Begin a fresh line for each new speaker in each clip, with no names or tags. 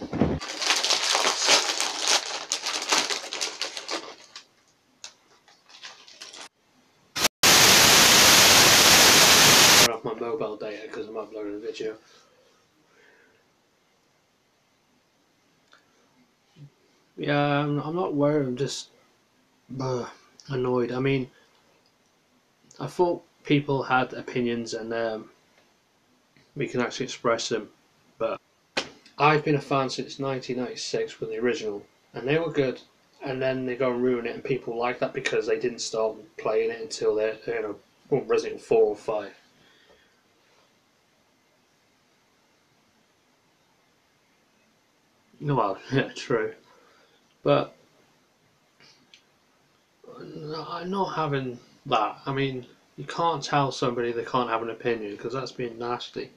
Turn off my mobile data because I'm uploading a video. Yeah, I'm not worried, I'm just annoyed. I mean, I thought people had opinions and we can actually express them, but I've been a fan since 1996 with the original, and they were good, and then they go and ruin it, and people like that because they didn't start playing it until they're, Resident Evil 4 or 5. Well, yeah, true. But I'm not having that. I mean, you can't tell somebody they can't have an opinion because that's being nasty.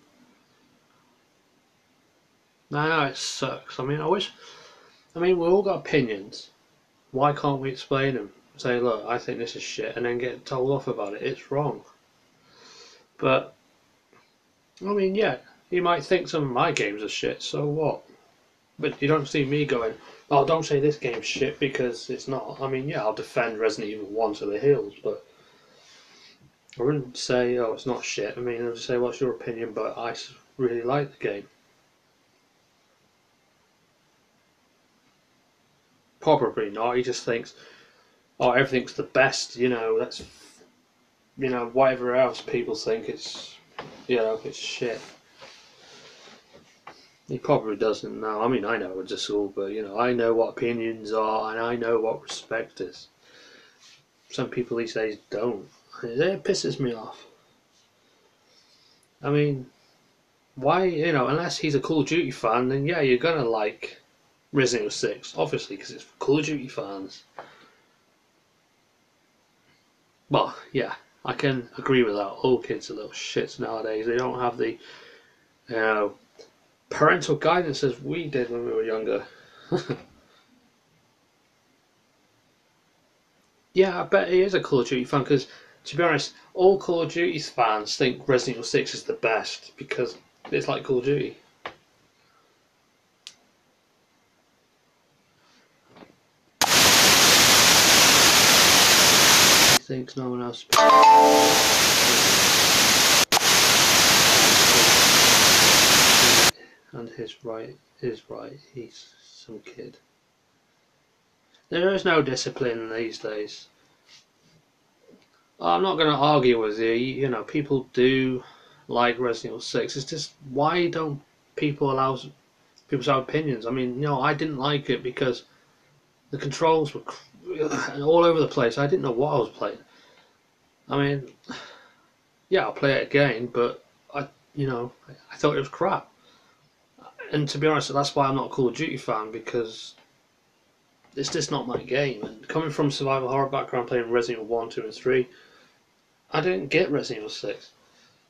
I know it sucks. I mean, we all got opinions. Why can't we explain them? Say, look, I think this is shit, and then get told off about it. It's wrong. But, I mean, yeah, you might think some of my games are shit, so what? But you don't see me going, oh, don't say this game's shit because it's not. I mean, yeah, I'll defend Resident Evil 1 to the hills, but I wouldn't say, oh, it's not shit. I mean, I'll just say, what's your opinion? But I really like the game. Probably not. He just thinks, oh, everything's the best, that's, whatever else people think it's, it's shit. He probably doesn't know. I mean, I know it's a all, but, I know what opinions are and I know what respect is. Some people these days don't. It pisses me off. I mean, why, unless he's a Call of Duty fan, then yeah, you're gonna like Resident Evil 6, obviously, because it's Call of Duty fans. Well, yeah, I can agree with that. All kids are little shits nowadays. They don't have the, parental guidance as we did when we were younger. Yeah, I bet he is a Call of Duty fan because, to be honest, all Call of Duty fans think Resident Evil 6 is the best because it's like Call of Duty. He thinks no one else. And his right is right. He's some kid. There is no discipline these days. I'm not going to argue with you. People do like Resident Evil 6. It's just, why don't people allow people to have opinions? I mean, I didn't like it because the controls were all over the place. I didn't know what I was playing. I mean, yeah, I'll play it again, but I thought it was crap. And to be honest, that's why I'm not a Call of Duty fan, because it's just not my game. And coming from a survival horror background, playing Resident Evil 1, 2 and 3, I didn't get Resident Evil 6.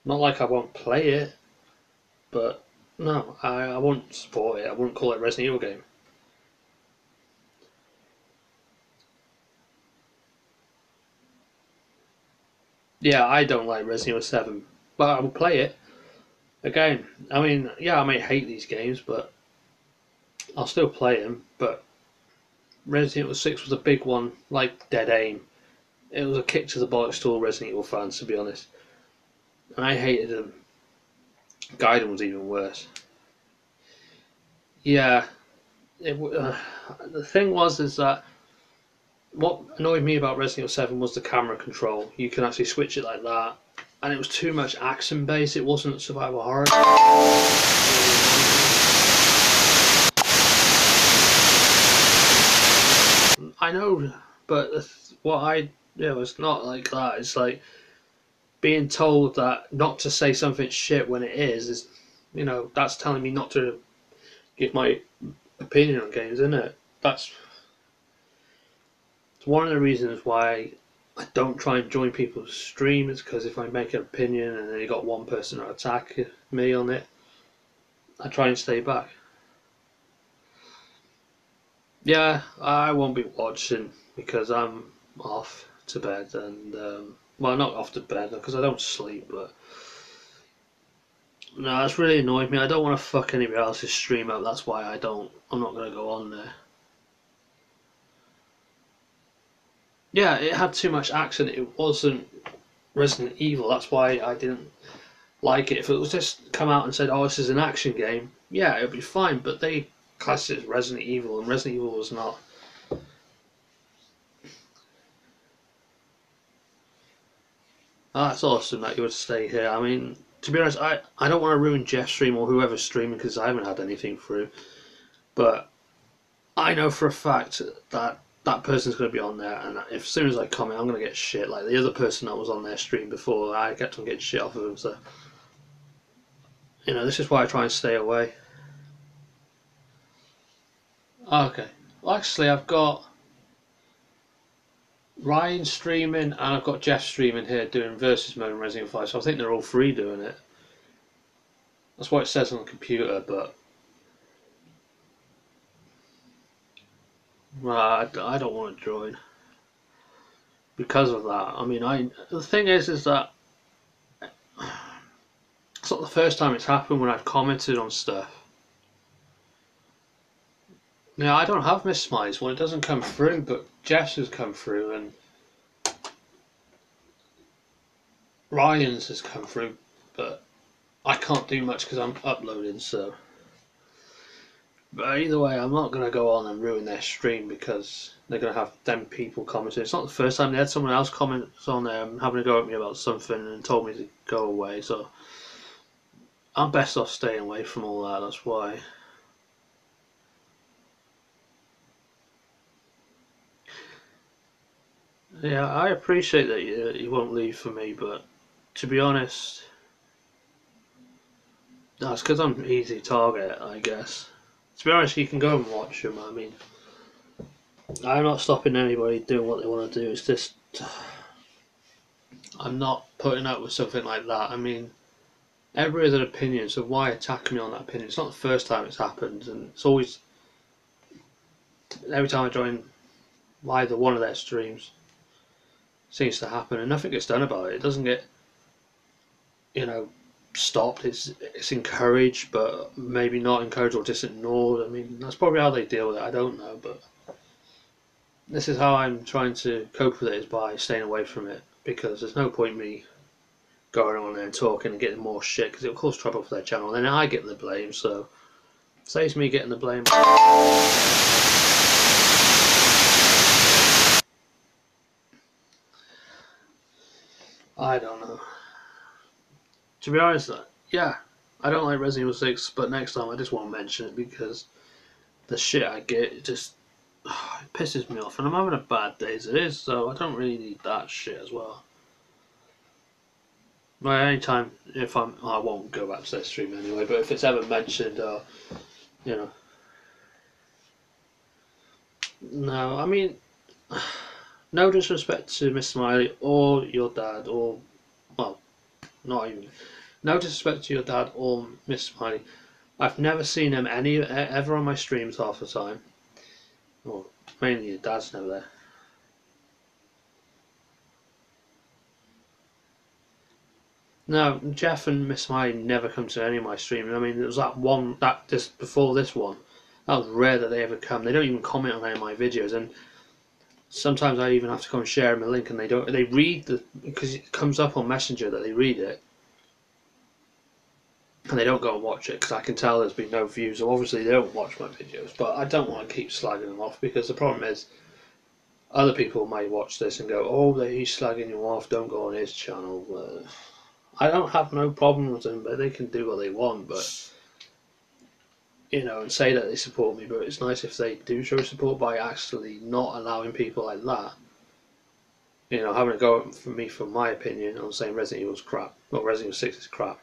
Not like I won't play it, but no, I won't support it. I wouldn't call it a Resident Evil game. Yeah, I don't like Resident Evil 7, but I will play it again. I mean, yeah, I may hate these games, but I'll still play them. But Resident Evil 6 was a big one, like Dead Aim. It was a kick to the bollocks to all Resident Evil fans, to be honest. And I hated them. Gaiden was even worse. Yeah, the thing is that what annoyed me about Resident Evil 7 was the camera control. You can actually switch it like that, and it was too much action based. It wasn't survival horror. I know, but it's not like that. It's like being told that not to say something shit when it is that's telling me not to give my opinion on games, isn't it? It's one of the reasons why I don't try and join people's streams, because if I make an opinion and then you got one person to attack me on it, I try and stay back. Yeah, I won't be watching because I'm off to bed, and well, not off to bed because I don't sleep, but No, that's really annoyed me. I don't want to fuck anybody else's stream up. That's why I'm not going to go on there. Yeah, it had too much accent. It wasn't Resident Evil. That's why I didn't like it. If it was just come out and said, "Oh, this is an action game," yeah, it'd be fine. But they classed it as Resident Evil, and Resident Evil was not. Oh, that's awesome that you would stay here. I mean, to be honest, I don't want to ruin Jeff's stream or whoever's streaming because I haven't had anything through. But I know for a fact that that person's going to be on there, and if as soon as I comment, I'm going to get shit. Like the other person that was on their stream before, I kept on getting shit off of them. So, this is why I try and stay away. Okay. Well, actually, I've got Ryan streaming and I've got Jeff streaming here doing versus mode in Resident Evil 5, so I think they're all three doing it. That's what it says on the computer, but I don't want to join because of that. I mean, the thing is that it's not the first time it's happened when I've commented on stuff. Yeah, I don't have Miss Smiles. Well, it doesn't come through, but Jeff's has come through and Ryan's has come through, but I can't do much because I'm uploading, so. But either way, I'm not going to go on and ruin their stream because they're going to have them people commenting. It's not the first time they had someone else comment on there having a go at me about something and told me to go away, so I'm best off staying away from all that, that's why. Yeah, I appreciate that you won't leave for me, but to be honest, that's because I'm easy target, I guess. To be honest, you can go and watch them. I mean, I'm not stopping anybody doing what they want to do. It's just I'm not putting up with something like that. I mean, everybody has an opinion, so why attack me on that opinion? It's not the first time it's happened, and it's always every time I join either one of their streams, it seems to happen, and nothing gets done about it. It doesn't get, stopped. It's encouraged, but maybe not encouraged or just ignored. I mean, that's probably how they deal with it. I don't know, but this is how I'm trying to cope with it, is by staying away from it, because there's no point me going on there and talking and getting more shit because it'll cause trouble for their channel. And then I get the blame, so it saves me getting the blame. I don't know. To be honest, yeah, I don't like Resident Evil 6, but next time I just won't mention it because the shit I get, it just it pisses me off, and I'm having a bad day as it is, so I don't really need that shit as well. Well, anytime, I won't go back to their stream anyway, but if it's ever mentioned, no, I mean, no disrespect to Miss Smiley or your dad, or, well, not even, no disrespect to your dad or Miss Smiley. I've never seen them ever on my streams half the time. Well, mainly your dad's never there. No, Jeff and Miss Smiley never come to any of my streams. I mean, there was that one, that just before this one, that was rare that they ever come. They don't even comment on any of my videos, and sometimes I even have to come and share them a link, and they read because it comes up on Messenger that they read it, and they don't go and watch it because I can tell there's been no views. So obviously they don't watch my videos, but I don't want to keep slagging them off because the problem is other people may watch this and go, "Oh, he's slagging you off. Don't go on his channel." I don't have no problem with them, but they can do what they want. But and say that they support me. But it's nice if they do show support by actually not allowing people like that. Having a go for me for my opinion on saying Resident Evil's crap, or Resident Evil 6 is crap.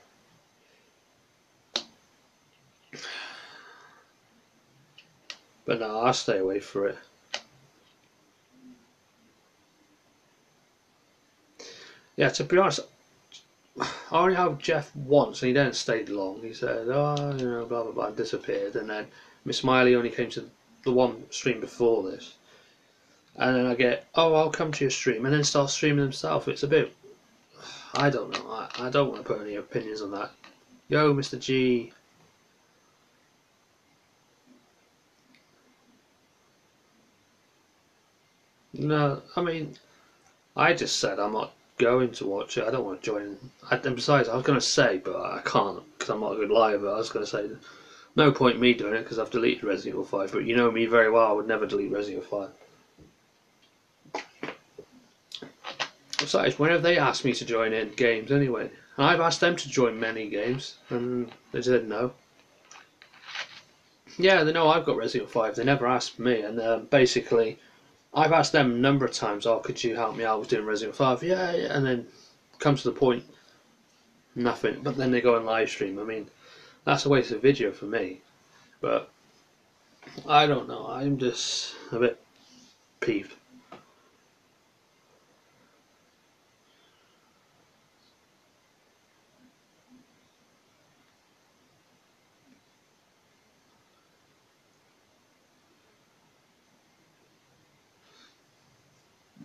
But no, I'll stay away from it. Yeah, to be honest, I only had Jeff once, and he didn't stay long. He said, "Oh, blah blah blah," and disappeared. And then Miss Smiley only came to the one stream before this. And then I get, "Oh, I'll come to your stream," and then start streaming himself. It's a bit, I don't know. I don't want to put any opinions on that. Yo, Mr. G. No, I mean, I just said I'm not going to watch it. I don't want to join. And besides, I was going to say, but I can't because I'm not a good liar. But I was going to say, no point me doing it because I've deleted Resident Evil 5. But you know me very well. I would never delete Resident Evil 5. Besides, when have they asked me to join in games anyway? And I've asked them to join many games, and they said no. Yeah, they know I've got Resident Evil 5. They never asked me, and basically, I've asked them a number of times, oh, could you help me out with doing Resident Evil 5? Yeah, yeah, and then comes to the point, nothing. But then they go and live stream. I mean, that's a waste of video for me. But I don't know. I'm just a bit peeved.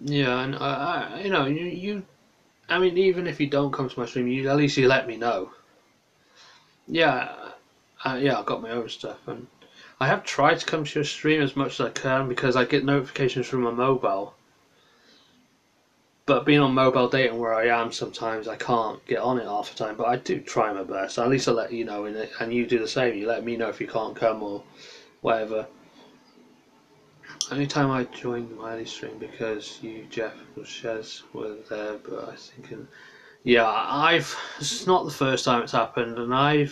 Yeah, and you know, I mean, even if you don't come to my stream, at least you let me know. Yeah, yeah, I've got my own stuff, and I have tried to come to your stream as much as I can because I get notifications from my mobile. But being on mobile data where I am, sometimes I can't get on it half the time. But I do try my best. At least I let you know, and you do the same. You let me know if you can't come or whatever. Anytime I joined my early stream because you, Jeff, or Shez were there, but I think, yeah, it's not the first time it's happened, and I'm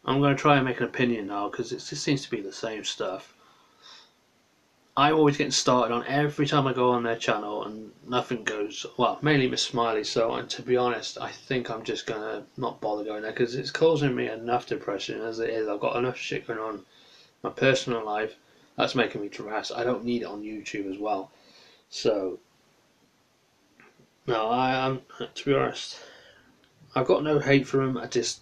going to try and make an opinion now because it just seems to be the same stuff. I'm always getting started on every time I go on their channel and nothing goes well, mainly Miss Smiley. So, and to be honest, I think I'm just gonna not bother going there because it's causing me enough depression as it is. I've got enough shit going on in my personal life that's making me depressed. I don't need it on YouTube as well. So, no, I'm to be honest, I've got no hate for them. It's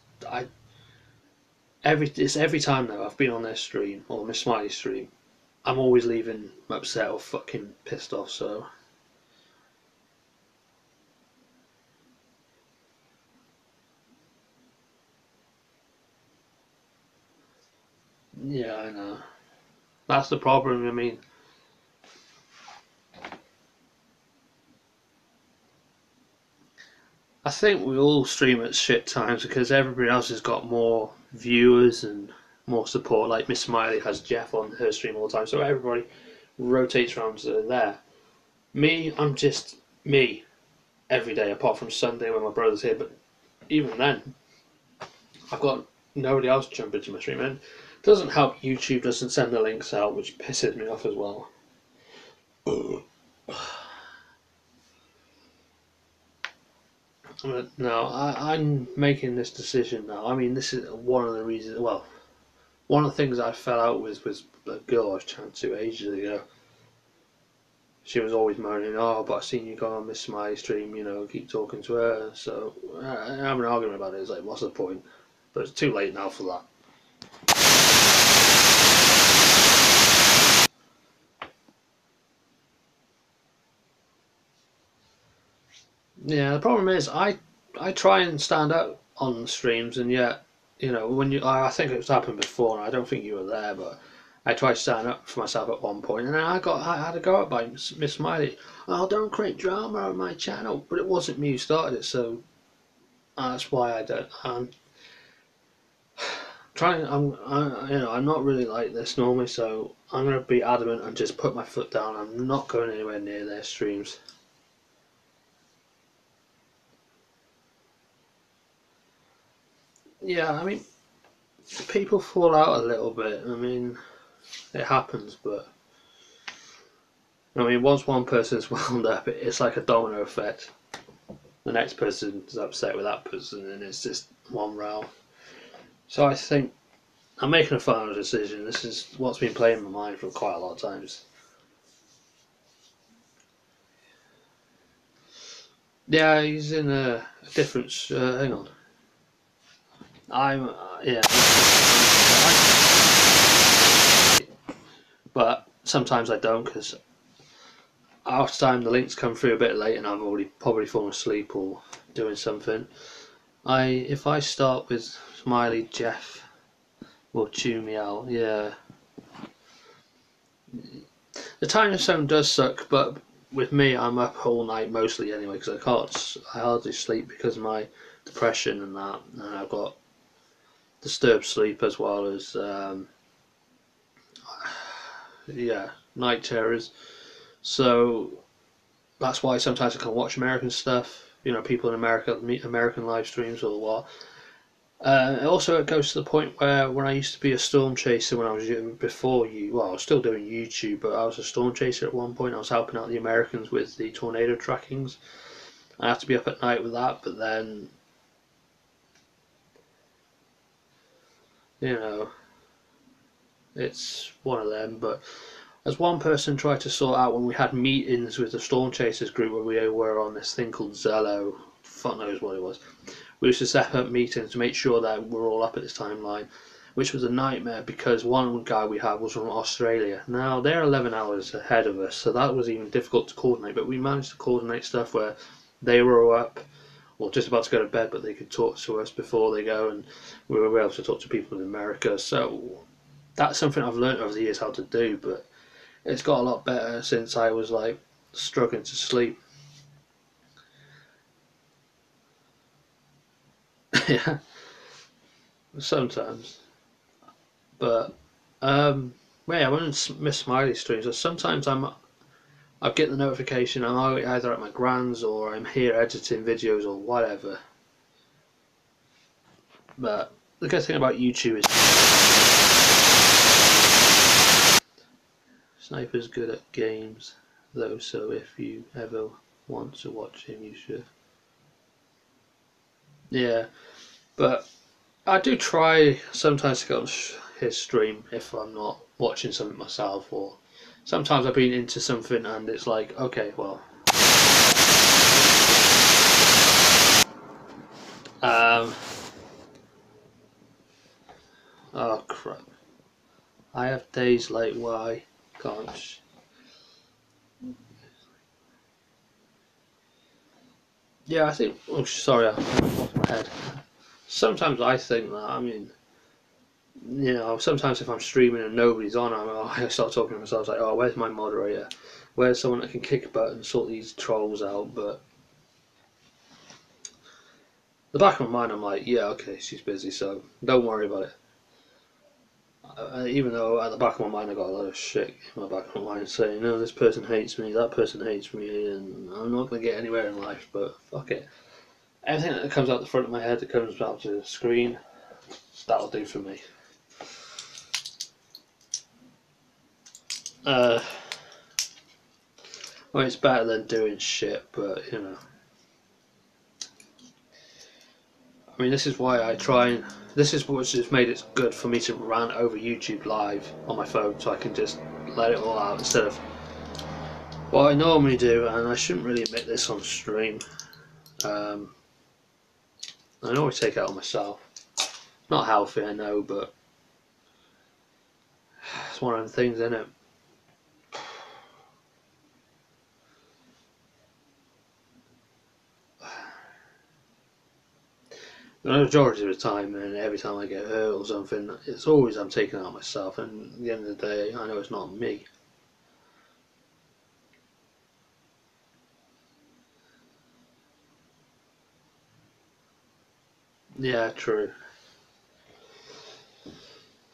every time though I've been on their stream or Miss Smiley stream. I'm always leaving upset or fucking pissed off, so. Yeah, I know. That's the problem, I mean. I think we all stream at shit times because everybody else has got more viewers and more support. Like Miss Smiley has Jeff on her stream all the time, so everybody rotates around to there. Me, I'm just me every day, apart from Sunday when my brother's here. But even then, I've got nobody else jumping into my stream, and it doesn't help. YouTube doesn't send the links out, which pisses me off as well. No, I'm making this decision now. I mean, this is one of the reasons. Well, one of the things I fell out with was a girl I was chatting to ages ago. She was always moaning, "Oh, but I've seen you go on Miss Smiley stream. You know, keep talking to her." So I have an argument about it. It's like, what's the point? But it's too late now for that. Yeah, the problem is I try and stand out on streams, and yet you know when I think it's happened before, and I don't think you were there, but I tried to stand up for myself at one point, and then I had to go up by Miss Smiley. Oh, don't create drama on my channel, but it wasn't me who started it, so that's why I don't. I'm trying. I'm not really like this normally, so I'm gonna be adamant and just put my foot down. I'm not going anywhere near their streams. Yeah, I mean, people fall out a little bit. I mean, it happens, but I mean, once one person's wound up, it's like a domino effect. The next person's upset with that person, and it's just one row. So I think I'm making a final decision. This is what's been playing in my mind for quite a lot of times. Yeah, he's in a different. Hang on. Yeah. But sometimes I don't because half the time the links come through a bit late and I've already probably fallen asleep or doing something. If I start with Smiley, Jeff will chew me out. Yeah, the time zone does suck, but with me, I'm up all night mostly anyway because I hardly sleep because of my depression and that, and I've got disturbed sleep as well as yeah, night terrors. So that's why sometimes I can watch American stuff. You know, people in America, American live streams or what. Also, it goes to the point where when I used to be a storm chaser when I was before you, well, I was still doing YouTube, but I was a storm chaser at one point. I was helping out the Americans with the tornado trackings. I have to be up at night with that, but then, you know, it's one of them. But as one person tried to sort out when we had meetings with the storm chasers group where we were on this thing called Zello, fuck knows what it was. We used to set up meetings to make sure that we're all up at this timeline, which was a nightmare because one guy we had was from Australia. Now they're 11 hours ahead of us, so that was even difficult to coordinate. But we managed to coordinate stuff where they were up or just about to go to bed, but they could talk to us before they go, and we were able to talk to people in America. So that's something I've learned over the years how to do, but it's got a lot better since I was like struggling to sleep. Yeah, sometimes. But yeah, I wouldn't miss Smiley streams. So sometimes I get the notification. I'm either at my grand's or I'm here editing videos or whatever. But the good thing about YouTube is Sniper's good at games, though. So if you ever want to watch him, you should. Yeah, but I do try sometimes to go on his stream if I'm not watching something myself, or sometimes I've been into something and it's like, okay, well, um, oh crap, I have days like why can't. Yeah, I think. Oh, sorry, I lost my head. Sometimes I think that. I mean, you know, sometimes if I'm streaming and nobody's on, I start talking to myself like, oh, where's my moderator? Where's someone that can kick a button and sort these trolls out? But the back of my mind, I'm like, yeah, okay, she's busy, so don't worry about it. Even though at the back of my mind, I got a lot of shit in my back of my mind saying, no, this person hates me, that person hates me, and I'm not going to get anywhere in life, but fuck it. Everything that comes out the front of my head that comes out to the screen, that'll do for me. Well, it's better than doing shit, but you know. I mean, this is why I try and. This is what's just made it good for me to rant over YouTube live on my phone, so I can just let it all out instead of what I normally do. And I shouldn't really admit this on stream. I always take it out on myself. Not healthy, I know, but it's one of them things, isn't it? The majority of the time, and every time I get hurt or something, it's always I'm taking it out myself. And at the end of the day, I know it's not me. Yeah, true.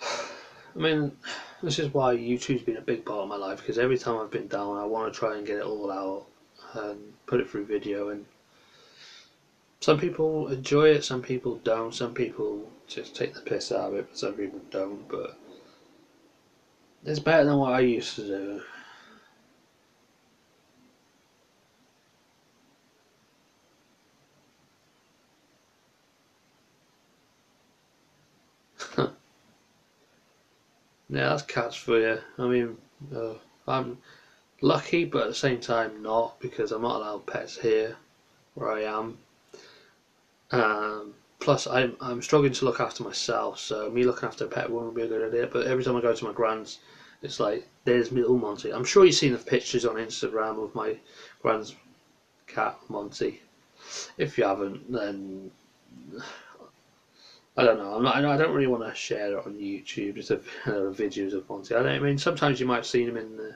I mean, this is why YouTube's been a big part of my life, because every time I've been down, I want to try and get it all out and put it through video. And some people enjoy it, some people don't, some people just take the piss out of it, but some people don't. But it's better than what I used to do. Yeah, that's cats for you. I mean, I'm lucky, but at the same time not, because I'm not allowed pets here where I am. Plus, I'm struggling to look after myself, so me looking after a pet wouldn't be a good idea. But every time I go to my grand's, it's like there's little Monty. I'm sure you've seen the pictures on Instagram of my grand's cat Monty. If you haven't, then I don't know. I don't really want to share it on YouTube. Just videos of Monty. I mean, sometimes you might have seen him in the.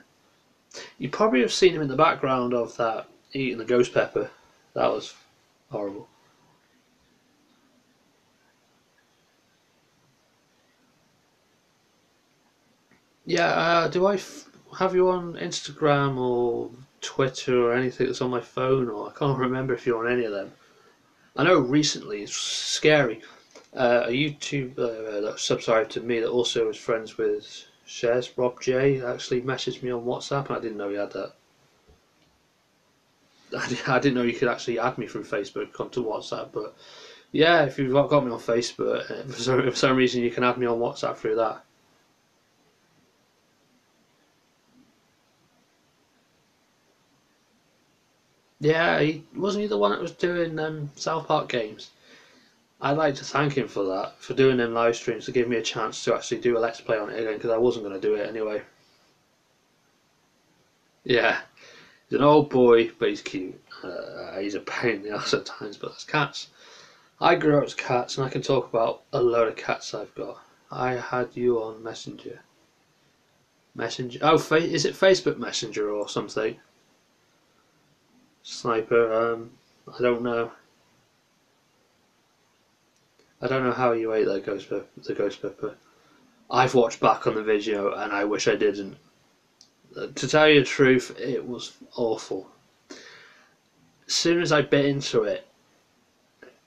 You probably have seen him in the background of that eating the ghost pepper. That was horrible. Yeah. Do I have you on Instagram or Twitter or anything that's on my phone? Or I can't remember if you're on any of them. I know recently it's scary. A YouTuber that subscribed to me that also was friends with Shares, Rob J, actually messaged me on WhatsApp, and I didn't know he had that. I didn't know you could actually add me through Facebook onto WhatsApp, but yeah, if you've got me on Facebook, for some reason you can add me on WhatsApp through that. Yeah, he wasn't he the one that was doing South Park games? I'd like to thank him for that, for doing them live streams to give me a chance to actually do a let's play on it again because I wasn't going to do it anyway. Yeah, he's an old boy, but he's cute. He's a pain in the ass at times, but that's cats. I grew up with cats, and I can talk about a load of cats I've got. I had you on Messenger. Messenger. Oh, is it Facebook Messenger or something? Sniper. I don't know. I don't know how you ate that ghost pepper. The ghost pepper. I've watched back on the video, and I wish I didn't. To tell you the truth, it was awful. As soon as I bit into it,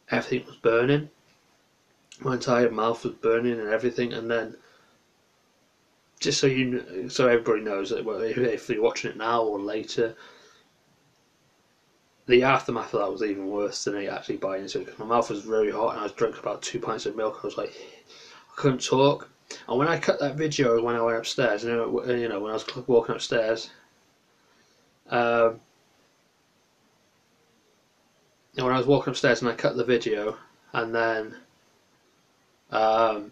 everything was burning. My entire mouth was burning and everything, and then just so everybody knows that if you're watching it now or later, the aftermath of that was even worse than actually biting into it because my mouth was very hot and I was drinking about 2 pints of milk. I was like, I couldn't talk. And when I cut that video when I went upstairs, when I was walking upstairs, um, and when I was walking upstairs and I cut the video, and then um,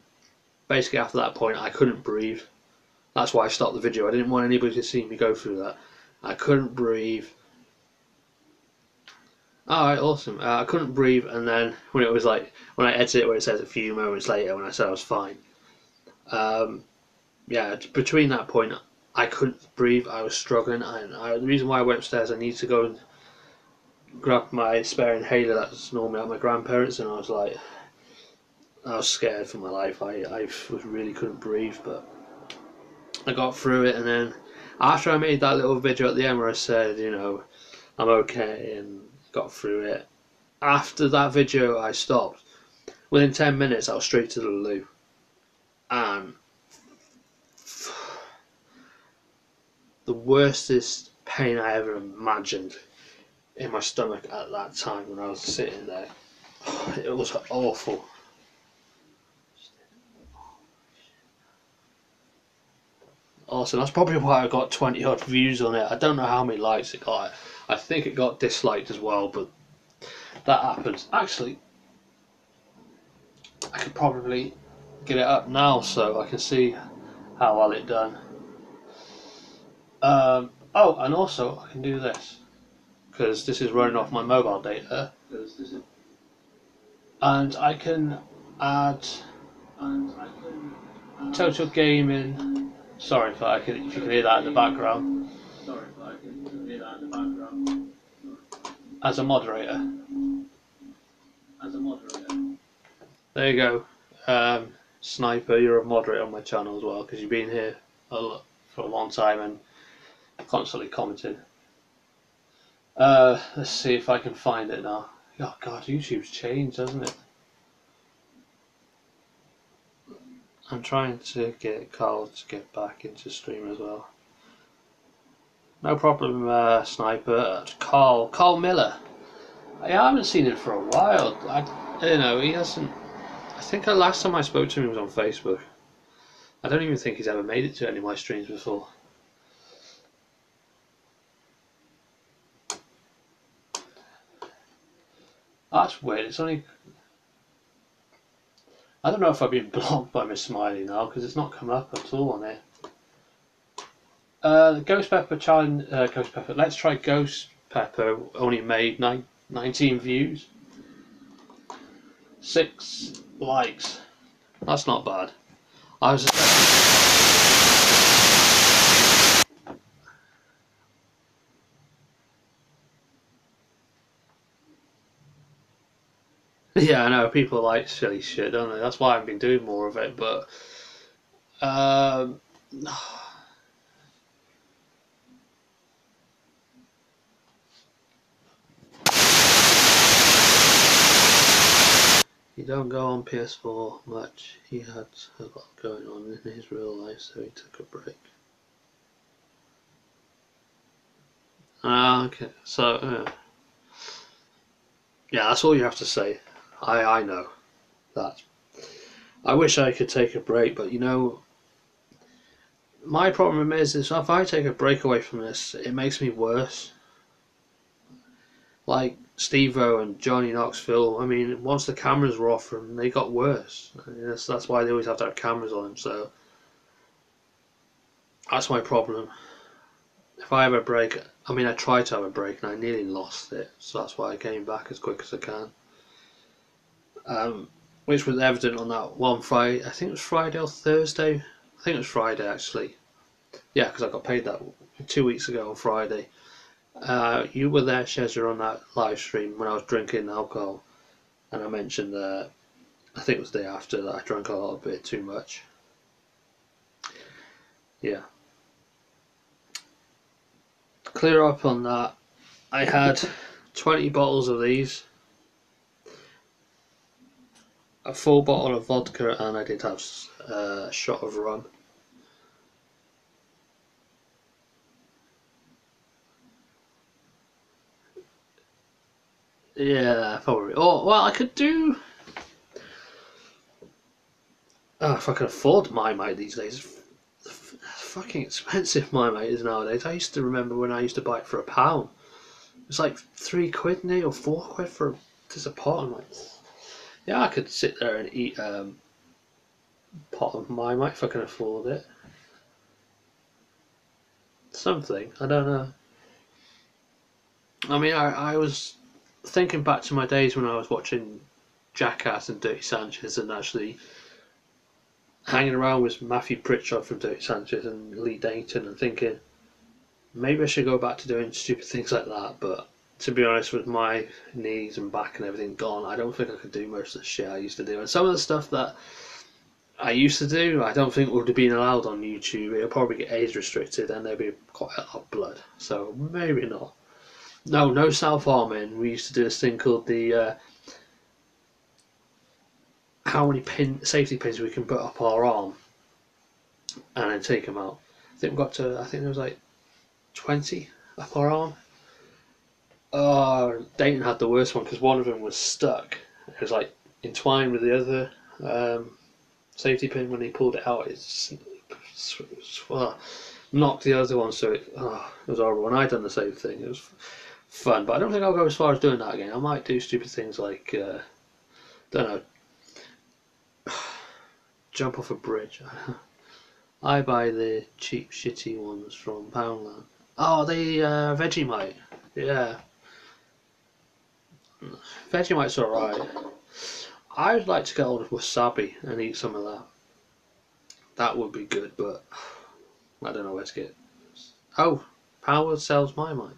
basically after that point I couldn't breathe. That's why I stopped the video. I didn't want anybody to see me go through that. I couldn't breathe. Alright, awesome. I couldn't breathe, and then when it was like, when I edit it where it says a few moments later when I said I was fine, yeah, between that point I couldn't breathe, I was struggling, and the reason why I went upstairs, I needed to go and grab my spare inhaler that's normally at my grandparents', and I was scared for my life, I really couldn't breathe, but I got through it, and then after I made that little video at the end where I said, I'm okay, and got through it, after that video I stopped. Within 10 minutes I was straight to the loo. And the worstest pain I ever imagined in my stomach at that time when I was sitting there. It was awful. Awesome. That's probably why I got 20 odd views on it. I don't know how many likes it got. I think it got disliked as well, but that happens. Actually, I could probably get it up now so I can see how well it done. Oh, and also I can do this because this is running off my mobile data, and I can add total gaming. Sorry if you can hear that in the background. As a moderator. There you go. Sniper, you're a moderator on my channel as well because you've been here for a long time and constantly commenting. Let's see if I can find it now. Oh God, YouTube's changed, hasn't it? I'm trying to get Carl to get back into stream as well. No problem, Sniper. Carl Miller. I haven't seen him for a while. He hasn't. I think the last time I spoke to him was on Facebook. I don't even think he's ever made it to any of my streams before. That's weird. It's only. I don't know if I've been blocked by Miss Smiley now because it's not come up at all on it. The Ghost Pepper challenge. Ghost Pepper. Let's try Ghost Pepper. Only made 19 views. 6 likes. That's not bad. I was expecting. Yeah, I know people like silly shit, don't they? That's why I've been doing more of it. But um, he don't go on PS4 much. He had a lot going on in his real life, so he took a break. Okay, so yeah, that's all you have to say. I know that. I wish I could take a break, but you know, my problem is if I take a break away from this, it makes me worse. Like Steve-O and Johnny Knoxville, I mean, once the cameras were off them, they got worse. I mean, that's why they always have to have cameras on them, so that's my problem. If I have a break, I mean, I tried to have a break and I nearly lost it, so that's why I came back as quick as I can. Which was evident on that one Friday, I think it was Friday or Thursday. I think it was Friday actually. Yeah, because I got paid that 2 weeks ago on Friday. You were there, Shezza, on that live stream when I was drinking alcohol, and I mentioned I think it was the day after that I drank a little bit too much. Yeah. Clear up on that. I had 20 bottles of these, a full bottle of vodka, and I did have a shot of rum. Yeah, probably. Oh, well, I could do. Oh, if I could afford my mate these days. Fucking expensive my mate is nowadays. I used to remember when I used to buy it for £1. It's like £3 now or £4 for just a pot. I'm like, yeah, I could sit there and eat a pot of my mate if I can afford it. Something, I don't know. I mean, I was thinking back to my days when I was watching Jackass and Dirty Sanchez and actually hanging around with Matthew Pritchard from Dirty Sanchez and Lee Dayton and thinking maybe I should go back to doing stupid things like that. But to be honest, with my knees and back and everything gone, I don't think I could do most of the shit I used to do. And some of the stuff that I used to do, I don't think would have been allowed on YouTube. It'll probably get age restricted and there'll be quite a lot of blood. So maybe not. No, no self harming. We used to do this thing called the how many safety pins we can put up our arm and then take them out. I think we got to. I think there was like 20 up our arm. Dayton had the worst one because one of them was stuck. It was like entwined with the other safety pin. When he pulled it out, knocked the other one. So it was horrible. And I'd done the same thing. It was fun, but I don't think I'll go as far as doing that again. I might do stupid things like don't know, jump off a bridge. I buy the cheap, shitty ones from Poundland. Oh, the Vegemite. Yeah, Vegemite's alright. I'd like to get hold of wasabi and eat some of that. That would be good, but I don't know where to get it. Oh, Power sells my mite.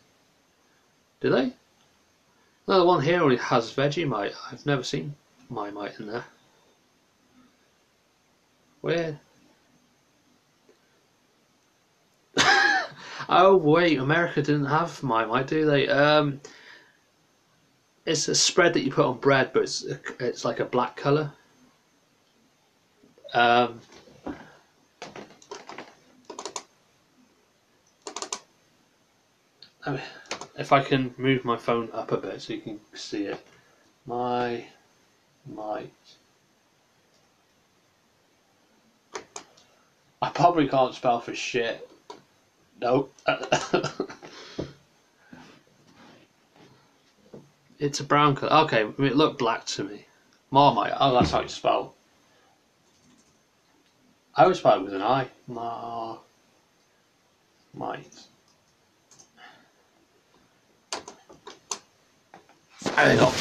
Do they? No, the one here only has Vegemite. I've never seen my mite in there. Where? Oh wait, America didn't have my mite, do they? It's a spread that you put on bread, but it's like a black colour. Um, I mean, if I can move my phone up a bit so you can see it. My mite. I probably can't spell for shit. Nope. It's a brown colour. Okay, it looked black to me. Marmite. Oh, that's how you spell. I always spell it with an I. Marmite. Hang on.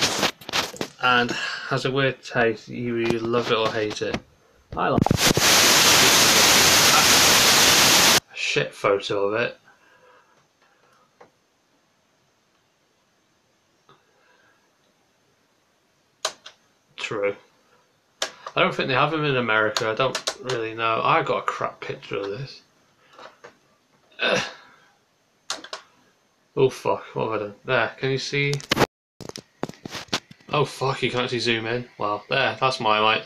And has a weird taste. You either love it or hate it. I like a shit photo of it. True. I don't think they have them in America. I don't really know. I got a crap picture of this. Oh fuck, what have I done? There, can you see? Oh fuck, you can't actually zoom in. Well, there, that's my light.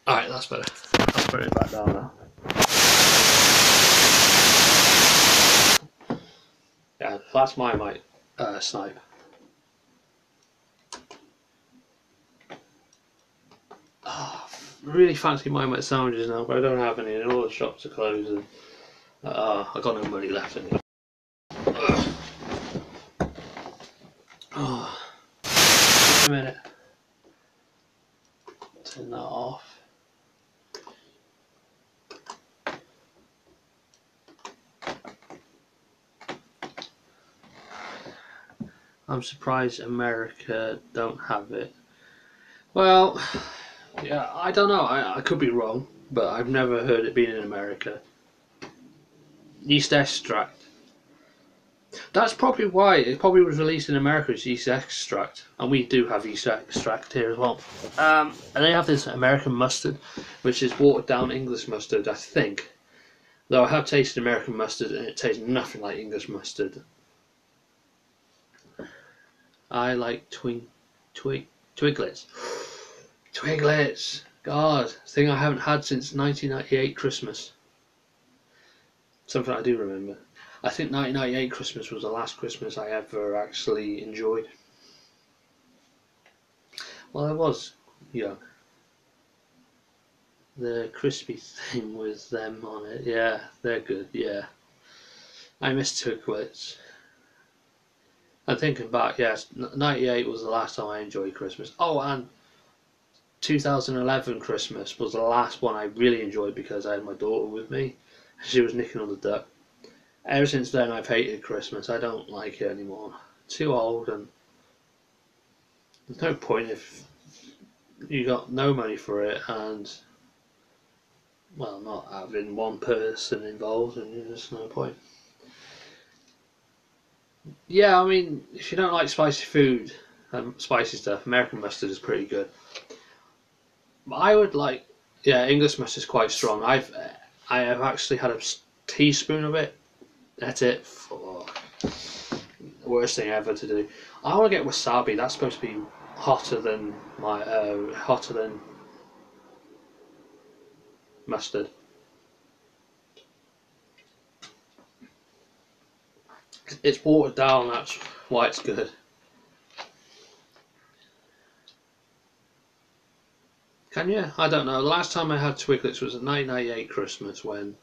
Alright, that's better. I'll put it back down now. Yeah, that's my mic snipe. Oh, really fancy my mic sandwiches now, but I don't have any, and all the shops are closed, and I got no money left anyway. Oh, just a minute. Turn that off. I'm surprised America don't have it. Well, yeah, I don't know. I could be wrong, but I've never heard it being in America. Yeast extract. That's probably why it probably was released in America as yeast extract, and we do have yeast extract here as well. And they have this American mustard, which is watered down English mustard, I think. Though I have tasted American mustard, and it tastes nothing like English mustard. I like Twiglets. Twiglets! God, thing I haven't had since 1998 Christmas. Something I do remember. I think 1998 Christmas was the last Christmas I ever actually enjoyed. Well, I was young. The crispy thing with them on it, yeah, they're good, yeah. I miss Twiglets. I'm thinking back, yes, 98 was the last time I enjoyed Christmas. Oh, and 2011 Christmas was the last one I really enjoyed because I had my daughter with me. She was nicking on the duck. Ever since then, I've hated Christmas. I don't like it anymore. Too old, and there's no point if you got no money for it, and well, not having one person involved, and there's no point. Yeah, I mean, if you don't like spicy food, spicy stuff, American mustard is pretty good. But I would like, yeah, English mustard is quite strong. I have actually had a teaspoon of it. That's it. Worst thing ever to do. I want to get wasabi. That's supposed to be hotter than mustard. It's watered down. That's why it's good. Can you? I don't know. The last time I had Twiglets was at 1998 Christmas when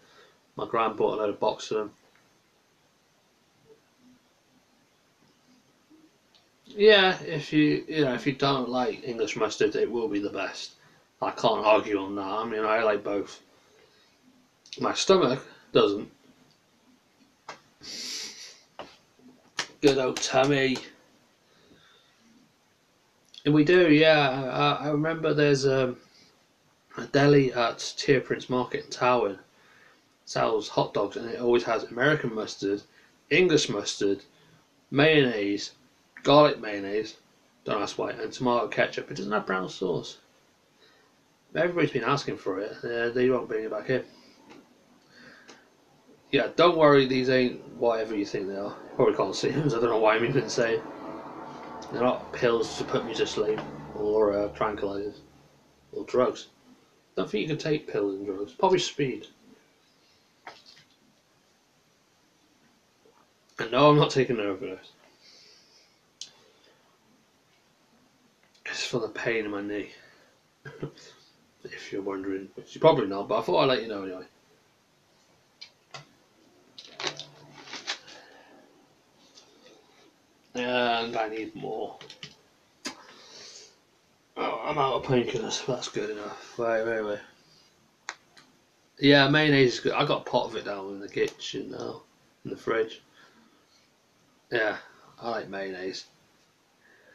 my gran bought a load of box of them. Yeah, if you don't like English mustard, it will be the best. I can't argue on that. I mean, I like both. My stomach doesn't. Good old tummy. And we do, yeah. I remember there's a deli at Tier Prince Market in Towin. Sells hot dogs, and it always has American mustard, English mustard, mayonnaise, garlic mayonnaise, don't ask why, and tomato ketchup. It doesn't have brown sauce. Everybody's been asking for it. They won't bring it back in. Yeah, don't worry, these ain't whatever you think they are. Probably can't see them, so I don't know why I'm even saying. They're not pills to put me to sleep, or tranquilizers, or drugs. Don't think you can take pills and drugs. Probably speed. And no, I'm not taking an overdose. It's for the pain in my knee. If you're wondering, which you're probably not, but I thought I'd let you know anyway. And I need more. Oh, I'm out of painkillers. That's good enough. Wait. Yeah, mayonnaise is good. I got a pot of it down in the kitchen now, in the fridge. Yeah, I like mayonnaise.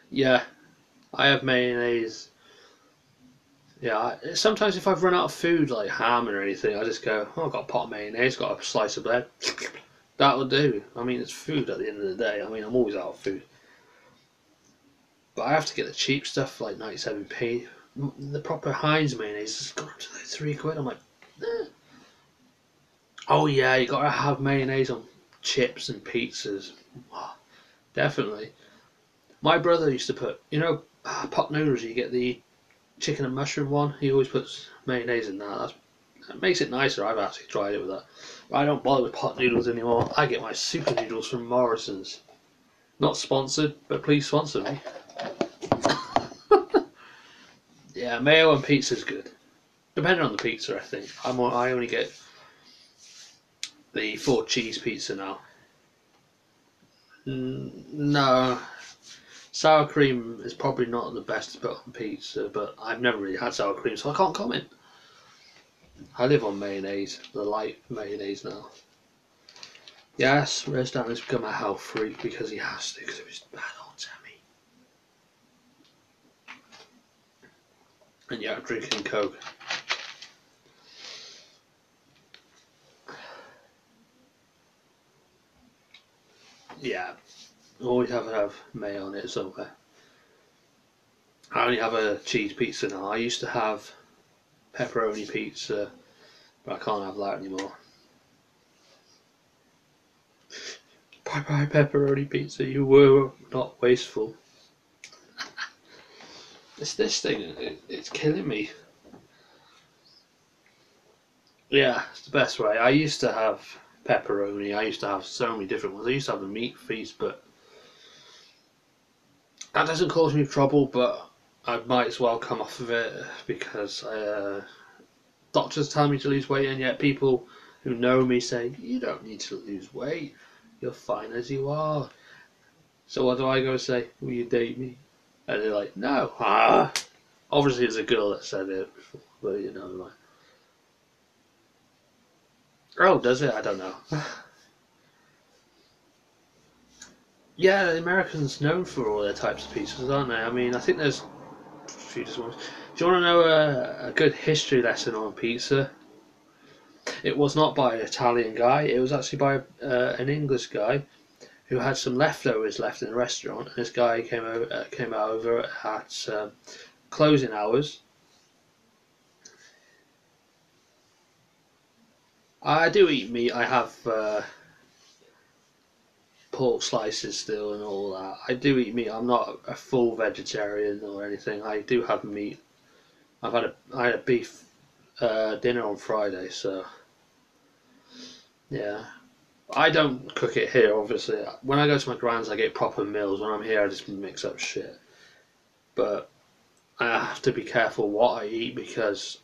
Yeah, I have mayonnaise. Yeah, sometimes if I've run out of food like ham or anything, I just go, oh, I've got a pot of mayonnaise, got a slice of bread. That'll do. I mean, it's food at the end of the day. I mean, I'm always out of food. But I have to get the cheap stuff like 97p. The proper Heinz mayonnaise has gone up to like £3. I'm like, eh. Oh yeah, you gotta have mayonnaise on chips and pizzas. Oh, definitely. My brother used to put, pot noodles. You get the chicken and mushroom one. He always puts mayonnaise in that. That makes it nicer. I've actually tried it with that. But I don't bother with pot noodles anymore. I get my super noodles from Morrison's. Not sponsored, but please sponsor me. Yeah, mayo and pizza's good. Depending on the pizza, I think. I only get the 4 cheese pizza now. No, sour cream is probably not the best to put on pizza, but I've never really had sour cream, so I can't comment. I live on mayonnaise, the light mayonnaise now. Yes, Res Dan has become a health freak because he has to, because of his bad old tummy. And yeah, drinking Coke. Yeah, always have to have mayo on it somewhere. I only have a cheese pizza now. I used to have pepperoni pizza, but I can't have that anymore. Bye bye pepperoni pizza, you were not wasteful. It's this thing, it's killing me. Yeah, it's the best way. I used to have pepperoni, I used to have so many different ones. I used to have a meat feast, but that doesn't cause me trouble, but I might as well come off of it because doctors tell me to lose weight, and yet people who know me say, you don't need to lose weight, you're fine as you are. So what do I go say? Will you date me? And they're like, no. Obviously it's a girl that said it before, but like, oh, does it? I don't know. Yeah, the Americans known for all their types of pizzas, aren't they? I mean, I think there's a few different ones. Do you want to know a good history lesson on pizza? It was not by an Italian guy. It was actually by an English guy who had some leftovers left in the restaurant. And this guy came over at closing hours. I do eat meat. I have pork slices still and all that. I do eat meat. I'm not a full vegetarian or anything. I do have meat. I had a beef dinner on Friday, so yeah. I don't cook it here, obviously. When I go to my grand's, I get proper meals. When I'm here, I just mix up shit. But I have to be careful what I eat because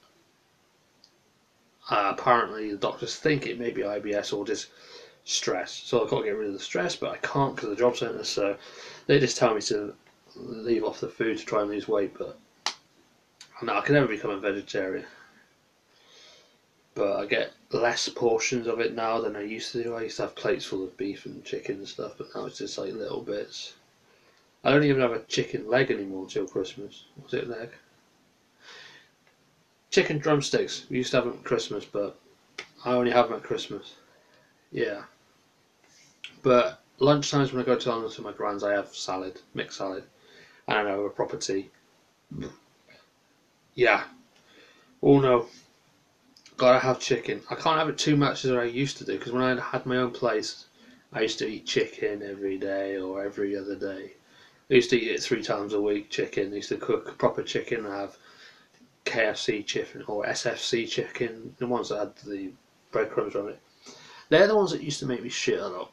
apparently the doctors think it may be IBS or just stress. So I've got to get rid of the stress, but I can't because of the job centre. So they just tell me to leave off the food to try and lose weight. But no, I can never become a vegetarian. But I get less portions of it now than I used to do. I used to have plates full of beef and chicken and stuff, but now it's just like little bits. I don't even have a chicken leg anymore until Christmas. Was it leg? Chicken drumsticks. We used to have them at Christmas, but I only have them at Christmas. Yeah. But lunchtimes when I go to London to my grand's, I have salad, mixed salad, and I know a proper tea. Yeah. Oh no. Gotta have chicken. I can't have it too much as I used to do because when I had my own place, I used to eat chicken every day or every other day. I used to eat it 3 times a week. Chicken. I used to cook proper chicken. I have KFC chicken or SFC chicken, the ones that had the breadcrumbs on it. They're the ones that used to make me shit a lot.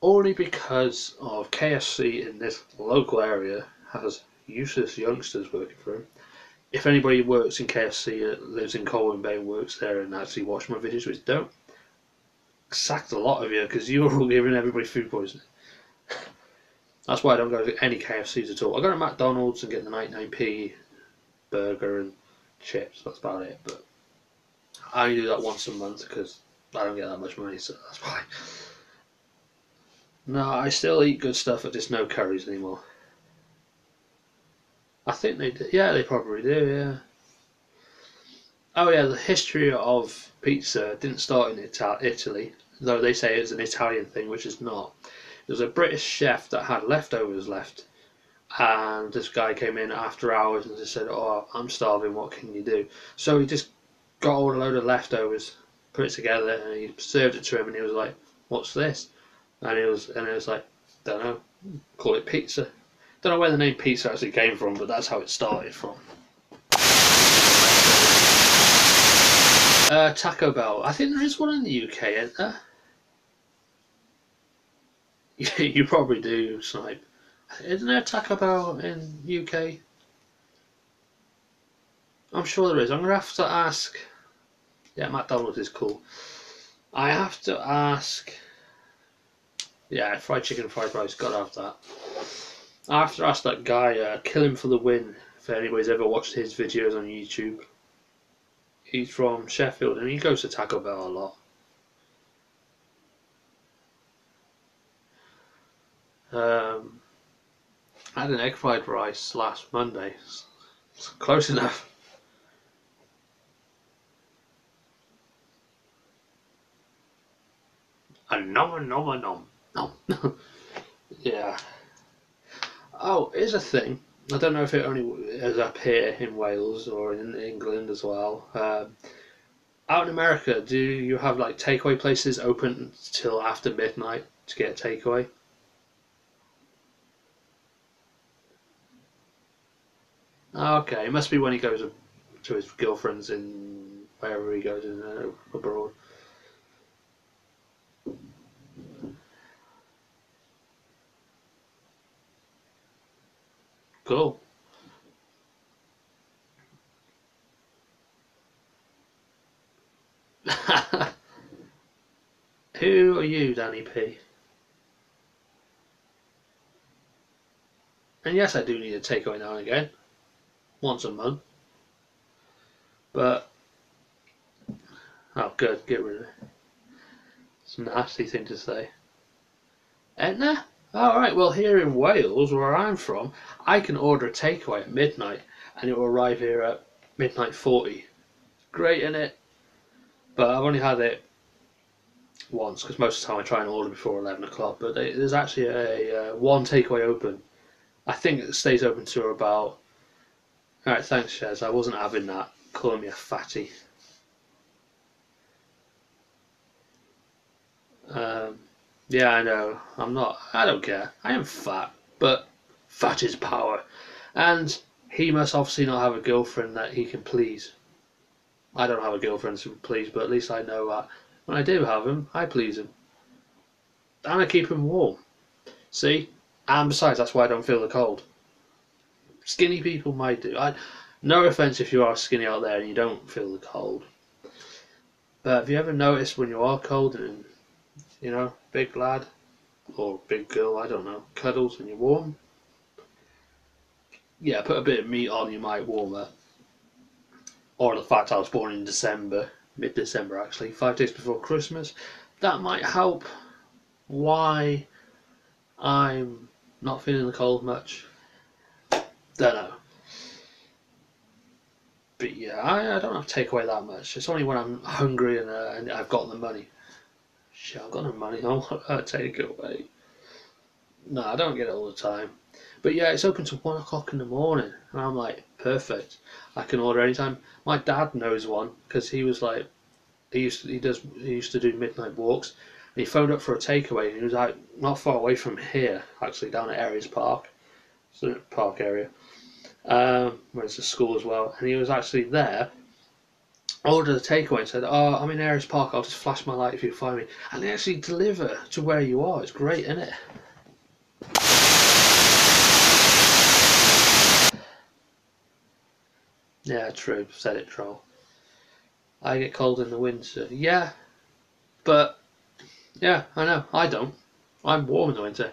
Only because of KFC in this local area has useless youngsters working for him. If anybody works in KFC, lives in Colwyn Bay, works there, and actually watch my videos, which don't, sacked a lot of you because you were all giving everybody food poisoning. That's why I don't go to any KFCs at all. I go to McDonald's and get the 99p burger and chips. That's about it. But I only do that once a month because I don't get that much money, so that's why. No, I still eat good stuff, but just no curries anymore. I think they do. Yeah, they probably do, yeah. Oh yeah, the history of pizza didn't start in Italy, though they say it's an Italian thing, which is not. There was a British chef that had leftovers left, and this guy came in after hours and just said, "Oh, I'm starving. What can you do?" So he just got all a load of leftovers, put it together, and he served it to him, and he was like, "What's this?" And it was like, "Don't know. Call it pizza." Don't know where the name pizza actually came from, but that's how it started from. Taco Bell. I think there is one in the UK, isn't there? You probably do, Snipe. Isn't there a Taco Bell in UK? I'm sure there is. I'm gonna have to ask. Yeah, McDonald's is cool. I have to ask. Yeah, fried chicken, fried rice. Gotta have that. I have to ask that guy, Kill Him for the Win. If anybody's ever watched his videos on YouTube, he's from Sheffield and he goes to Taco Bell a lot. Um, I had an egg fried rice last Monday. It's close enough. A nom a nom a nom. Nom. Yeah. Oh, here's a thing. I don't know if it only is up here in Wales or in England as well. Out in America, do you have like takeaway places open till after midnight to get takeaway? Okay, it must be when he goes to his girlfriend's in wherever he goes in abroad. Cool. Who are you, Danny P? And yes, I do need a takeaway now and again, once a month. But oh, good, get rid of it. It's a nasty thing to say. Etna? Alright, well, here in Wales, where I'm from, I can order a takeaway at midnight and it will arrive here at midnight 40. Great, isn't it? But I've only had it once because most of the time I try and order before 11 o'clock. But there's actually a one takeaway open. I think it stays open to about. Alright, thanks, Shez. I wasn't having that. Calling me a fatty. Um, yeah, I know. I'm not. I don't care. I am fat, but fat is power. And he must obviously not have a girlfriend that he can please. I don't have a girlfriend to please, but at least I know that when I do have him, I please him. And I keep him warm. See? And besides, that's why I don't feel the cold. Skinny people might do. No offence if you are skinny out there and you don't feel the cold. But have you ever noticed when you are cold and, big lad or big girl, I don't know, cuddles and you're warm? Yeah, put a bit of meat on, you might warm up. Or the fact I was born in December, mid-December actually, 5 days before Christmas. That might help why I'm not feeling the cold much. Don't know. But yeah, I don't have takeaway that much. It's only when I'm hungry and I've got the money. Shit, I've got no money. I want a takeaway. No, I don't get it all the time. But yeah, it's open to 1 o'clock in the morning, and I'm like, perfect. I can order anytime. My dad knows one because he was like, he used to do midnight walks. And he phoned up for a takeaway, and he was like not far away from here, actually down at Aries Park, so park area, where it's a school as well. And he was actually there, ordered a takeaway, and said, "Oh, I'm in Aries Park. I'll just flash my light if you find me." And they actually deliver to where you are. It's great, isn't it? Yeah, true. Said it, troll. I get cold in the winter. Yeah, but yeah, I know. I don't. I'm warm in the winter,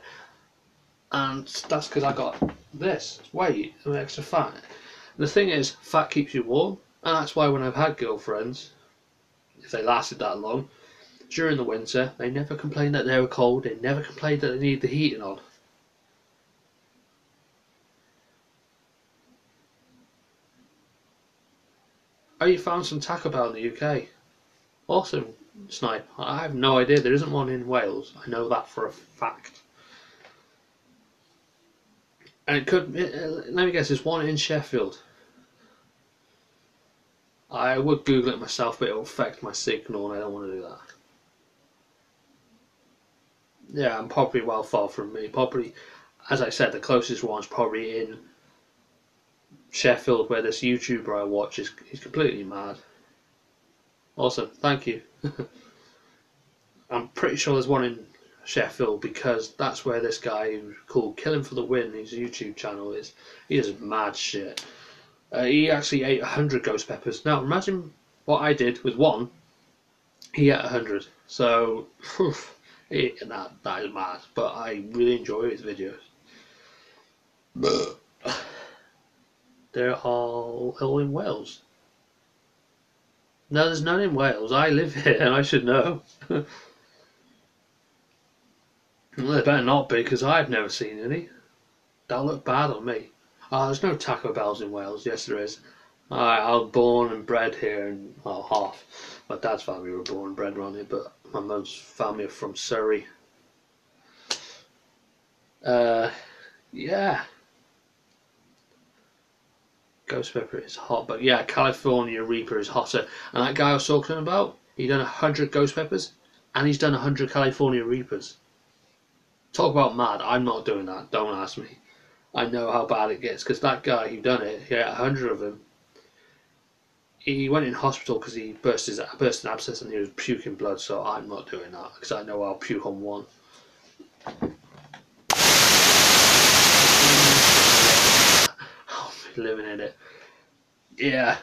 and that's because I got this weight and extra fat. The thing is, fat keeps you warm, and that's why when I've had girlfriends, if they lasted that long, during the winter. They never complained that they were cold. They never complained that they needed the heating on. Oh, you found some Taco Bell in the UK. Awesome, Snipe. I have no idea. There isn't one in Wales. I know that for a fact. And it could. Let me guess. There's one in Sheffield. I would Google it myself, but it will affect my signal, and I don't want to do that. Yeah, I'm probably well far from me. Probably, as I said, the closest one's probably in Sheffield, where this YouTuber I watch is he's completely mad. Awesome, thank you. I'm pretty sure there's one in Sheffield because that's where this guy who's called Killing for the Win, his YouTube channel is. He does mad shit. He actually ate 100 ghost peppers. Now imagine what I did with one. He ate 100. So that is mad. But I really enjoy his videos. They're all in Wales. No, there's none in Wales. I live here and I should know. Well, they better not be because I've never seen any. That'll look bad on me. Oh, there's no Taco Bells in Wales. Yes, there is. I was born and bred here, and well, half. My dad's family were born and bred around here, but my mum's family are from Surrey. Yeah. Ghost pepper is hot, but yeah, California Reaper is hotter. And that guy I was talking about, he done 100 ghost peppers, and he's done 100 California Reapers. Talk about mad. I'm not doing that. Don't ask me. I know how bad it gets because that guy who done it, he had 100 of them. He went in hospital because he burst an abscess and he was puking blood. So I'm not doing that because I know I'll puke on one. I'll be living in it. Yeah,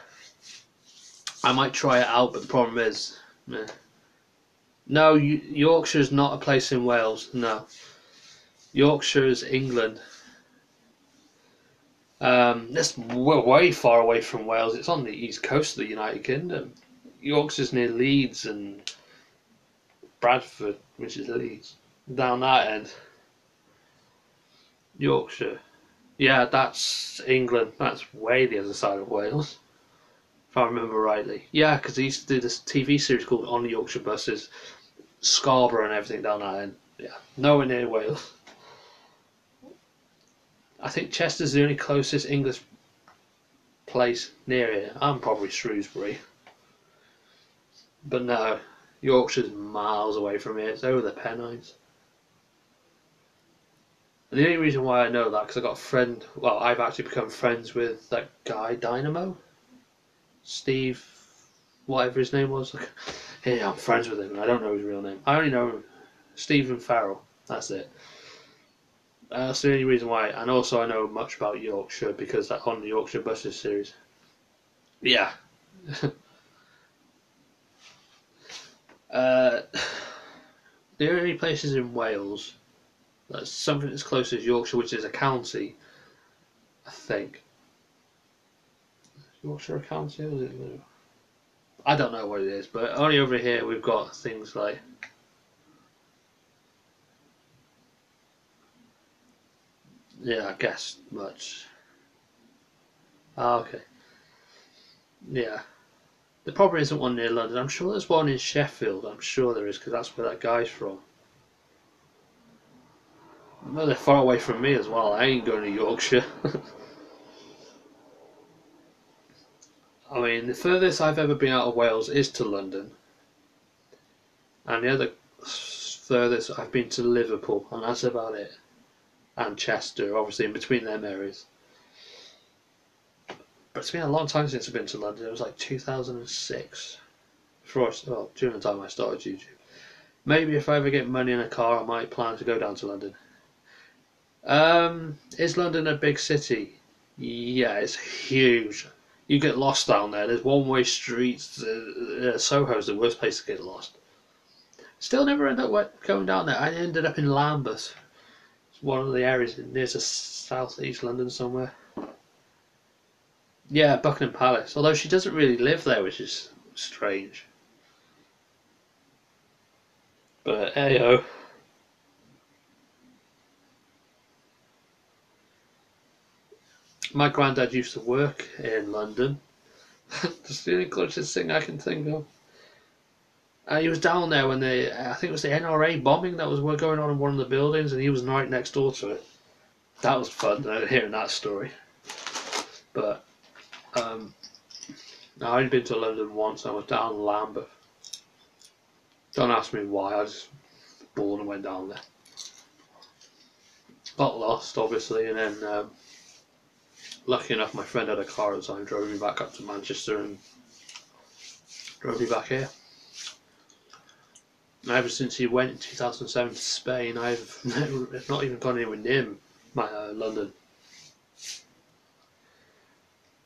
I might try it out, but the problem is, no, Yorkshire's not a place in Wales. No, Yorkshire is England. It's way far away from Wales. It's on the east coast of the United Kingdom. Yorkshire's near Leeds and Bradford, which is Leeds. Down that end. Yorkshire. Yeah, that's England. That's way the other side of Wales, if I remember rightly. Yeah, because they used to do this TV series called On the Yorkshire Buses, Scarborough and everything down that end. Yeah, nowhere near Wales. I think Chester's the only closest English place near here. I'm probably Shrewsbury. But no, Yorkshire's miles away from here. It's over the Pennines. And the only reason why I know that because I got a friend. Well, I've actually become friends with that guy Dynamo, Steve, whatever his name was. Yeah, I'm friends with him. And I don't know his real name. I only know Stephen Farrell. That's it. That's the only reason why. And also, I know much about Yorkshire because that on the Yorkshire Buses series. Yeah. The only places in Wales that's something as close as Yorkshire, which is a county, I think. Yorkshire a county? Or is it? I don't know what it is, but only over here we've got things like. Yeah, I guess much. Ah, okay. Yeah. There probably isn't one near London. I'm sure there's one in Sheffield. I'm sure there is because that's where that guy's from. Well, they're far away from me as well. I ain't going to Yorkshire. I mean, the furthest I've ever been out of Wales is to London. And the other furthest I've been to Liverpool, and that's about it. And Chester, obviously in between them areas. But it's been a long time since I've been to London. It was like 2006. During the time I started YouTube. Maybe if I ever get money in a car, I might plan to go down to London. Is London a big city? Yeah, it's huge. You get lost down there. There's one-way streets. Soho's the worst place to get lost. Still never ended up going down there. I ended up in Lambeth. It's one of the areas near to south east London somewhere. Yeah, Buckingham Palace. Although she doesn't really live there, which is strange. But hey, my granddad used to work in London. That's the only closest thing I can think of. He was down there when I think it was the NRA bombing that was going on in one of the buildings, and he was right next door to it. That was fun, hearing that story. But I've only been to London once. I was down in Lambeth. Don't ask me why. I was bored and went down there. Got lost, obviously, and then lucky enough, my friend had a car at the time, drove me back up to Manchester and drove me back here. And ever since he went in 2007 to Spain, I've not even gone anywhere near London.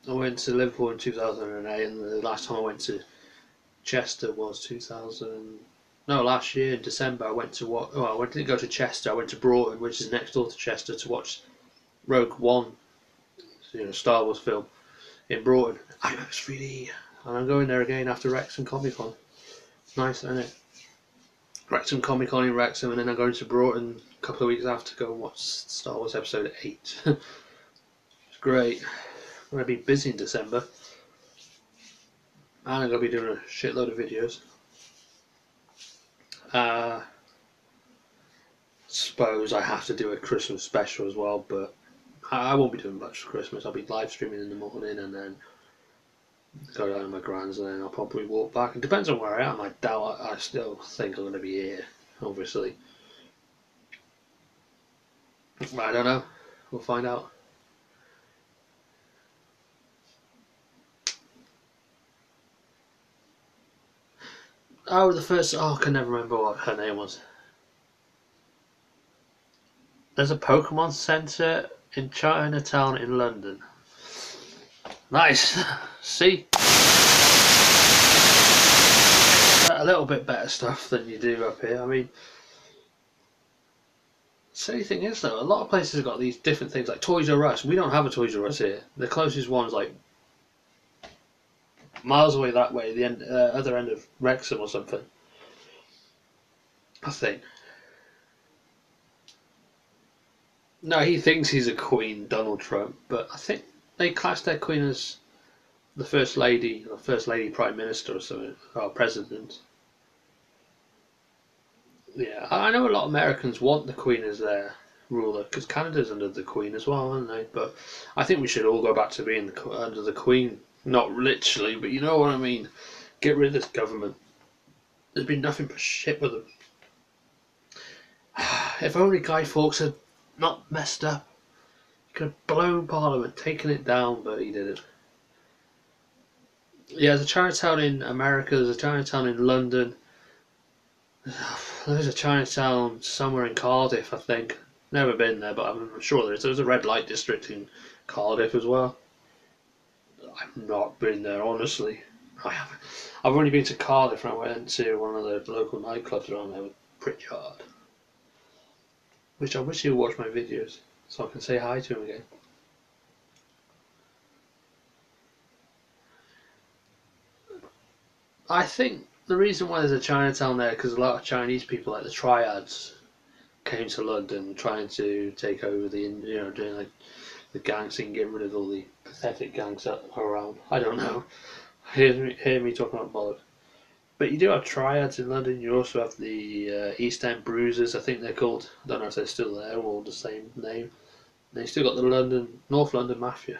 I went to Liverpool in 2008, and the last time I went to Chester was 2000. No, last year in December I went to what? Oh, I didn't go to Chester. I went to Broughton, which is next door to Chester, to watch Rogue One, Star Wars film in Broughton, IMAX 3D, and I'm going there again after Wrexham Comic Con. Nice, isn't it? Wrexham Comic Con in Wrexham, and then I'm going to Broughton a couple of weeks after to go and watch Star Wars Episode 8. It's great. I'm going to be busy in December, and I'm going to be doing a shitload of videos. Suppose I have to do a Christmas special as well, but I won't be doing much for Christmas. I'll be live streaming in the morning and then go down to my grand's, and then I'll probably walk back. It depends on where I am. I still think I'm going to be here, obviously. I don't know. We'll find out. Oh, I can never remember what her name was. There's a Pokemon Centre in Chinatown in London. Nice. See? A little bit better stuff than you do up here. I mean, silly thing is though, a lot of places have got these different things like Toys R Us. We don't have a Toys R Us here. The closest one's like miles away that way, the other end of Wrexham or something, I think. No, he thinks he's a queen, Donald Trump, but I think they class their queen as the first lady, or first lady prime minister or something, or president. Yeah, I know a lot of Americans want the queen as their ruler, because Canada's under the queen as well, aren't they? But I think we should all go back to being under the queen. Not literally, but you know what I mean. Get rid of this government. There's been nothing but shit with them. If only Guy Fawkes had not messed up. He could have blown Parliament, taken it down, but he didn't. Yeah, there's a Chinatown in America, there's a Chinatown in London. There's a Chinatown somewhere in Cardiff, I think. Never been there, but I'm sure there is. There's a red light district in Cardiff as well. I've not been there, honestly. I haven't. I've only been to Cardiff, and I went to one of the local nightclubs around there with Pritchard. Which I wish he would watch my videos, so I can say hi to him again. I think the reason why there's a Chinatown there because a lot of Chinese people, like the triads, came to London trying to take over doing like the gang scene, get rid of all the pathetic gangs that are around. I don't know. Hear me talking about bollocks. But you do have triads in London. You also have the East End Bruisers, I think they're called. I don't know if they're still there or the same name. And you still got the North London Mafia.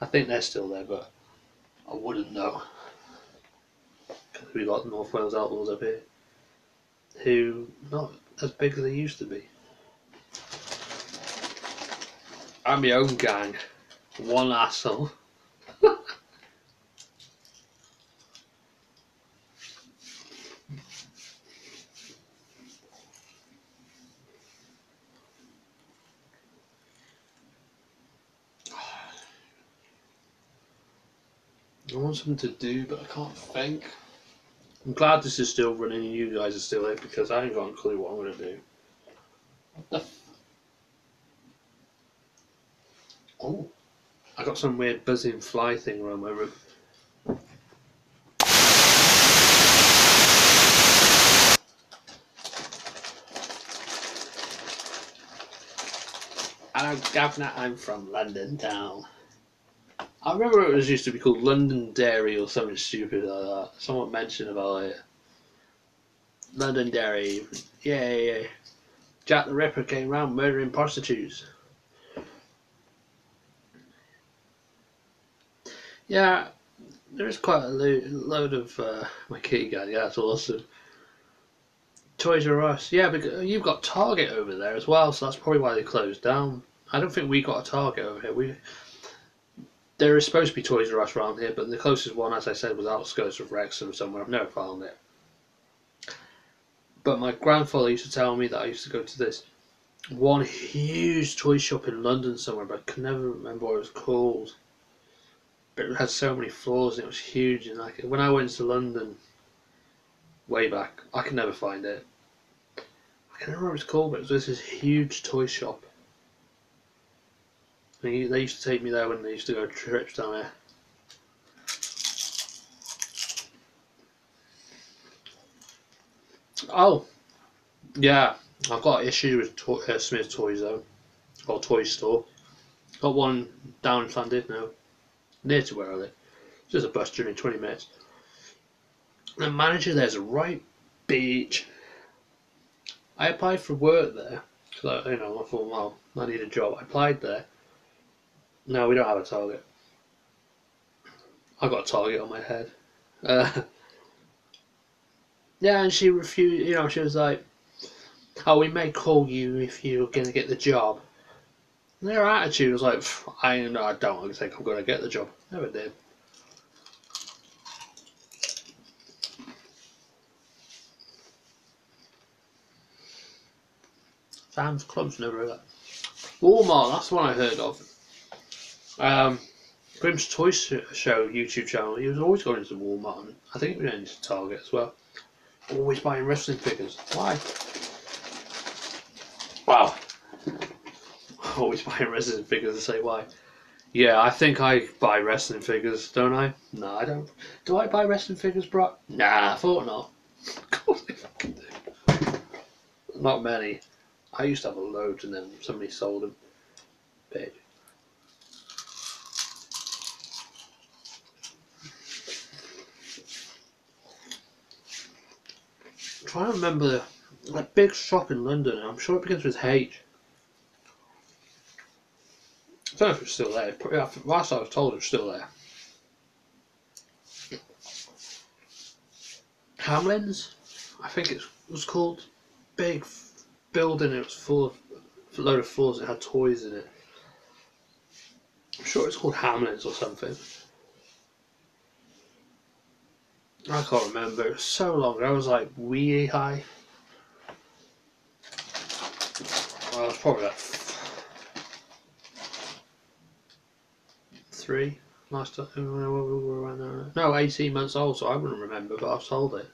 I think they're still there, but I wouldn't know. Because we got North Wales Outlaws up here, who not as big as they used to be. I'm my own gang, one asshole. I want something to do, but I can't think. I'm glad this is still running and you guys are still here because I ain't got a clue what I'm going to do. Oh, I got some weird buzzing fly thing around my room. I'm Governor, I'm from London town. I remember it was used to be called London Dairy or something stupid like that. Someone mentioned about it. London Dairy, yay! Jack the Ripper came round murdering prostitutes. Yeah, there is quite a load of my kitty cat. Yeah, that's awesome. Toys R Us, yeah, because you've got Target over there as well, so that's probably why they closed down. I don't think we got a Target over here. There is supposed to be Toys R Us around here, but the closest one, as I said, was outskirts of Wrexham somewhere. I've never found it. But my grandfather used to tell me that I used to go to this one huge toy shop in London somewhere, but I can never remember what it was called. But it had so many floors and it was huge. And like when I went to London way back, I could never find it. I can't remember what it's called, but it was this huge toy shop. And they used to take me there when they used to go trips down there. Oh, yeah, I've got an issue with Smith Toy Zone, or Toy Store. Got one down in Llandudno, near to where I live. Just a bus journey, 20 minutes. The manager there's a right bitch. I applied for work there, so I thought, well, I need a job. I applied there. No, we don't have a target. I got a target on my head. Yeah, and she refused. She was like, "Oh, we may call you if you're gonna get the job." And their attitude was like, "I don't think I'm gonna get the job." Never did. Sam's Club's never heard of that. Walmart, that's the one I heard of. Grimm's Toy Show YouTube channel, he was always going into Walmart, and I think he was into Target as well. Always buying wrestling figures. Why? Wow. Always buying wrestling figures, to say why. Yeah, I think I buy wrestling figures, don't I? No, I don't. Do I buy wrestling figures, bro? Nah, I thought not. Of course I fucking do. Not many. I used to have a load and then somebody sold them. Big. I'm trying to remember that big shop in London. I'm sure it begins with H. I don't know if it's still there. Last I was told it was still there. Hamlin's, I think it was called. Big building. It was full of a load of floors. It had toys in it. I'm sure it's called Hamlin's or something. I can't remember. It was so long ago. I was like wee high. Well, I was probably like 3 last time. No, 18 months old, so I wouldn't remember, but I was told it.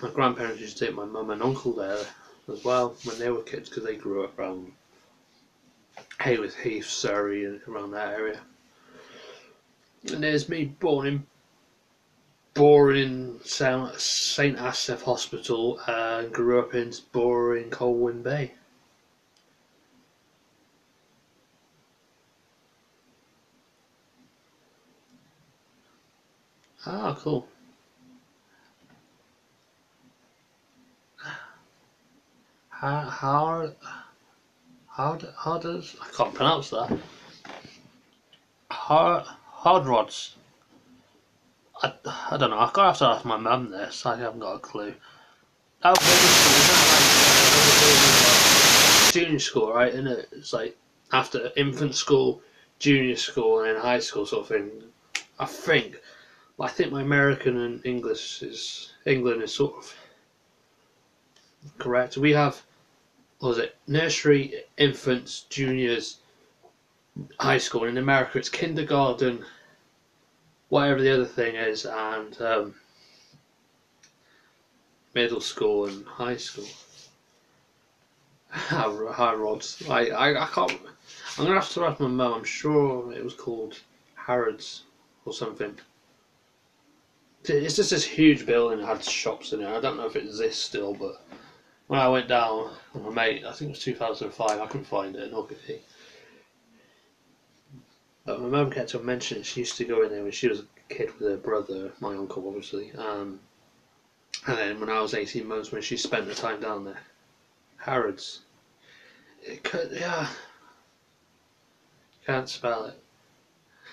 My grandparents used to take my mum and uncle there as well when they were kids because they grew up around Hayward Heath, Surrey, and around that area. And there's me born in St Asaph Hospital and grew up in boring Colwyn Bay. Ah, cool. How does I can't pronounce that. Hard rods. I don't know. I've got to have to ask my mum this. I haven't got a clue. Oh, junior school, right? Isn't it? It's like after infant school, junior school, and then high school sort of thing. I think. I think my American and England is sort of correct. We have, what was it, nursery, infants, juniors, high school. And in America, it's kindergarten, whatever the other thing is, and middle school and high school. High rods. I can't. I'm gonna have to ask my mum. I'm sure it was called Harrods. or something. It's just this huge building that had shops in it. I don't know if it exists still, but when I went down with my mate, I think it was 2005, I couldn't find it in Ogilvy. But my mum kept on mentioning she used to go in there when she was a kid with her brother, my uncle obviously. And then when I was 18 months, when she spent the time down there, Harrods. It could, yeah, can't spell it.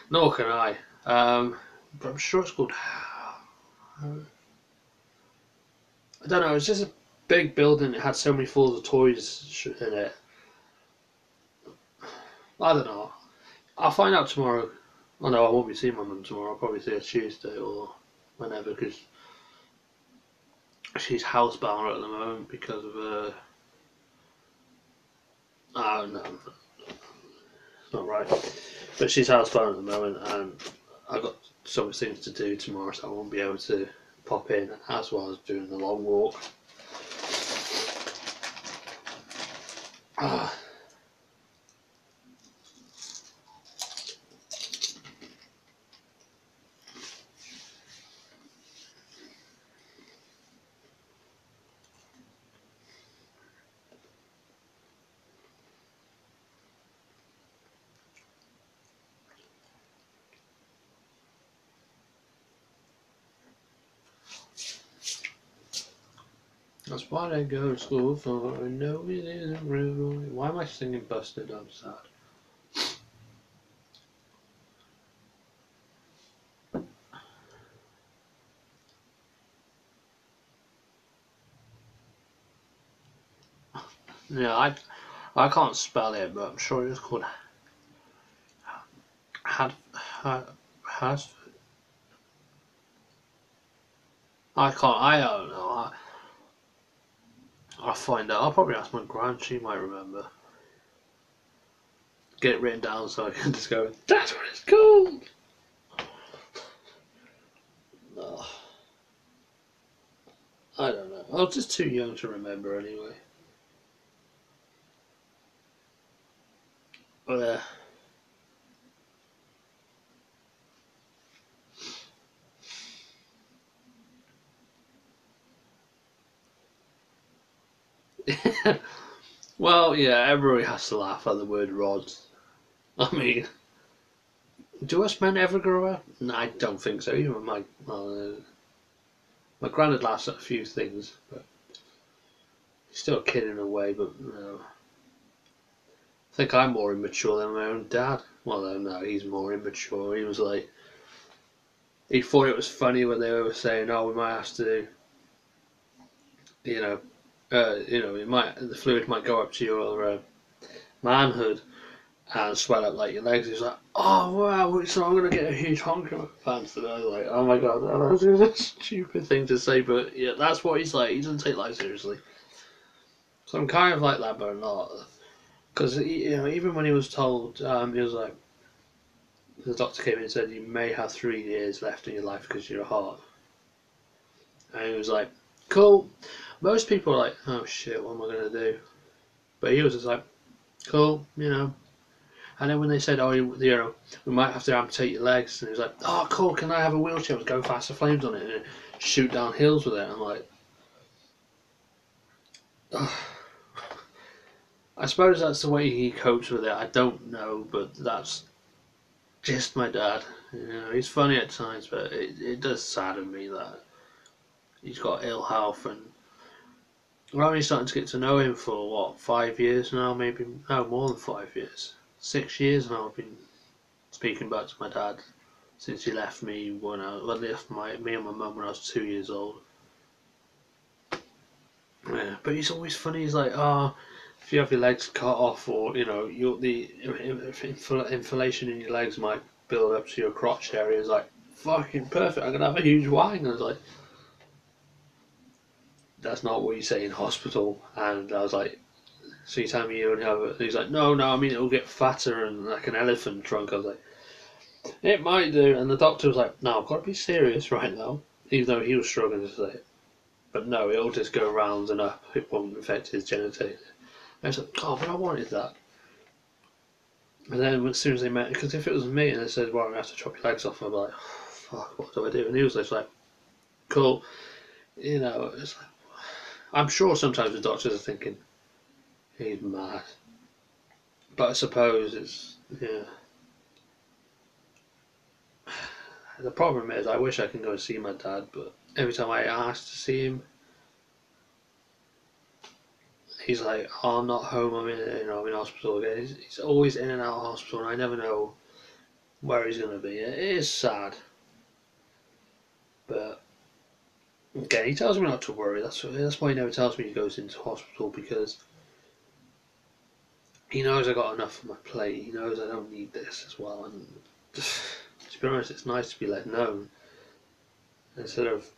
Nor can I. But I'm sure it's called. I don't know. It's just a big building. It had so many floors of toys in it. I don't know. I'll find out tomorrow. Oh no, I won't be seeing my mum tomorrow. I'll probably see her Tuesday or whenever because she's housebound at the moment because of oh no, it's not right. But she's housebound at the moment, and I've got so much things to do tomorrow, so I won't be able to pop in as well as doing the long walk. Ah. That's why I go to school for. I know it isn't real. Why am I singing Busted? I'm sad. Yeah, I can't spell it, but I'm sure it's called had has. I can't. I don't know. I'll find out. I'll probably ask my gran. She might remember. Get it written down so I can just go. That's what it's called. No, I don't know. I was just too young to remember anyway. But well, yeah, everybody has to laugh at the word rods. I mean, do us men ever grow up? No, I don't think so. Even my granddad laughs at a few things, but he's still a kid in a way. But no, I think I'm more immature than my own dad. Well, no, he's more immature. He was like, he thought it was funny when they were saying, "Oh, we might have to, you know, it might the fluid might go up to your manhood and swell up like your legs." He's like, "Oh wow, so I'm gonna get a huge honk in my pants." And I was like, "Oh my god, that's a stupid thing to say," but yeah, that's what he's like. He doesn't take life seriously. So I'm kind of like that, but not because even when he was told, he was like, the doctor came in and said you may have 3 years left in your life because you're a heart, and he was like, "Cool." Most people are like, "Oh shit, what am I gonna do?" But he was just like, "Cool," And then when they said, "Oh, we might have to amputate your legs," and he was like, "Oh, cool. Can I have a wheelchair with Go Faster Flames on it and shoot down hills with it?" I'm like, ugh. I suppose that's the way he copes with it. I don't know, but that's just my dad. He's funny at times, but it does sadden me that he's got ill health, and we're only starting to get to know him for what 5 years now, maybe no more than 5 years, 6 years now. I've been speaking back to my dad since he left me left me and my mum when I was 2 years old. Yeah, but he's always funny. He's like, "Oh, if you have your legs cut off, or the inflation in your legs might build up to your crotch area." It's like, fucking perfect. I'm gonna have a huge wang. And I was like, "That's not what you say in hospital." And I was like, "So you tell me you only have it?" He's like, "No, no. I mean it'll get fatter and like an elephant trunk." I was like, "It might do." And the doctor was like, "No, I've got to be serious right now," even though he was struggling to say it. But no, it'll just go round and up. It won't affect his genitalia. And I was like, "Oh, but I wanted that." And then as soon as they met, because if it was me and they said, "Well, I'm gonna have to chop your legs off," I'd be like, oh, "Fuck, what do I do?" And he was just like, "Cool." It's like, I'm sure sometimes the doctors are thinking he's mad, but I suppose it's yeah. The problem is, I wish I could go and see my dad, but every time I ask to see him, he's like, "Oh, I'm not home. I'm in hospital again." He's always in and out of hospital, and I never know where he's gonna be. It is sad, but again, he tells me not to worry. That's why he never tells me he goes into hospital, because he knows I got enough on my plate. He knows I don't need this as well. And just, to be honest, it's nice to be let know instead of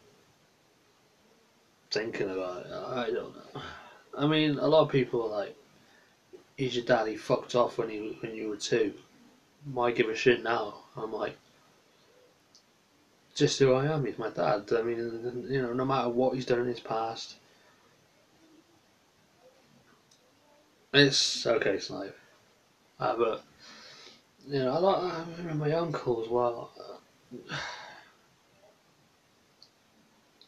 thinking about it. I don't know. I mean, a lot of people are like, "He's your dad. He fucked off when you were two. Why give a shit now?" I'm like, just who I am. He's my dad. I mean, no matter what he's done in his past, it's okay. It's life. But I remember my uncle as well.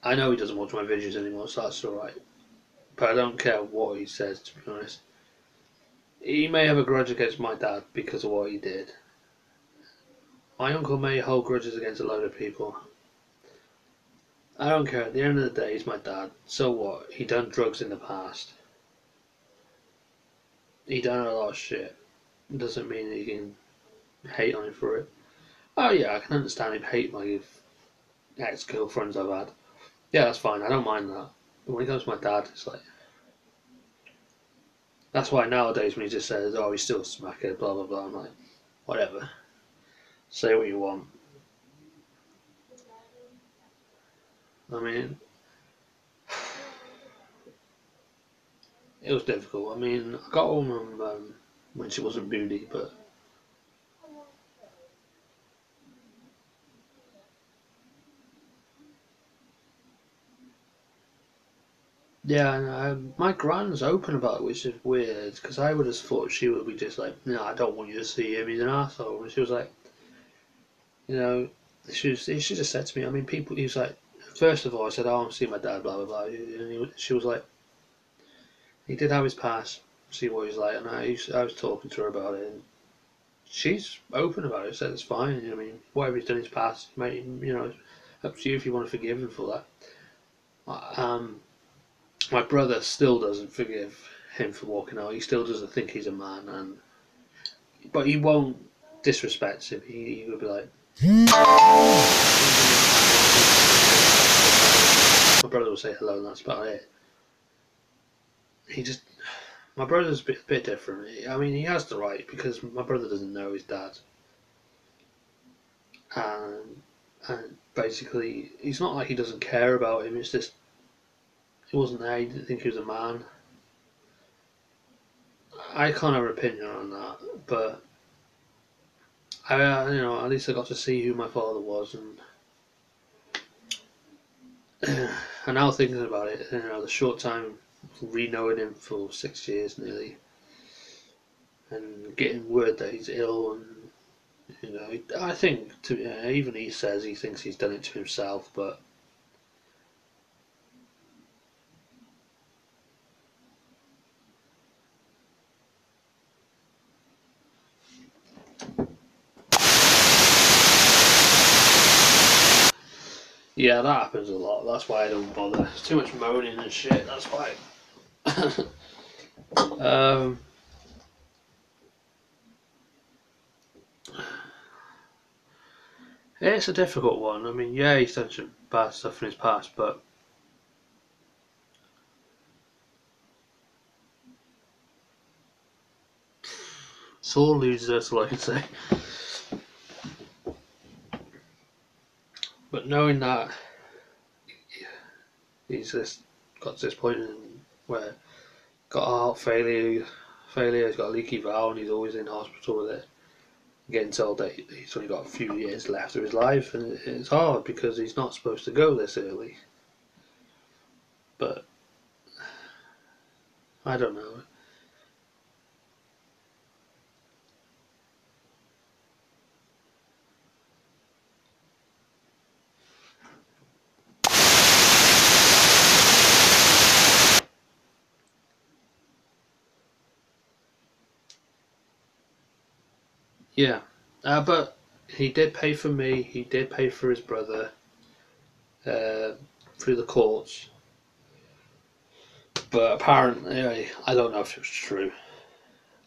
I know he doesn't watch my videos anymore, so that's alright. But I don't care what he says, to be honest. He may have a grudge against my dad because of what he did. My uncle may hold grudges against a load of people. I don't care. At the end of the day, he's my dad. So what? He done drugs in the past. He done a lot of shit. Doesn't mean that you can hate on him for it. Oh yeah, I can understand him hate my ex-girlfriends I've had. Yeah, that's fine. I don't mind that. But when it comes to my dad, it's like, that's why nowadays when he just says, "Oh, he's still a smacker," blah blah blah, I'm like, whatever. Say what you want. I mean, it was difficult. I mean, I got home when she wasn't moody, but yeah, and my gran's open about it, which is weird because I would have thought she would be just like, "No, I don't want you to see him. He's an asshole." And she was like, you know, she just said to me, I mean, he was like, first of all, I said, "Oh, I'm seeing my dad," blah blah blah, and she was like, he did have his past, see what he's like, and I was talking to her about it, and she's open about it. Said it's fine. I mean, whatever he's done in his past, mate, up to you if you want to forgive him for that. My brother still doesn't forgive him for walking out. He still doesn't think he's a man, but he won't disrespect him. He would be like, my brother will say hello, and that's about it. He just, my brother's a bit different. I mean, he has the right because my brother doesn't know his dad, and basically, it's not like he doesn't care about him. It's just he wasn't there. He didn't think he was a man. I can't have an opinion on that, but at least I got to see who my father was, and now thinking about it, the short time re-knowing him for 6 years nearly, and getting word that he's ill, and I think even he says he thinks he's done it to himself, but yeah, that happens a lot. That's why I don't bother. It's too much moaning and shit. That's why. um, it's a difficult one. I mean, yeah, he's done some bad stuff in his past, but sore loses, that's all I can say. But knowing that he's just got to this point where got a heart failure, he's got a leaky valve, and he's always in hospital with it. Getting told that he's only got a few years left of his life, and it's hard because he's not supposed to go this early. But I don't know. Yeah, but he did pay for me. He did pay for his brother uh, through the courts. But apparently, I don't know if it was true.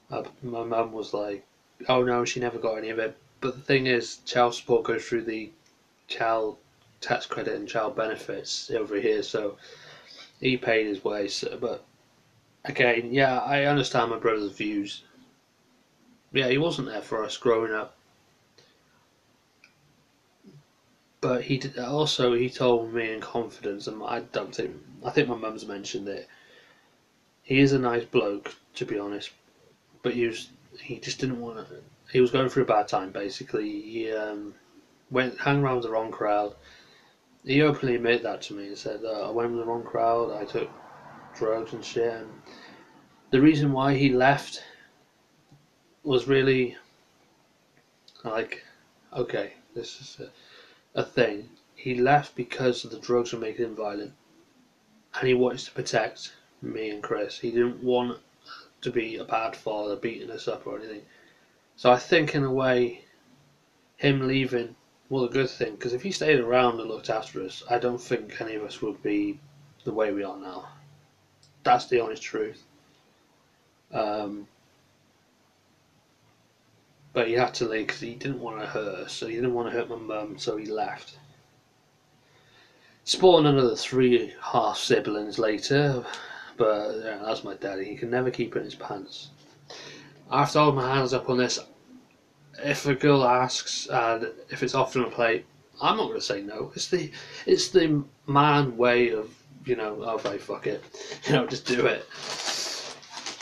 My mum was like, "Oh no, she never got any of it." But the thing is, child support goes through the child tax credit and child benefits over here, so he paid his way. So, but again, yeah, I understand my brother's views. Yeah, he wasn't there for us growing up, but he did, also he told me in confidence, and I think my mum's mentioned it. He is a nice bloke, to be honest, but he just didn't want to. He was going through a bad time. Basically, he went hang around with the wrong crowd. He openly admitted that to me. He said, "I went with the wrong crowd. I took drugs and shit." And the reason why he left was really like, okay, this is a thing. He left because the drugs were making him violent, and he wanted to protect me and Chris. He didn't want to be a bad father beating us up or anything. So I think, in a way, him leaving was a good thing, because if he stayed around and looked after us, I don't think any of us would be the way we are now. That's the honest truth. Um, but he had to leave because he didn't want to hurt us, so he didn't want to hurt my mum, so he left. Spawned another three half siblings later, but yeah, that's my daddy. He can never keep it in his pants. I have to hold my hands up on this. If a girl asks and if it's offered on a plate, I'm not going to say no. It's the man way of, okay, fuck it, just do it.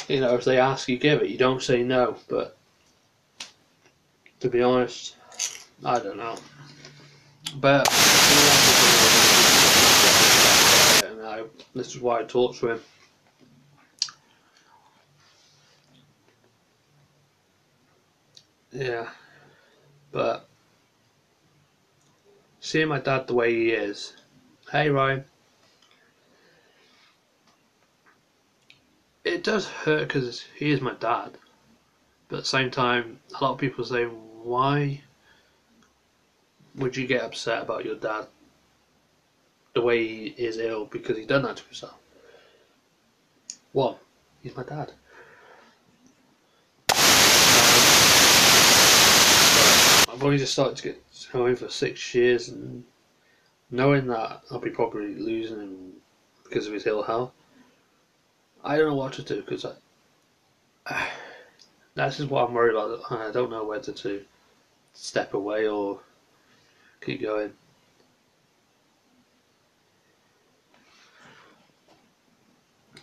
If they ask, you give it. You don't say no. But to be honest, I don't know. But this is why I talk to him. Yeah, but seeing my dad the way he is, hey Ryan, it does hurt because he is my dad. But at the same time, a lot of people say, why would you get upset about your dad the way he is ill because he's done that to himself? One, he's my dad. I've only just started to get to know him for 6 years, and knowing that I'll be probably losing him because of his ill health, I don't know what to do, because that's just what I'm worried about. I don't know whether to step away or keep going.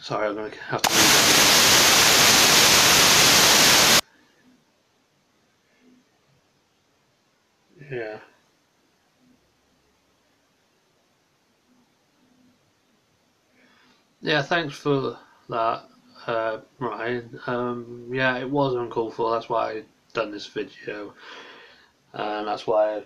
Sorry, I'm going to have to leave. Yeah. Yeah, thanks for that, Ryan. Yeah, it was uncalled for. That's why I done this video, and that's why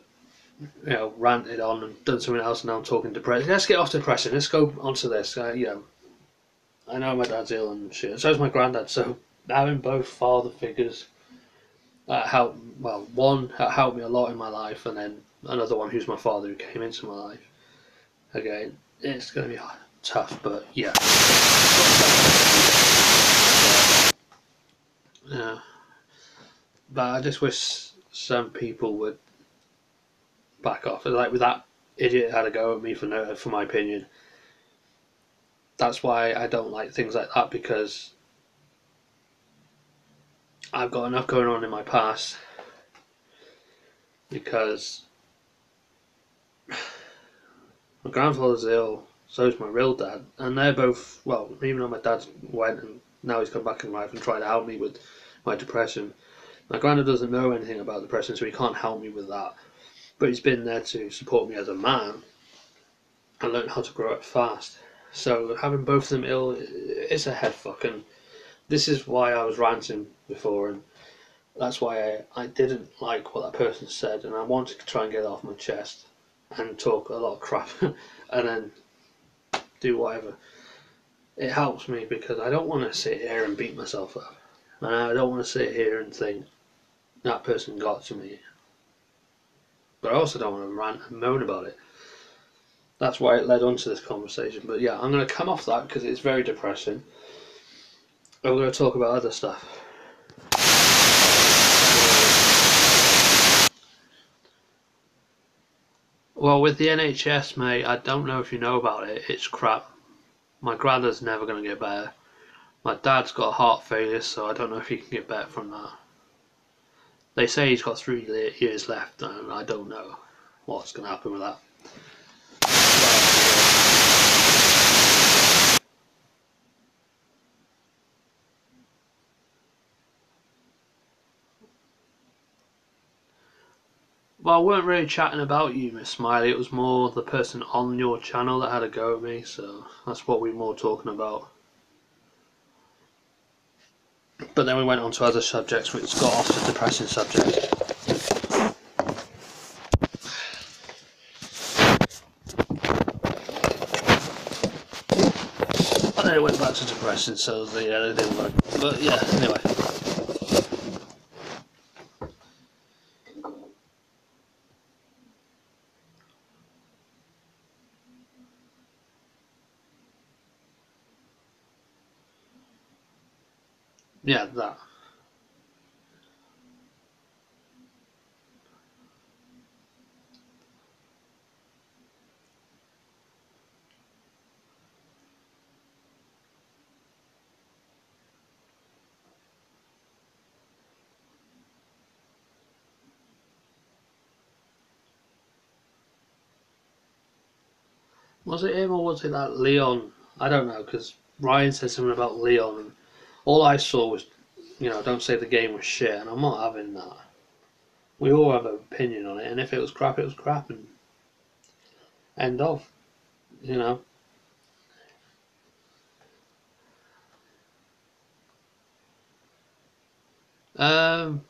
I, ranted on and done something else. And now I'm talking depression. Let's get off depression. Let's go onto this. I know my dad's ill and shit. So is my granddad. So having both father figures that helped. Well, one that helped me a lot in my life, and then another one who's my father who came into my life. Again, it's going to be tough, but yeah. Yeah, but I just wish some people would back off. Like with that idiot had a go at me for my opinion. That's why I don't like things like that, because I've got enough going on in my past. Because my grandfather's ill, so is my real dad, and they're both, well, even though my dad went and now he's come back in life and tried to help me with my depression. My granddad doesn't know anything about depression, so he can't help me with that. But he's been there to support me as a man and learn how to grow up fast. So having both of them ill, it's a head fuck, and this is why I was ranting before, and that's why I didn't like what that person said, and I wanted to try and get it off my chest and talk a lot of crap and then do whatever. It helps me because I don't want to sit here and beat myself up, and I don't want to sit here and think that person got to me. But I also don't want to rant and moan about it. That's why it led on to this conversation. But yeah, I'm going to come off that because it's very depressing. And we're going to talk about other stuff. Well, with the NHS, mate, I don't know if you know about it. It's crap. My granddad's never going to get better. My dad's got heart failure, so I don't know if he can get better from that. They say he's got 3 years left, and I don't know what's going to happen with that. Well, I weren't really chatting about you, Miss Smiley. It was more the person on your channel that had a go at me, so that's what we were more talking about. But then we went on to other subjects, which got off the depressing subject. And then it went back to depressing, so they didn't work. But yeah, anyway. Yeah, that. Was it him or was it that Leon? I don't know, because Ryan said something about Leon, and all I saw was, don't say the game was shit, and I'm not having that. We all have an opinion on it, and if it was crap, it was crap, and end of, you know. Um,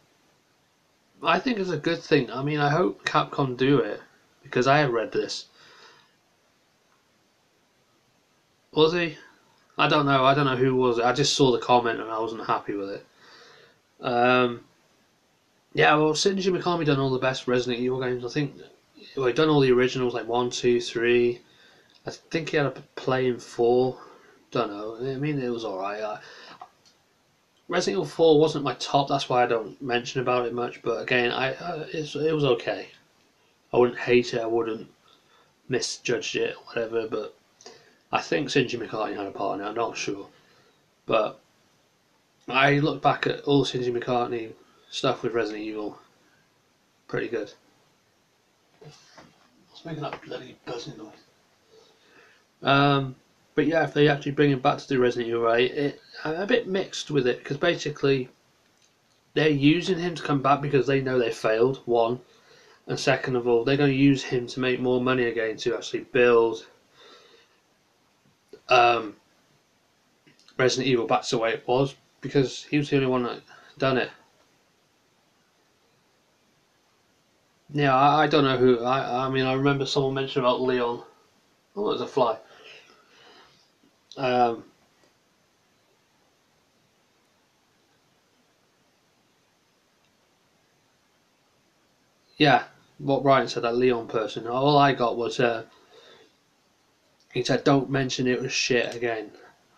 I think it's a good thing. I mean, I hope Capcom do it, because I have read this. Was he? I don't know. I don't know who was it. I just saw the comment and I wasn't happy with it. Yeah, well, Shinji Mikami done all the best Resident Evil games. I think he done all the originals like 1, 2, 3. I think he had a play in 4. Don't know. I mean, it was alright. Resident Evil 4 wasn't my top. That's why I don't mention about it much. But again, it was okay. I wouldn't hate it. I wouldn't misjudge it, whatever. But I think Shinji Mikami had a part in it. I'm not sure, but I look back at all Shinji Mikami stuff with Resident Evil, pretty good. I was making that bloody buzzing noise. But yeah, if they actually bring him back to do Resident Evil 8, I'm a bit mixed with it because basically they're using him to come back because they know they failed, one, and second of all, they're going to use him to make more money again to actually build um, Resident Evil back to the way it was because he was the only one that done it. Yeah, I don't know who. I mean, I remember someone mentioned about Leon. Oh, there's a fly. Um, yeah, what Ryan said, that Leon person. All I got was he said, "Don't mention it was shit again."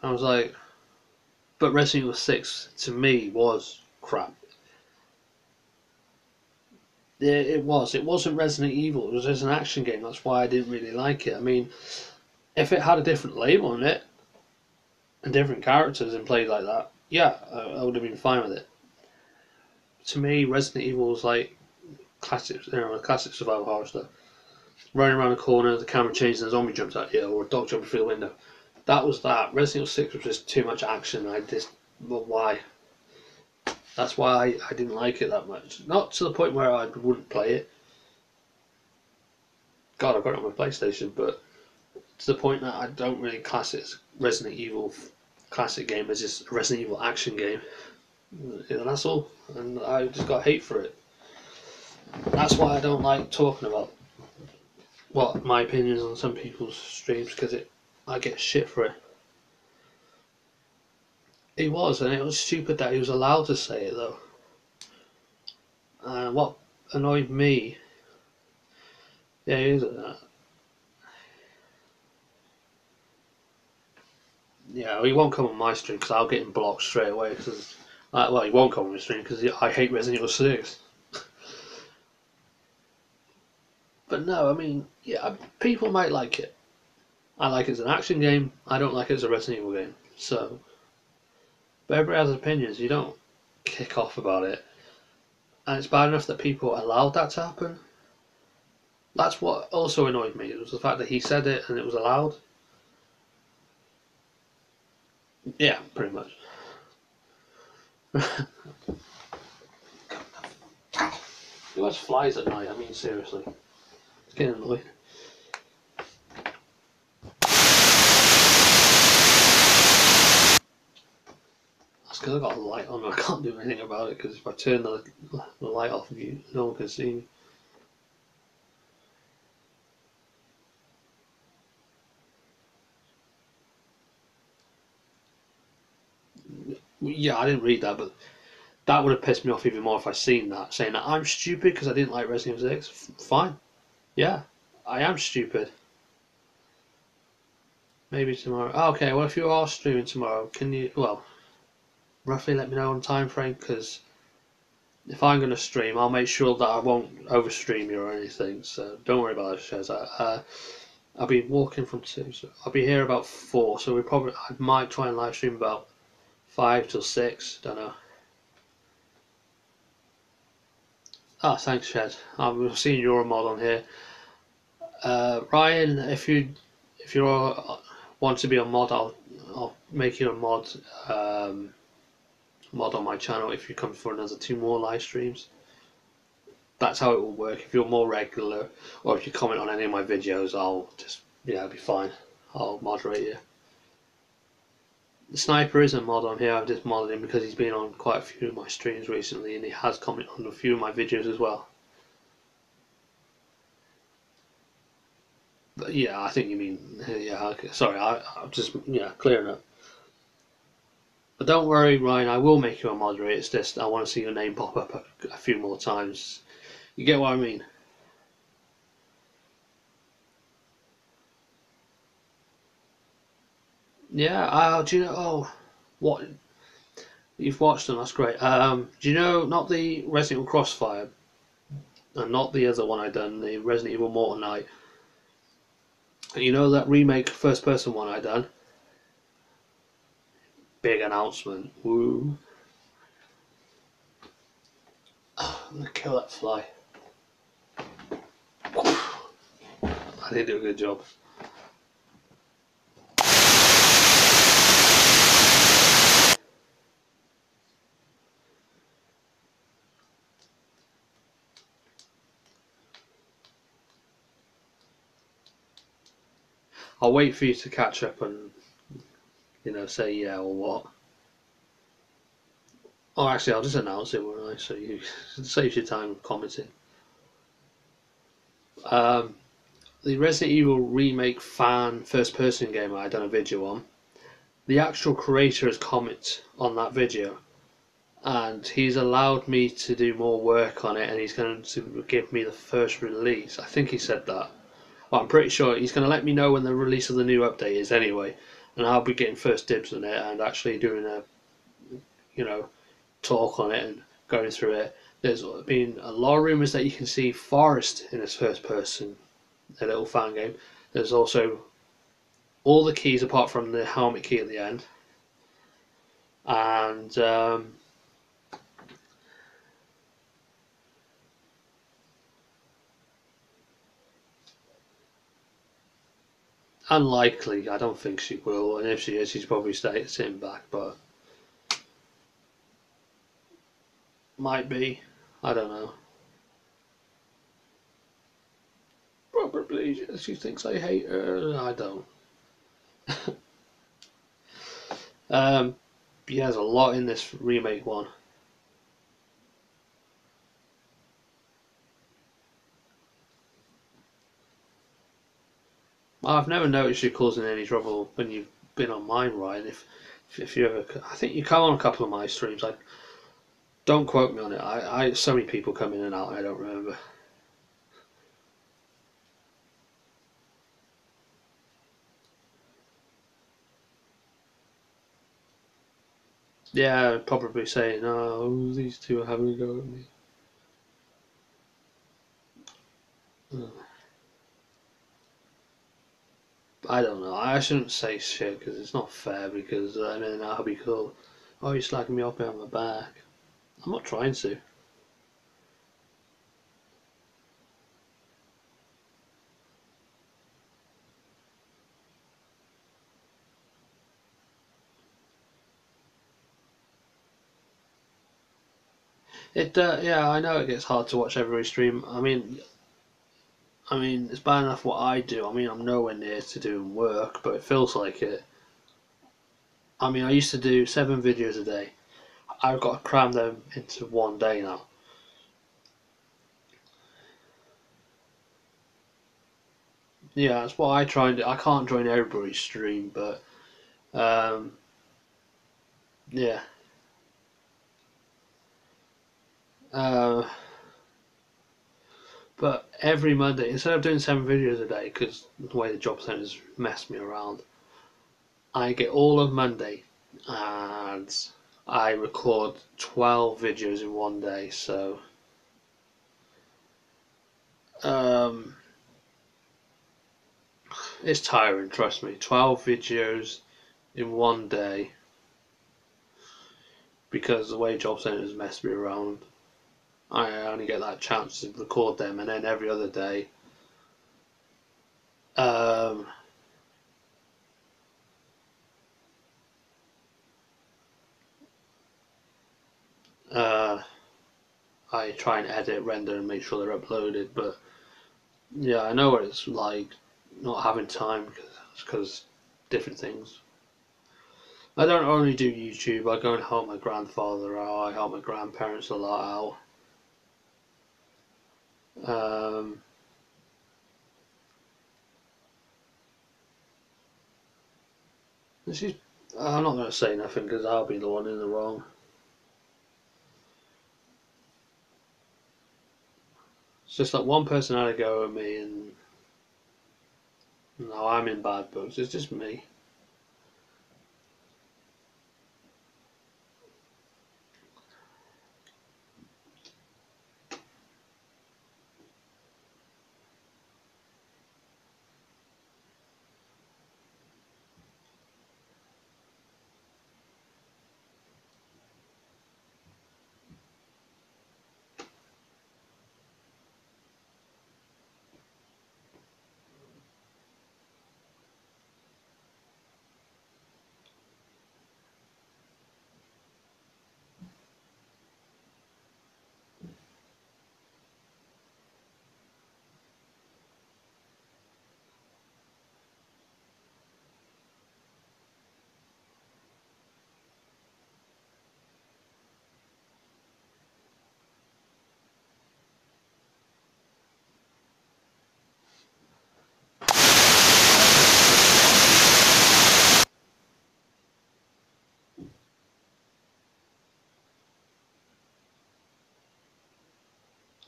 I was like, but Resident Evil 6 to me was crap. Yeah, it was. It wasn't Resident Evil. It was just an action game. That's why I didn't really like it. I mean, if it had a different label on it and different characters and played like that, yeah, I would have been fine with it. To me, Resident Evil was like classic, classic survival horror stuff. Running around a corner, the camera changes, and a zombie jumps at you, or a dog jumping through the window. That was that. Resident Evil 6 was just too much action. I just, well, why? That's why I didn't like it that much. Not to the point where I wouldn't play it. God, I've got it on my PlayStation, but to the point that I don't really class it as Resident Evil classic game as just a Resident Evil action game. And that's all. And I just got hate for it. That's why I don't like talking about what my opinions on some people's streams because I get shit for it. He was, and it was stupid that he was allowed to say it though. And what annoyed me, yeah, he is. Yeah, he won't come on my stream because I'll get him blocked straight away. Because, well, he won't come on my stream because I hate Resident Evil 6. But no, I mean, yeah, people might like it. I like it as an action game. I don't like it as a Resident Evil game. So, but everybody has opinions. You don't kick off about it. And it's bad enough that people allowed that to happen. That's what also annoyed me. It was the fact that he said it and it was allowed. Yeah, pretty much. Who has flies at night? I mean, seriously. It's getting annoying. That's because I've got a light on. I can't do anything about it because if I turn the light off, no one can see me. Yeah, I didn't read that, but that would have pissed me off even more if I seen that, saying that I'm stupid because I didn't like Resident Evil 6. Fine. Yeah, I am stupid. Maybe tomorrow. Oh, okay, well, if you are streaming tomorrow, can you, well, roughly let me know on time frame? Because if I'm going to stream, I'll make sure that I won't overstream you or anything. So don't worry about that, Shez. I'll be walking from 2, so I'll be here about 4. So I might try and live stream about 5 till 6. Don't know. Ah, thanks, Shed. I'm seeing you're a mod on here. Ryan, if you want to be a mod, I'll make you a mod on my channel if you come for another 2 more live streams. That's how it will work. If you're more regular, or if you comment on any of my videos, I'll just it'll be fine. I'll moderate you. The Sniper is a mod on here. I've just modded him because he's been on quite a few of my streams recently, and he has commented on a few of my videos as well. But yeah, I think you mean Okay. Sorry, I'm just clearing up. But don't worry, Ryan. I will make you a moderator. It's just I want to see your name pop up a few more times. You get what I mean? Yeah. Do you know? Oh, what? You've watched them. That's great. Do you know not the Resident Evil Crossfire, and not the other one I done, the Resident Evil Mortal Night. You know that remake first-person one I done. Big announcement. Woo! I'm gonna kill that fly. I didn't do a good job. I'll wait for you to catch up and say yeah or what. Oh, actually, I'll just announce it, won't I? So you saves your time commenting. The Resident Evil remake fan first-person game I done a video on. The actual creator has commented on that video, and he's allowed me to do more work on it, and he's going to give me the first release. I think he said that. Well, I'm pretty sure he's going to let me know when the release of the new update is anyway, and I'll be getting first dibs on it and actually doing a talk on it and going through it. There's been a lot of rumours that you can see Forest in his first person, a little fan game. There's also all the keys apart from the helmet key at the end, and unlikely. I don't think she will, and if she is, she's probably sitting back, but might be. I don't know. Probably she thinks I hate her. I don't. Yeah, there's a lot in this remake one. I've never noticed you causing any trouble when you've been on mine, Ryan. If you ever, I think you come on a couple of my streams. I Don't quote me on it. So many people come in and out. I don't remember. Yeah, probably saying, "Oh, these two are having a go at me." I don't know. I shouldn't say shit because it's not fair. Because I mean, I'll be cool. Oh, you're slagging me off behind my back. I'm not trying to. Yeah, I know it gets hard to watch every stream. I mean, it's bad enough what I do. I mean, I'm nowhere near to doing work, but it feels like it. I mean, I used to do 7 videos a day. I've got to cram them into one day now. Yeah, that's what I try and do. I can't join everybody's stream, but um, yeah. Uh, but every Monday, instead of doing 7 videos a day, because the way the job centers mess me around, I get all of Monday and I record 12 videos in one day. So um, it's tiring, trust me. 12 videos in one day because the way job centers mess me around. I only get that chance to record them, and then every other day, um, uh, I try and edit, render, and make sure they're uploaded. But yeah, I know what it's like not having time because different things. I don't only do YouTube. I go and help my grandfather out. I help my grandparents a lot out. This is. I'm not going to say nothing because I'll be the one in the wrong. It's just like one person had a go at me, and now I'm in bad books. It's just me.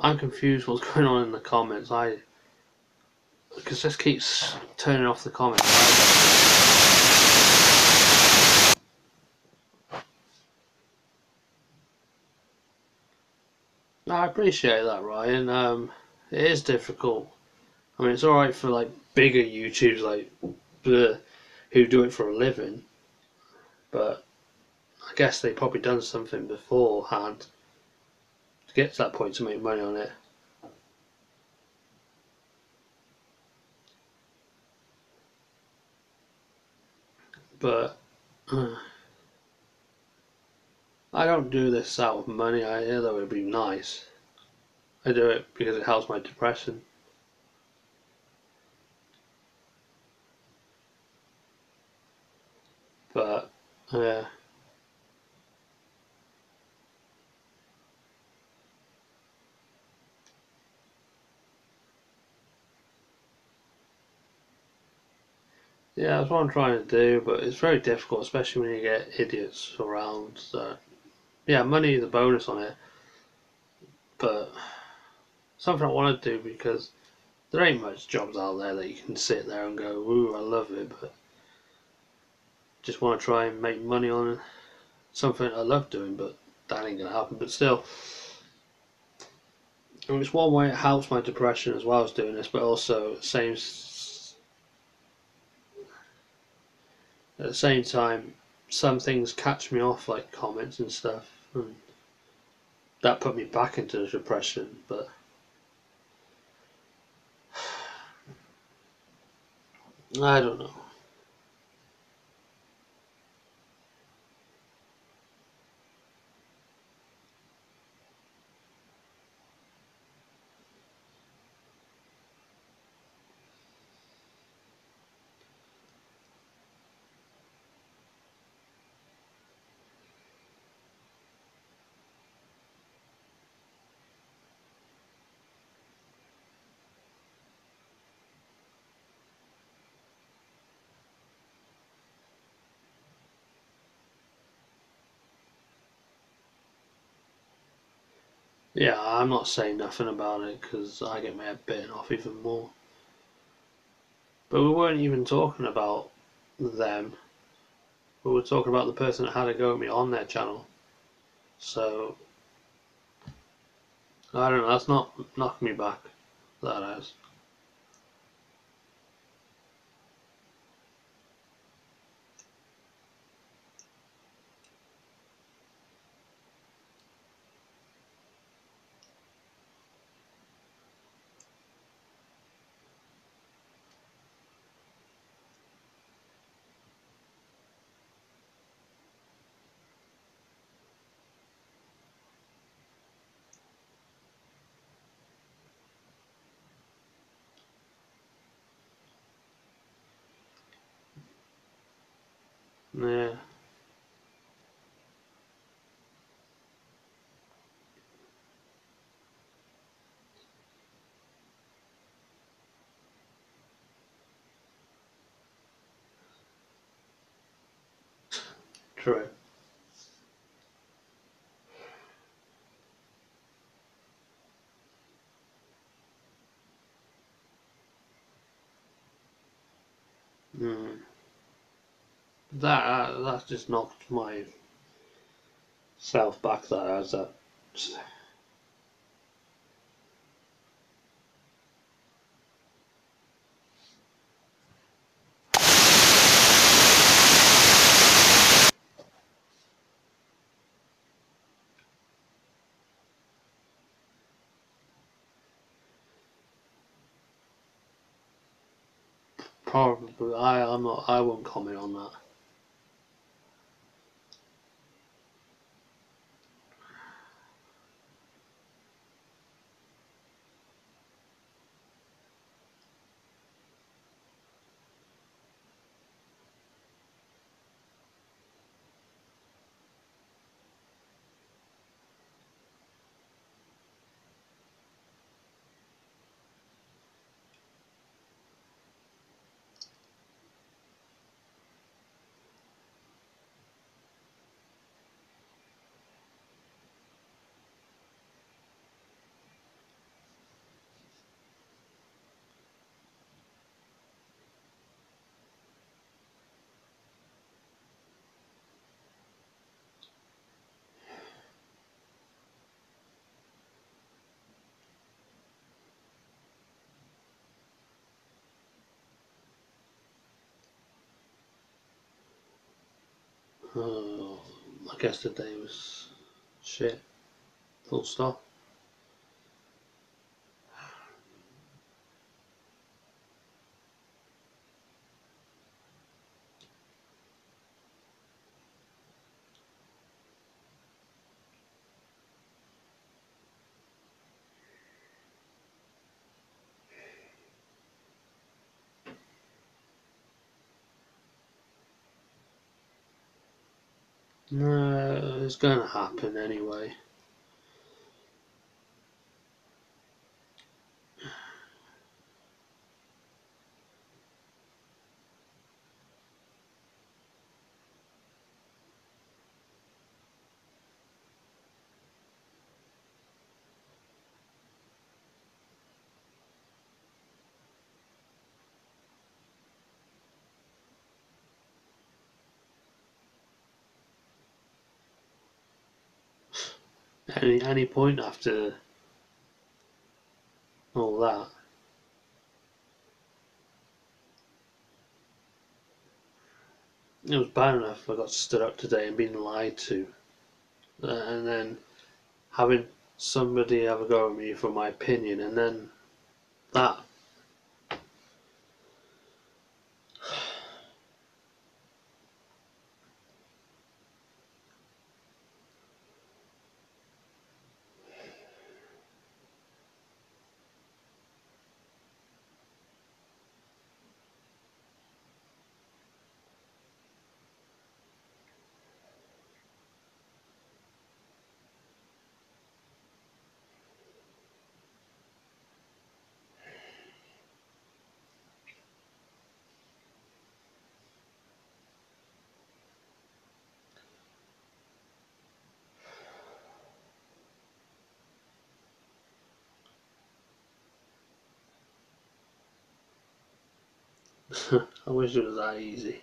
I'm confused what's going on in the comments. Because this keeps turning off the comments. No, I appreciate that, Ryan. It is difficult. I mean, it's all right for like bigger YouTubes like who do it for a living, but I guess they probably done something beforehand to get to that point to make money on it. But I don't do this out of money. Although it'd be nice. I do it because it helps my depression. But yeah. Yeah, that's what I'm trying to do, but it's very difficult, especially when you get idiots around that yeah, money is a bonus on it, but something I want to do because there ain't much jobs out there that you can sit there and go, ooh, I love it, but just want to try and make money on it. Something I love doing, but that ain't gonna happen. But still, I mean, it's one way it helps my depression as well as doing this, but also at the same time, some things catch me off, like comments and stuff, and that put me back into the depression. But I don't know. Yeah, I'm not saying nothing about it because I get my head bitten off even more. But we weren't even talking about them. We were talking about the person that had a go at me on their channel. So I don't know. That's not knocking me back. That has. Yeah. True. Mm. That's just knocked my self back. That has that. Probably. I'm not. I won't comment on that. Uh, I guess the day was shit. Full stop. It's gonna happen anyway. any point after all that. It was bad enough I got stood up today and been lied to, and then having somebody have a go at me for my opinion, and then that. I wish it was that easy.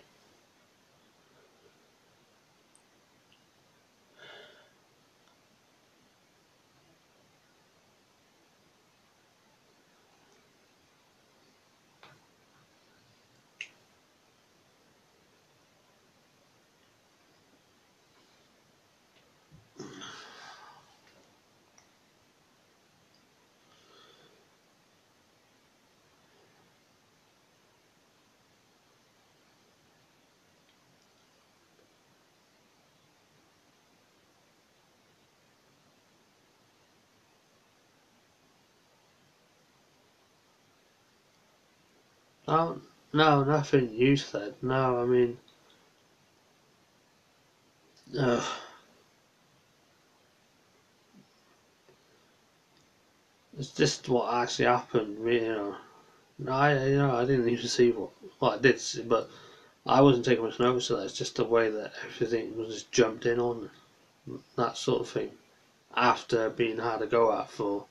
Oh, no, nothing you said. No, I mean, uh, it's just what actually happened. I didn't even see what. Well, I did see, but I wasn't taking much notice of that. It's just the way that everything was just jumped in on, that sort of thing. After being had a go at for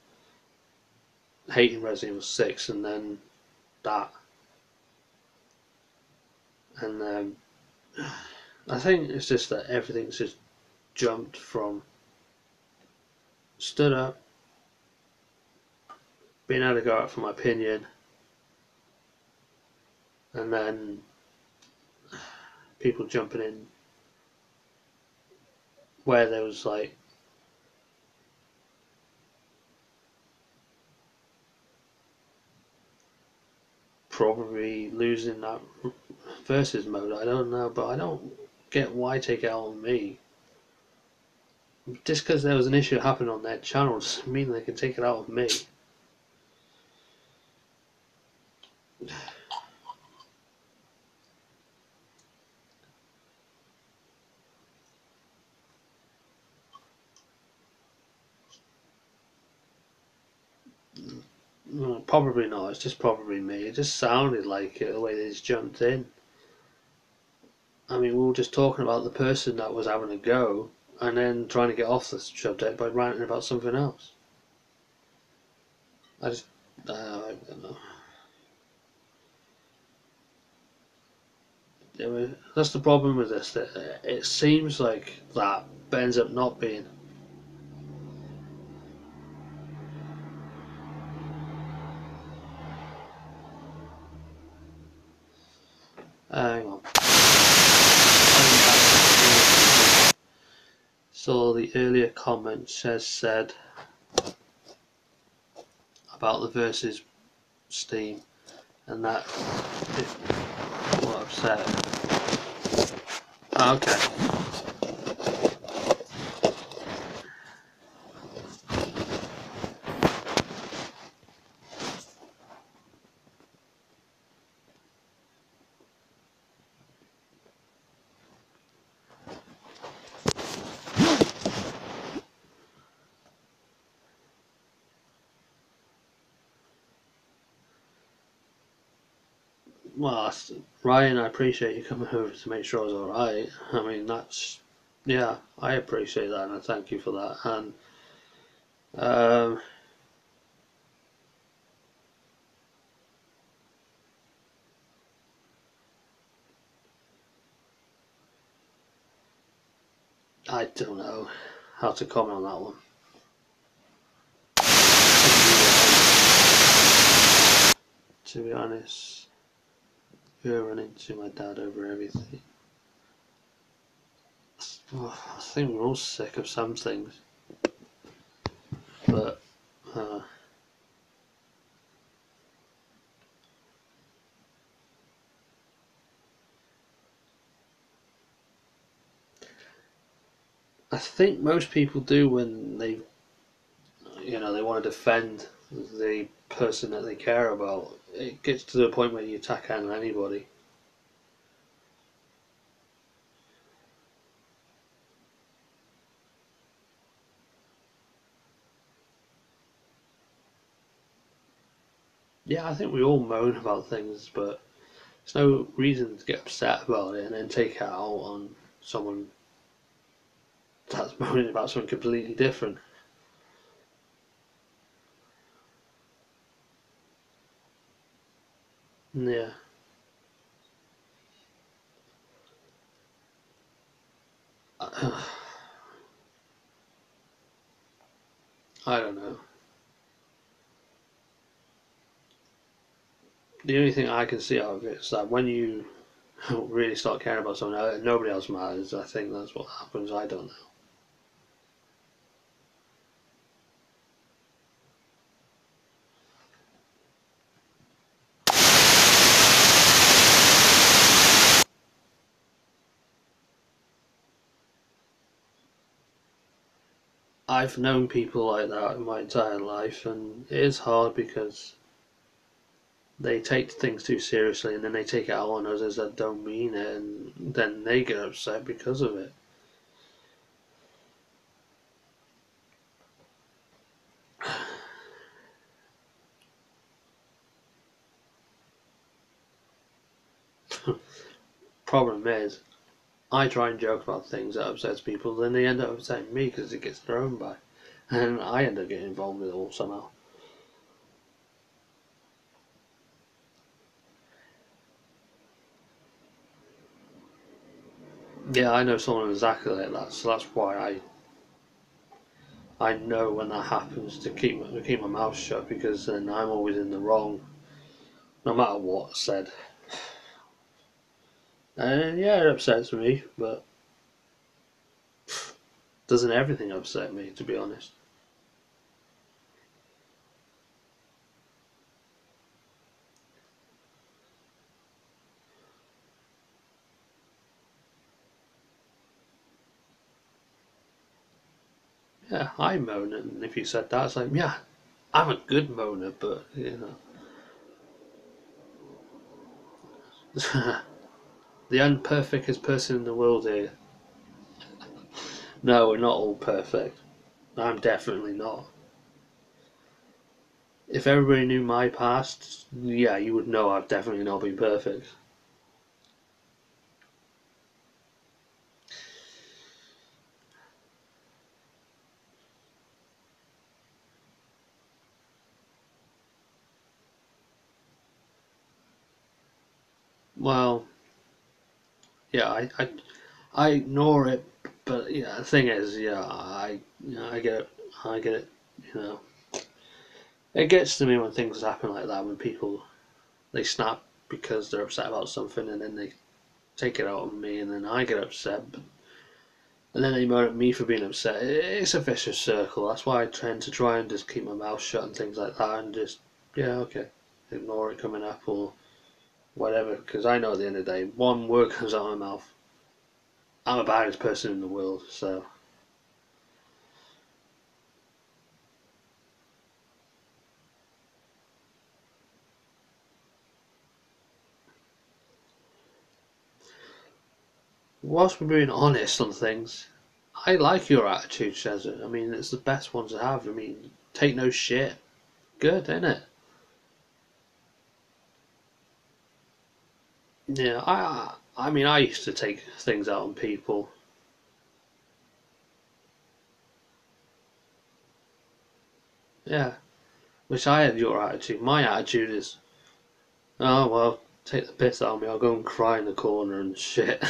hating Resident Evil 6, and then that, and I think it's just that everything's just jumped from stood up, being had a go at for my opinion, and then people jumping in where there was like probably losing that versus mode. I don't know, but I don't get why take it out on me. Just because there was an issue happening on their channel doesn't mean they can take it out on me. Well, probably not. It's just probably me. It just sounded like it the way they just jumped in. I mean, we were just talking about the person that was having a go, and then trying to get off the subject by ranting about something else. I just, I don't know. That's the problem with this. That it seems like that, but ends up not being. Hang on. So the earlier comments has said about the versus Steam, and that what I've said. Okay. Well, Ryan, I appreciate you coming over to make sure I was alright. I mean, yeah, I appreciate that, and I thank you for that. And um, I don't know how to comment on that one. to be honest, you're running to my dad over everything. I think we're all sick of some things, but I think most people do when they want to defend the person that they care about. It gets to the point where you attack on anybody. Yeah, I think we all moan about things, but there's no reason to get upset about it and then take it out on someone that's moaning about something completely different. Yeah. I don't know. The only thing I can see out of it is that when you really start caring about someone and nobody else matters, I think that's what happens. I don't know. I've known people like that in my entire life, and it is hard because they take things too seriously and then they take it out on others that don't mean it, and then they get upset because of it. Problem is, I try and joke about things that upsets people, then they end up upsetting me because it gets thrown by, and I end up getting involved with it all somehow. Yeah, I know someone exactly like that, so that's why I know when that happens to keep my mouth shut, because then I'm always in the wrong, no matter what's said. And yeah, it upsets me, but doesn't everything upset me, to be honest? Yeah, I moan, and if you said that, it's like, yeah, I'm a good moaner, but the unperfectest person in the world here. No, we're not all perfect. I'm definitely not. If everybody knew my past, yeah, you would know I've definitely not been perfect. Well, yeah, I ignore it, but yeah, the thing is, yeah, I get it, I get it. You know, it gets to me when things happen like that, when people they snap because they're upset about something, and then they take it out on me, and then I get upset, and then they moan at me for being upset. It's a vicious circle. That's why I tend to try and just keep my mouth shut and things like that, and just yeah, okay, ignore it coming up or whatever. Because I know at the end of the day, one word comes out of my mouth, I'm the baddest person in the world. So whilst we're being honest on things, I like your attitude, Shazza. I mean, it's the best one to have. I mean, take no shit. Good, isn't it? Yeah, I mean, I used to take things out on people. Yeah, wish I had your attitude. My attitude is, oh well, take the piss out of me. I'll go and cry in the corner and shit.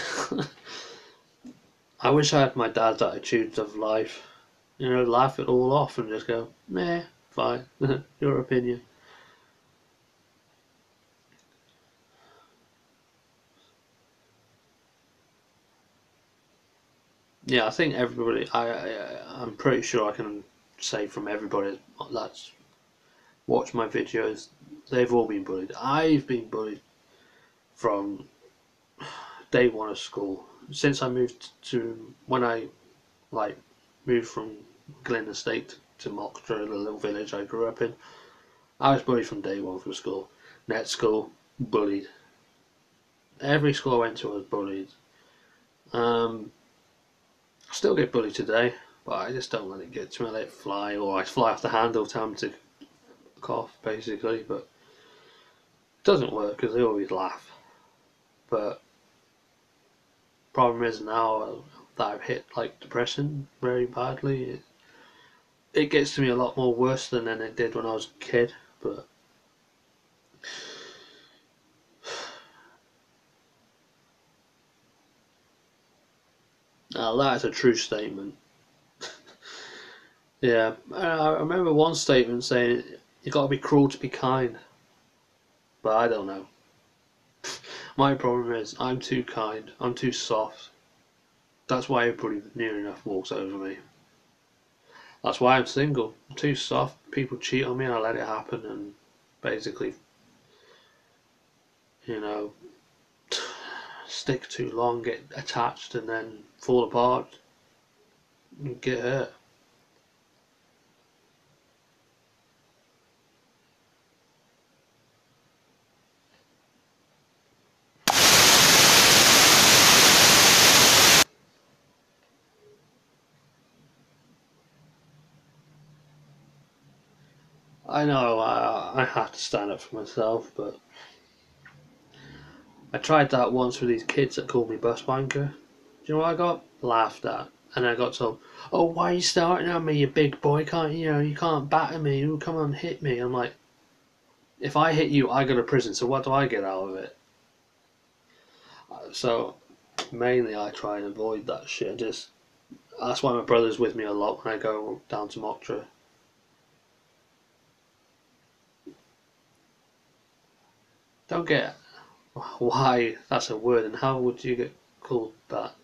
I wish I had my dad's attitude of life. Laugh it all off and just go, nah, fine, your opinion. Yeah, I think everybody. I'm pretty sure I can say from everybody that's watched my videos, they've all been bullied. I've been bullied from day one of school. Since I moved to when I like moved from Glen Estate to Mocktra, the little village I grew up in, I was bullied from day one from school. Net school, bullied. Every school I went to I was bullied. Um, I still get bullied today, but I just don't let it get to me. I let it fly, or I fly off the handle, tell them to cough, basically. But it doesn't work because they always laugh. But problem is now that I've hit like depression very badly, it gets to me a lot more worse than it did when I was a kid. But that is a true statement. Yeah, I remember one statement saying you got to be cruel to be kind, but I don't know. My problem is I'm too kind, I'm too soft. That's why everybody near enough walks over me. That's why I'm single. I'm too soft. People cheat on me and I let it happen and basically, you know, stick too long, get attached and then fall apart and get hurt. I know I have to stand up for myself, but I tried that once with these kids that called me bus wanker. Do you know what I got? Laughed at. And I got told, "Oh, why are you starting at me, you big boy? Can't you can't batter me? You come on, hit me." I'm like, if I hit you, I go to prison. So what do I get out of it? So mainly, I try and avoid that shit. Just that's why my brother's with me a lot when I go down to Mocktra. Don't get why that's a word, and how would you get called that?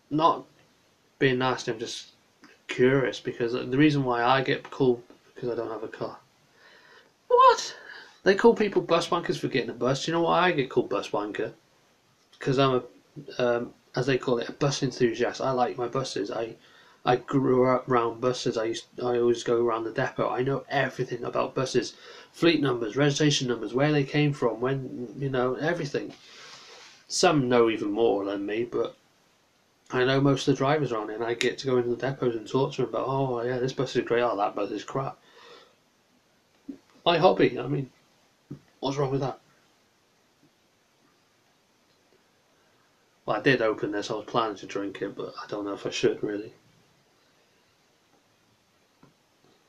Not being nasty. I'm just curious because the reason why I get called because I don't have a car. What? They call people bus wankers for getting a bus. Do you know why I get called bus wanker? Because I'm as they call it, a bus enthusiast. I like my buses. I grew up around buses. I always go around the depot. I know everything about buses, fleet numbers, registration numbers, where they came from, when everything. Some know even more than me, but I know most of the drivers around here, and I get to go into the depots and talk to them about, oh yeah, this bus is great, oh that bus is crap. My hobby. I mean, what's wrong with that? Well, I did open this. I was planning to drink it, but I don't know if I should really.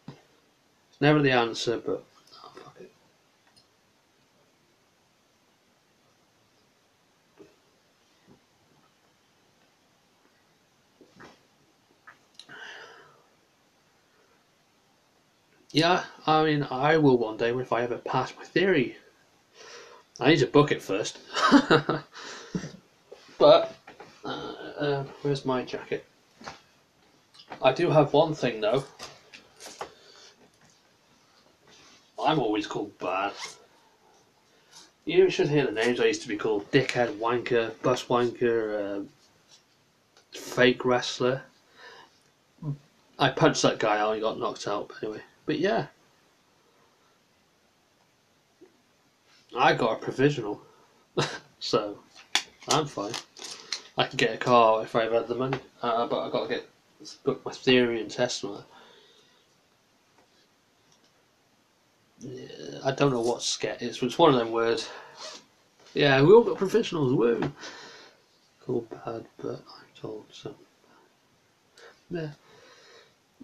It's never the answer, but oh, fuck it. Yeah, I mean, I will one day if I ever pass my theory. I need to book it first. But where's my jacket? I do have one thing though. I'm always called bad. You should hear the names I used to be called: dickhead, wanker, bus wanker, fake wrestler. I punched that guy out. He got knocked out anyway. But yeah, I got a provisional, so I'm fine. I can get a car if I ever had the money, but I got to book my theory and test and all that. Yeah, I don't know what sket is. It's one of them words. Yeah, we all got professionals. Woo! Cool, bad, but I'm told so. Yeah.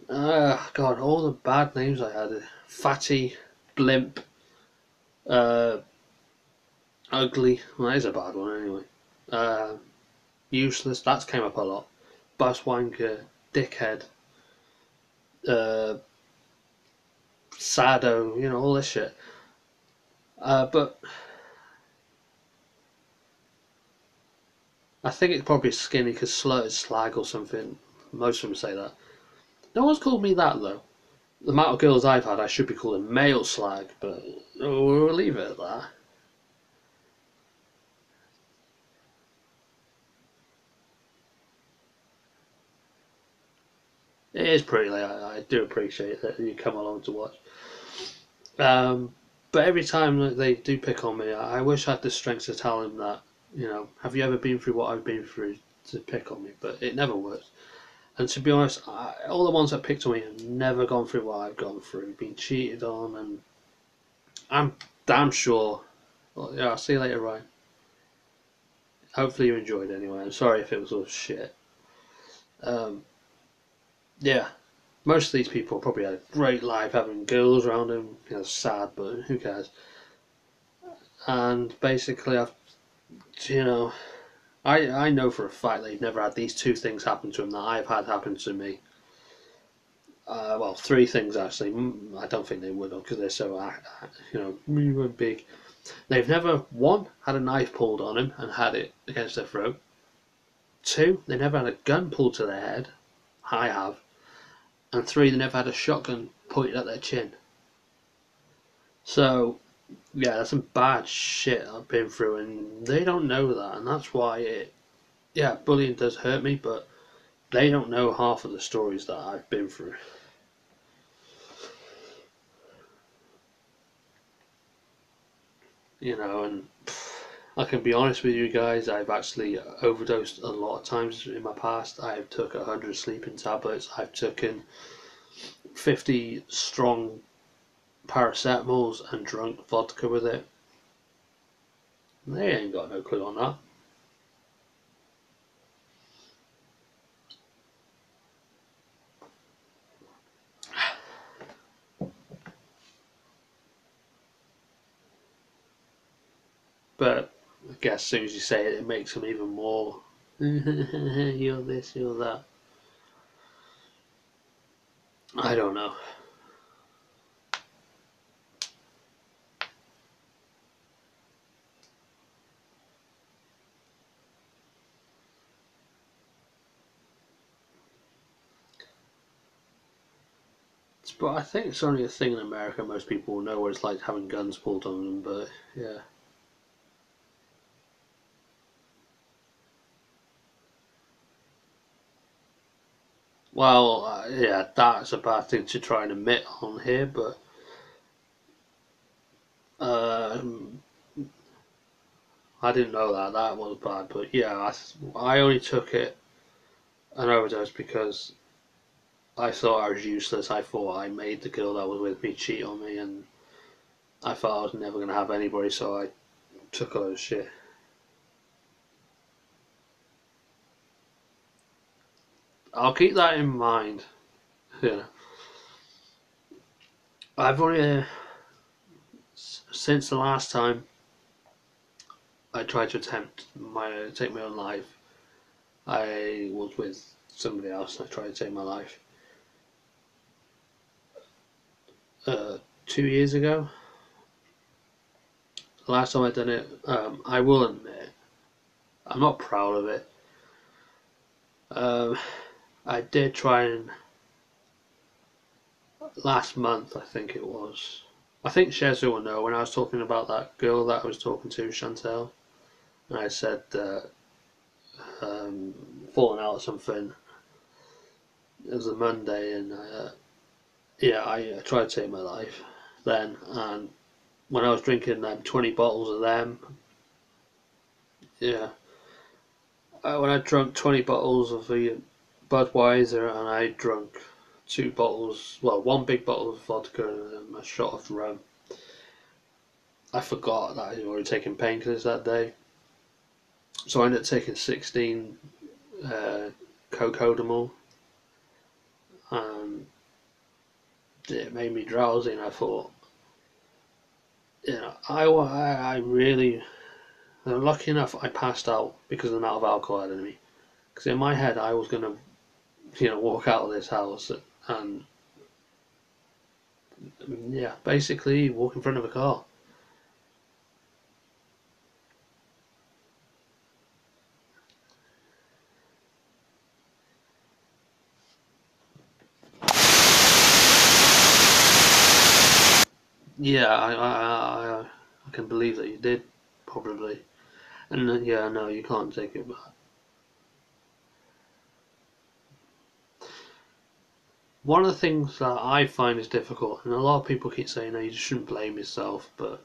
God, all the bad names I had: fatty, blimp, uh, ugly. Well, that is a bad one anyway. Uh, useless. That's came up a lot. Bus wanker, dickhead, uh, sado. All this shit. But I think it's probably skinny because slurred slag or something. Most of them say that. No one's called me that though. The amount of girls I've had, I should be called a male slag, but we'll leave it at that. It is pretty late. I do appreciate that you come along to watch. Um, but every time that they do pick on me, I wish I had the strength to tell them that, have you ever been through what I've been through to pick on me? But it never works. And to be honest, all the ones that picked on me have never gone through what I've gone through, been cheated on, and I'm damn sure. Well, yeah, I'll see you later, Ryan. Hopefully you enjoyed it anyway. I'm sorry if it was all shit. Um, yeah, most of these people probably had a great life having girls around them. Sad, but who cares? And basically, you know, I know for a fact they've never had these two things happen to them that I've had happen to me. Well, three things actually. I don't think they would have because they're so, we were big. They've never, one, had a knife pulled on them and had it against their throat. Two, they never had a gun pulled to their head. I have. And three, they never had a shotgun pointed at their chin. So, yeah, that's some bad shit I've been through, and they don't know that, and that's why bullying does hurt me, but they don't know half of the stories that I've been through. And I can be honest with you guys, I've actually overdosed a lot of times in my past. I've took 100 sleeping tablets, I've taken 50 strong paracetamols and drunk vodka with it. They ain't got no clue on that. But I guess as soon as you say it, it makes them even more. You're this, you're that. I don't know. But I think it's only a thing in America. Most people will know what it's like having guns pulled on them. But yeah. Well, yeah, that's a bad thing to try and admit on here. But um, I didn't know that. That was bad. But yeah, I only took an overdose because I thought I was useless. I thought I made the girl that was with me cheat on me, and I thought I was never going to have anybody, so I took a load of shit. I'll keep that in mind. Yeah, I've only since the last time I tried to attempt take my own life. I was with somebody else. And I tried to take my life 2 years ago. The last time I done it, I will admit, I'm not proud of it. Um, I did try and last month, I think it was. I think Shezu will know when I was talking about that girl that I was talking to, Chantel, and I said um, falling out or something. It was a Monday, and I tried to take my life then. And when I was drinking them 20 bottles of them, yeah, when I drank 20 bottles of the Budweiser, and I drank 2 bottles, well, one big bottle of vodka and a shot of rum. I forgot that I'd already taken painkillers that day, so I ended up taking 16 cocodamol, and it made me drowsy. And I thought, I really, lucky enough, I passed out because of the amount of alcohol I had in me. Because in my head, I was gonna, walk out of this house and yeah, basically walk in front of a car. Yeah, I can believe that you did, probably. And yeah, no, you can't take it back. One of the things that I find is difficult, and a lot of people keep saying, no, you just shouldn't blame yourself, but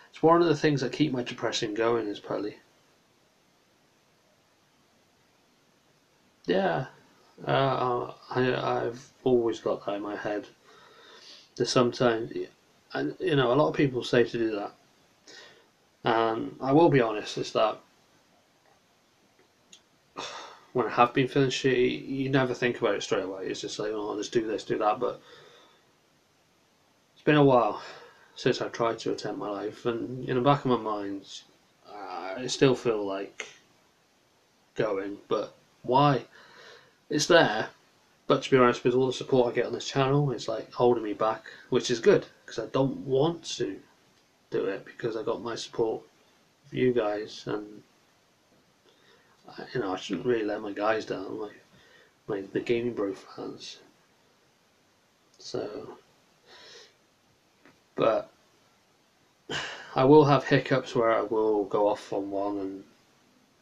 it's one of the things that keep my depression going is probably, yeah, I've always got that in my head. There's sometimes, and a lot of people say to do that, and I will be honest, is that when I have been feeling shitty, you never think about it straight away. It's just like, oh, let's do this, do that. But it's been a while since I've tried to attempt my life, and in the back of my mind, I still feel like going, but why? It's there, but to be honest, with all the support I get on this channel, it's like holding me back, which is good because I don't want to do it because I got my support of you guys, and I shouldn't really let my guys down, like the Gaming Bro fans. So, but I will have hiccups where I will go off on one and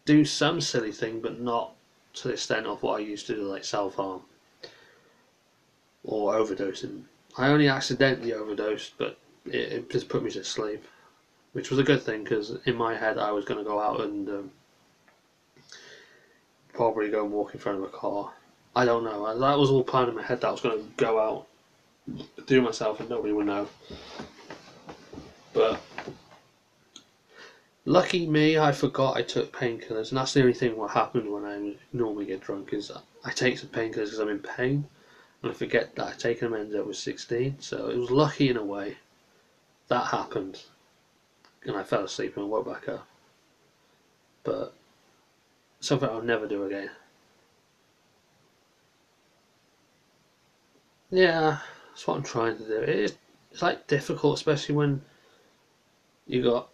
do some silly thing, but not to the extent of what I used to do, like self harm or overdosing. I only accidentally overdosed, but it just put me to sleep, which was a good thing because in my head I was going to go out and probably go and walk in front of a car. I don't know. That was all planned in my head that I was going to go out, do myself, and nobody would know. But lucky me, I forgot I took painkillers, and that's the only thing what happened when I normally get drunk is I take some painkillers because I'm in pain, and I forget that I take them when I was 16. So it was lucky in a way that happened, and I fell asleep and I woke back up. But something I'll never do again. Yeah, that's what I'm trying to do. It's like difficult, especially when you got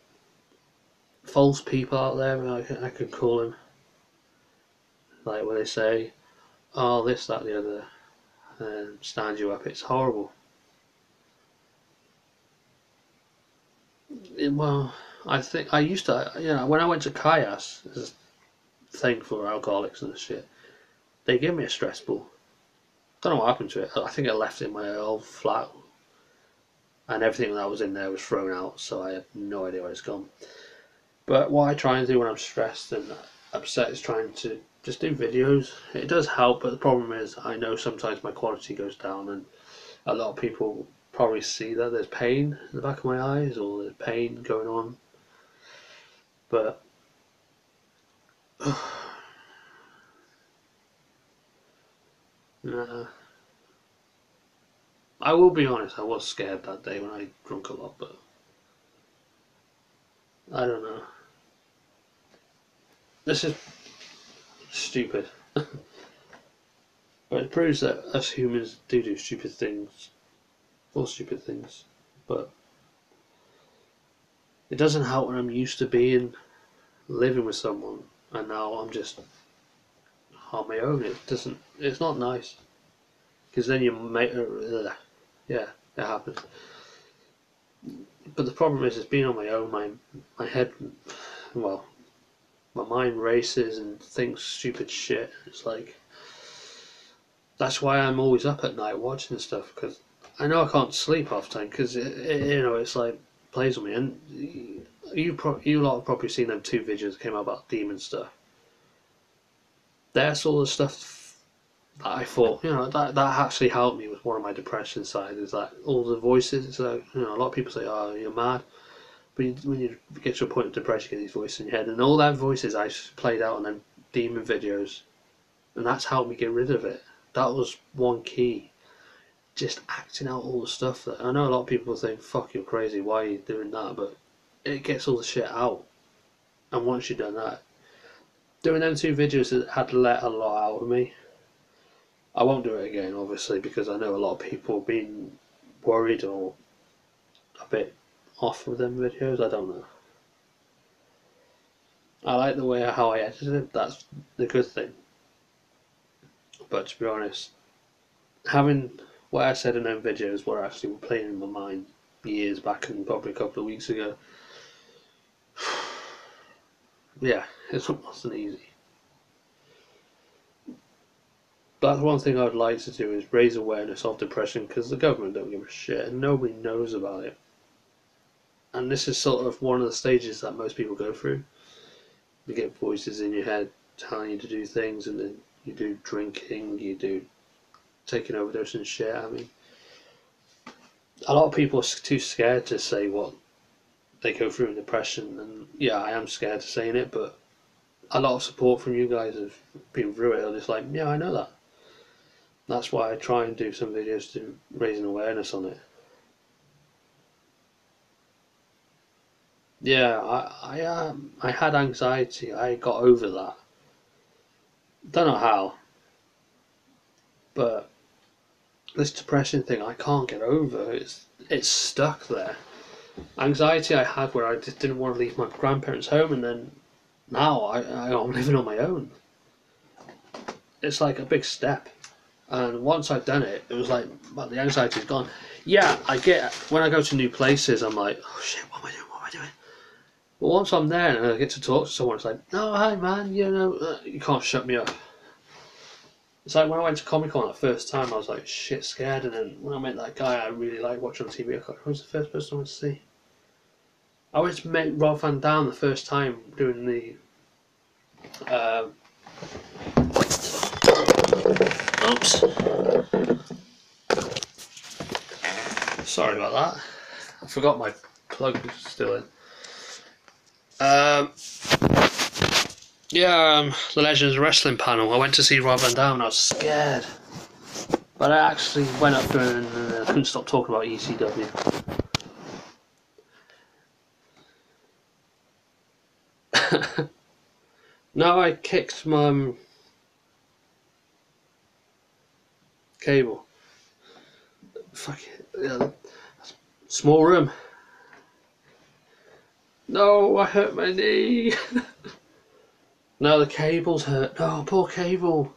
false people out there. I could call them, like when they say, "Oh, this, that, the other," and stand you up. It's horrible. Well, I think I used to, when I went to Kayas, this thing for alcoholics and shit, they gave me a stress ball. Don't know what happened to it. I think I left it in my old flat, and everything that was in there was thrown out, so I have no idea where it's gone. But what I try and do when I'm stressed and upset is trying to just do videos. It does help, but the problem is I know sometimes my quality goes down, and a lot of people probably see that there's pain in the back of my eyes or there's pain going on. But uh, I will be honest, I was scared that day when I drunk a lot, but I don't know. This is stupid. But it proves that us humans do stupid things, or stupid things. But it doesn't help when I'm used to living with someone, and now I'm just on my own. It doesn't. It's not nice because then you make. Yeah, it happens. But the problem is being on my own. My head, well, my mind races and thinks stupid shit. It's like that's why I'm always up at night watching stuff because I know I can't sleep half the time because it's like plays on me. And you lot have probably seen them two videos that came out about demon stuff. That's all the stuff that I thought that actually helped me with one of my depression side is that all the voices. It's like a lot of people say, "Oh, you're mad," but when you get to a point of depression, you get these voices in your head, and all that voices I played out on them demon videos, and that's helped me get rid of it. That was one key. Just acting out all the stuff that I know a lot of people think, "Fuck, you're crazy. Why are you doing that?" But it gets all the shit out, and once you've done that, doing them two videos had let a lot out of me. I won't do it again, obviously, because I know a lot of people have been worried or a bit off with them videos. I don't know. I like the way how I edited it. That's the good thing. But to be honest, having what I said in them videos were actually playing in my mind. years back and probably a couple of weeks ago. Yeah, it wasn't easy. That's one thing I'd like to do is raise awareness of depression, because the government don't give a shit and nobody knows about it. And this is sort of one of the stages that most people go through. You get voices in your head telling you to do things, and then you do drinking, you do taking overdose and shit. I mean, a lot of people are too scared to say what they go through in depression, and yeah, I am scared to saying it, but a lot of support from you guys have been through it. I'm just like, yeah, I know that. That's why I try and do some videos to raise an awareness on it. Yeah, I had anxiety. I got over that. Don't know how, but this depression thing I can't get over. It's stuck there. Anxiety I had where I just didn't want to leave my grandparents' home, and then now I'm living on my own. It's like a big step. And once I've done it, it was like, well, the anxiety's gone. Yeah, I get when I go to new places, I'm like, oh shit, what am I doing? What am I doing? But once I'm there and I get to talk to someone, it's like, no, hi man, you can't shut me up. It's like when I went to Comic Con that first time, I was like shit scared, and then when I met that guy I really like watching on TV, who was the first person I went to see? I went to meet Rob Van Dam the first time doing the. Oops. Sorry about that. I forgot my plug was still in. The Legends Wrestling panel. I went to see Rob Van Dam and I was scared. But I actually went up there and couldn't stop talking about ECW. No, I kicked my cable. Fuck it. Yeah, small room. No, I hurt my knee. No, the cable's hurt. No, poor cable.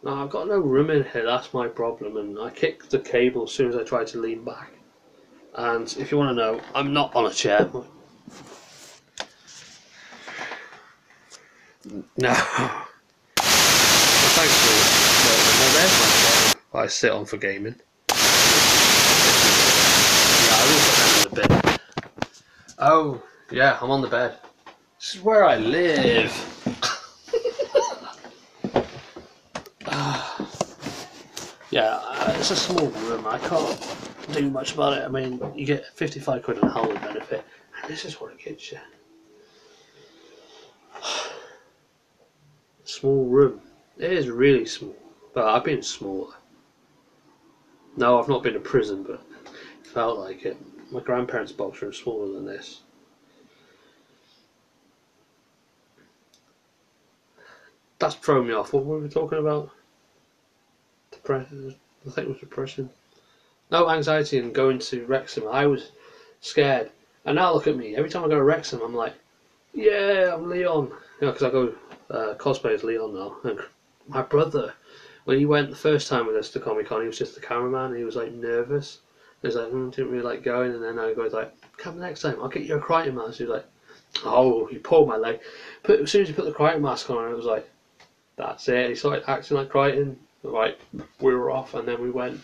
No, I've got no room in here, that's my problem, and I kicked the cable as soon as I tried to lean back. And if you want to know, I'm not on a chair. No. Well, thankfully, there's my chair I sit on for gaming. Yeah, I will put that in the bin. Oh, yeah, I'm on the bed. This is where I live. Yeah, it's a small room. I can't do much about it. I mean, you get 55 quid on holiday benefit, and this is what it gets you. Small room. It is really small, but I've been smaller. No, I've not been to prison, but it felt like it. My grandparents' box room is smaller than this. That's thrown me off. What were we talking about? Depression. I think it was depression. No, anxiety and going to Wrexham. I was scared. And now look at me. Every time I go to Wrexham, I'm like, yeah, I'm Leon. Because I go cosplay as Leon now. And my brother, when he went the first time with us to Comic Con, he was just the cameraman. And he was like nervous. He was like, didn't really like going. And then I go like, come next time. I'll get you a Crichton mask. He was like, oh, he pulled my leg. But as soon as he put the Crichton mask on, it was like, that's it. He started acting like Crichton. Right, we were off, and then we went.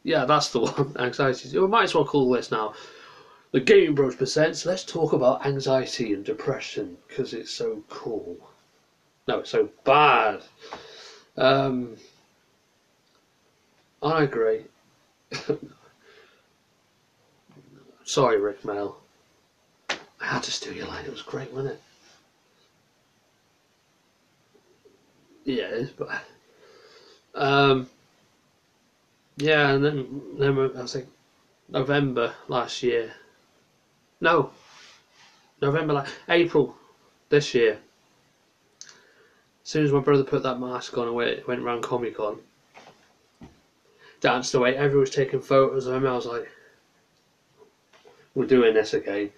Yeah, that's the one. Anxiety. We might as well call this now the Gaming Bros presents. Let's talk about anxiety and depression because it's so cool. No, it's so bad. Aren't I great? Sorry, Rick Mel. I had to steal your line. It was great, wasn't it? Yeah, it is bad. Yeah, and then I was like November last year. No, April this year. As soon as my brother put that mask on and went round Comic Con, danced away. Everyone was taking photos of him. I was like, "We're doing this again."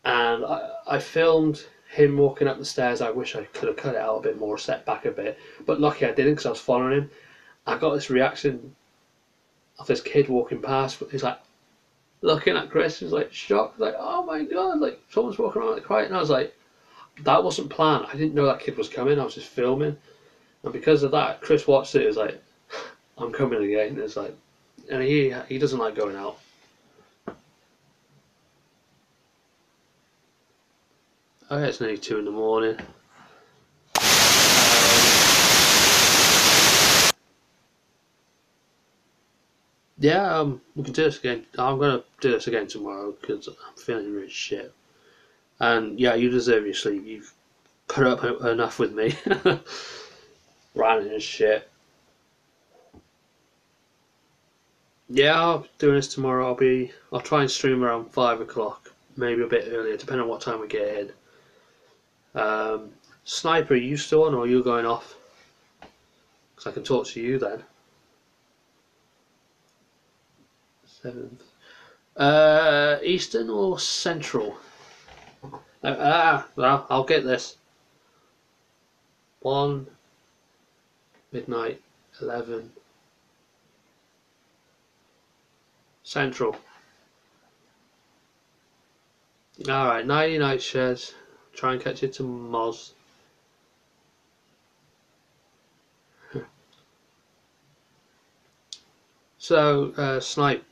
And I filmed him walking up the stairs, I wish I could have cut it out a bit more, set back a bit. But lucky I didn't because I was following him. I got this reaction of this kid walking past. He's like looking at Chris. He's like shocked, like, "Oh my god!" Like someone's walking around like quiet. And I was like, "That wasn't planned. I didn't know that kid was coming. I was just filming." And because of that, Chris watched it. He was like, "I'm coming again." It's like, and he doesn't like going out. Oh yeah, it's nearly 2 in the morning. Yeah, we can do this again. I'm gonna do this again tomorrow because I'm feeling really shit. And yeah, you deserve your sleep. You've put up enough with me, ranting and shit. Yeah, I'll be doing this tomorrow. I'll try and stream around 5 o'clock, maybe a bit earlier, depending on what time we get in. Sniper, are you still on or are you going off? Because I can talk to you then. 7th. Eastern or Central? Well, I'll get this. 1, midnight, 11. Central. Alright, 90 night shares. Try and catch it to Moz. So, Snipe,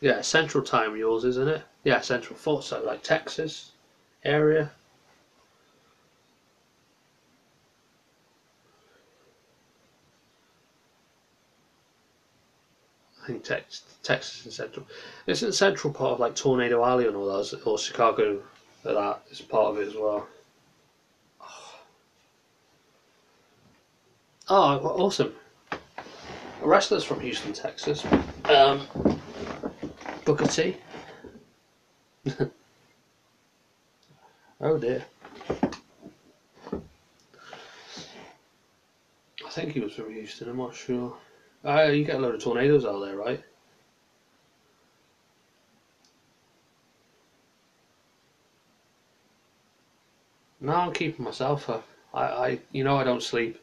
yeah, Central Time yours, isn't it? Yeah, Central. Thought so, like Texas area. I think Texas and Central. Isn't Central part of like Tornado Alley and all those, or Chicago? That is part of it as well. Oh, awesome! A wrestler's from Houston, Texas. Um, Booker T. Oh dear. I think he was from Houston. I'm not sure. You get a load of tornadoes out there, right? No, I'm keeping myself up. I don't sleep.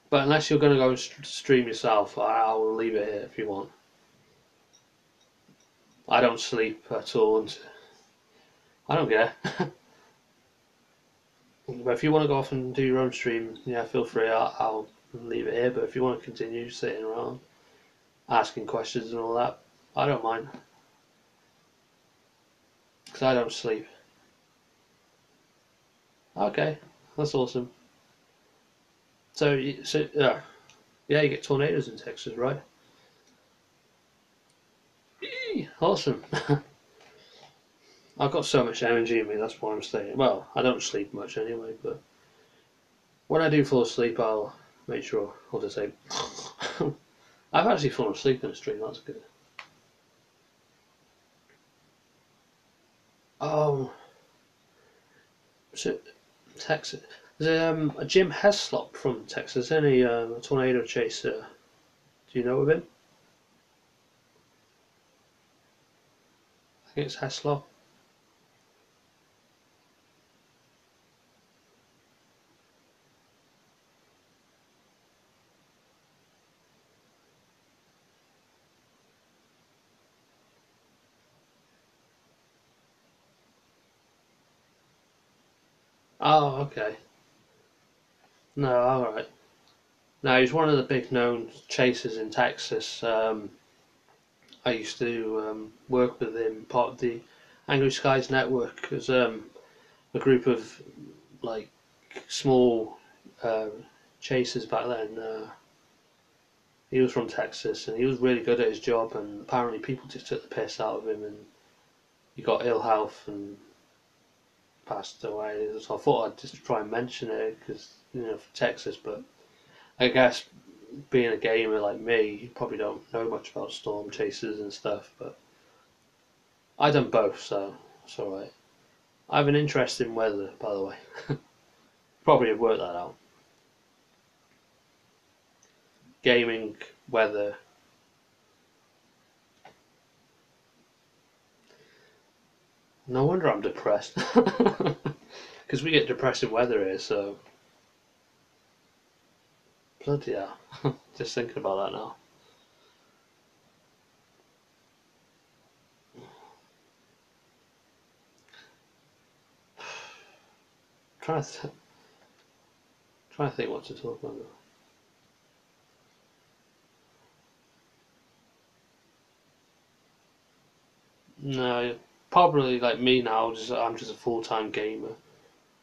But unless you're going to go and stream yourself, I will leave it here if you want. I don't sleep at all. And I don't care. But if you want to go off and do your own stream, yeah, feel free. I'll leave it here. But if you want to continue sitting around, asking questions and all that, I don't mind. Because I don't sleep. Okay, that's awesome. Yeah, you get tornadoes in Texas, right? Eee, awesome. I've got so much energy in me, that's why I'm staying. Well, I don't sleep much anyway, but when I do fall asleep, I'll make sure I'll just say, I've actually fallen asleep in a stream, that's good. Oh, so Texas. There's a Jim Heslop from Texas, any a tornado chaser. Do you know of him? I think it's Heslop. Oh, okay. No, alright. No, he's one of the big known chasers in Texas. I used to work with him, part of the Angry Skies Network, as a group of like small uh, chasers back then. He was from Texas and he was really good at his job, and apparently people just took the piss out of him, and he got ill health and passed away. So I thought I'd just try and mention it because for Texas, but I guess being a gamer like me, you probably don't know much about storm chasers and stuff, but I done both, so it's alright. I have an interest in weather, by the way. Probably have worked that out. Gaming, weather. No wonder I'm depressed. Because we get depressive weather here, so bloody hell. Just thinking about that now. Trying to trying to think what to talk about. No, probably like me now. I'm just a full-time gamer.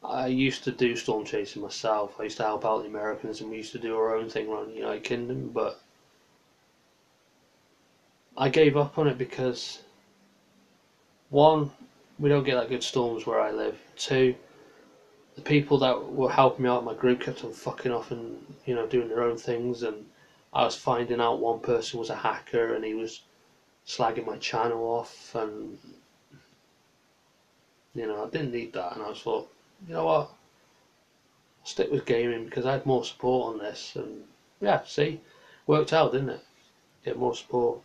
I used to do storm chasing myself. I used to help out the Americans, and we used to do our own thing around the United Kingdom. But I gave up on it because one, we don't get that good storms where I live. Two, the people that were helping me out in my group kept on fucking off and doing their own things, and I was finding out one person was a hacker and he was slagging my channel off, and I didn't need that, and I was thought, you know what, I'll stick with gaming because I had more support on this, and yeah, see, worked out, didn't it? Get more support,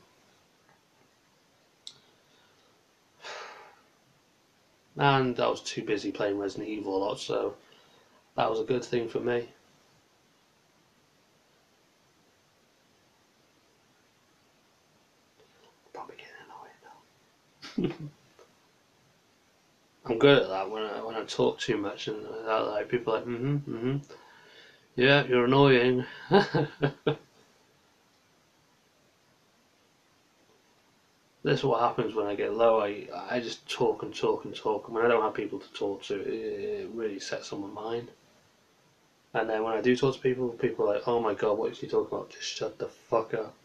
and I was too busy playing Resident Evil a lot, so that was a good thing for me. Probably getting annoyed now. I'm good at that when I talk too much, and like people are like yeah, you're annoying. This is what happens when I get low. I just talk and talk and talk, and when I don't have people to talk to, it really sets on my mind. And then when I do talk to people, people are like, "Oh my god, what is he talking about? Just shut the fuck up."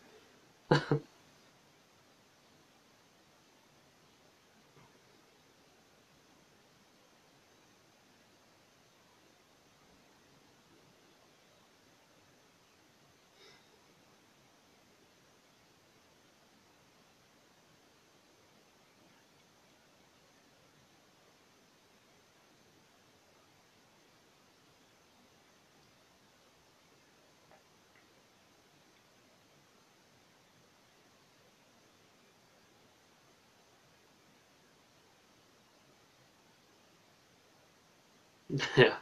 Yeah,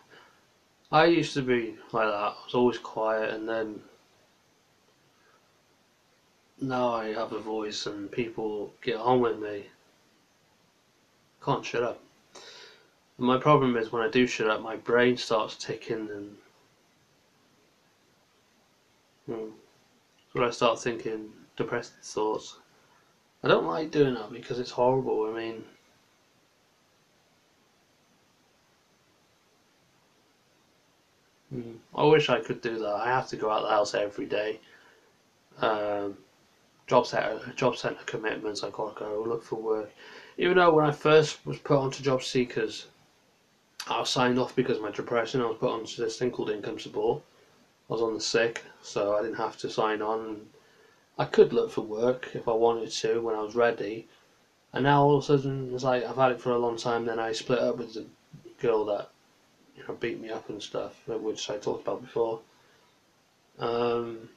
I used to be like that. I was always quiet, and then now I have a voice, and people get on with me. Can't shut up. And my problem is when I do shut up, my brain starts ticking, and when I start thinking depressive thoughts. I don't like doing that because it's horrible. I mean, I wish I could do that. I have to go out the house every day. Um, job center commitments. I gotta go look for work. Even though when I first was put onto job seekers, I was signed off because of my depression. I was put onto this thing called income support. I was on the sick, so I didn't have to sign on. I could look for work if I wanted to when I was ready. And now all of a sudden, it's like I've had it for a long time. Then I split up with the girl that beat me up and stuff, which I talked about before. Um,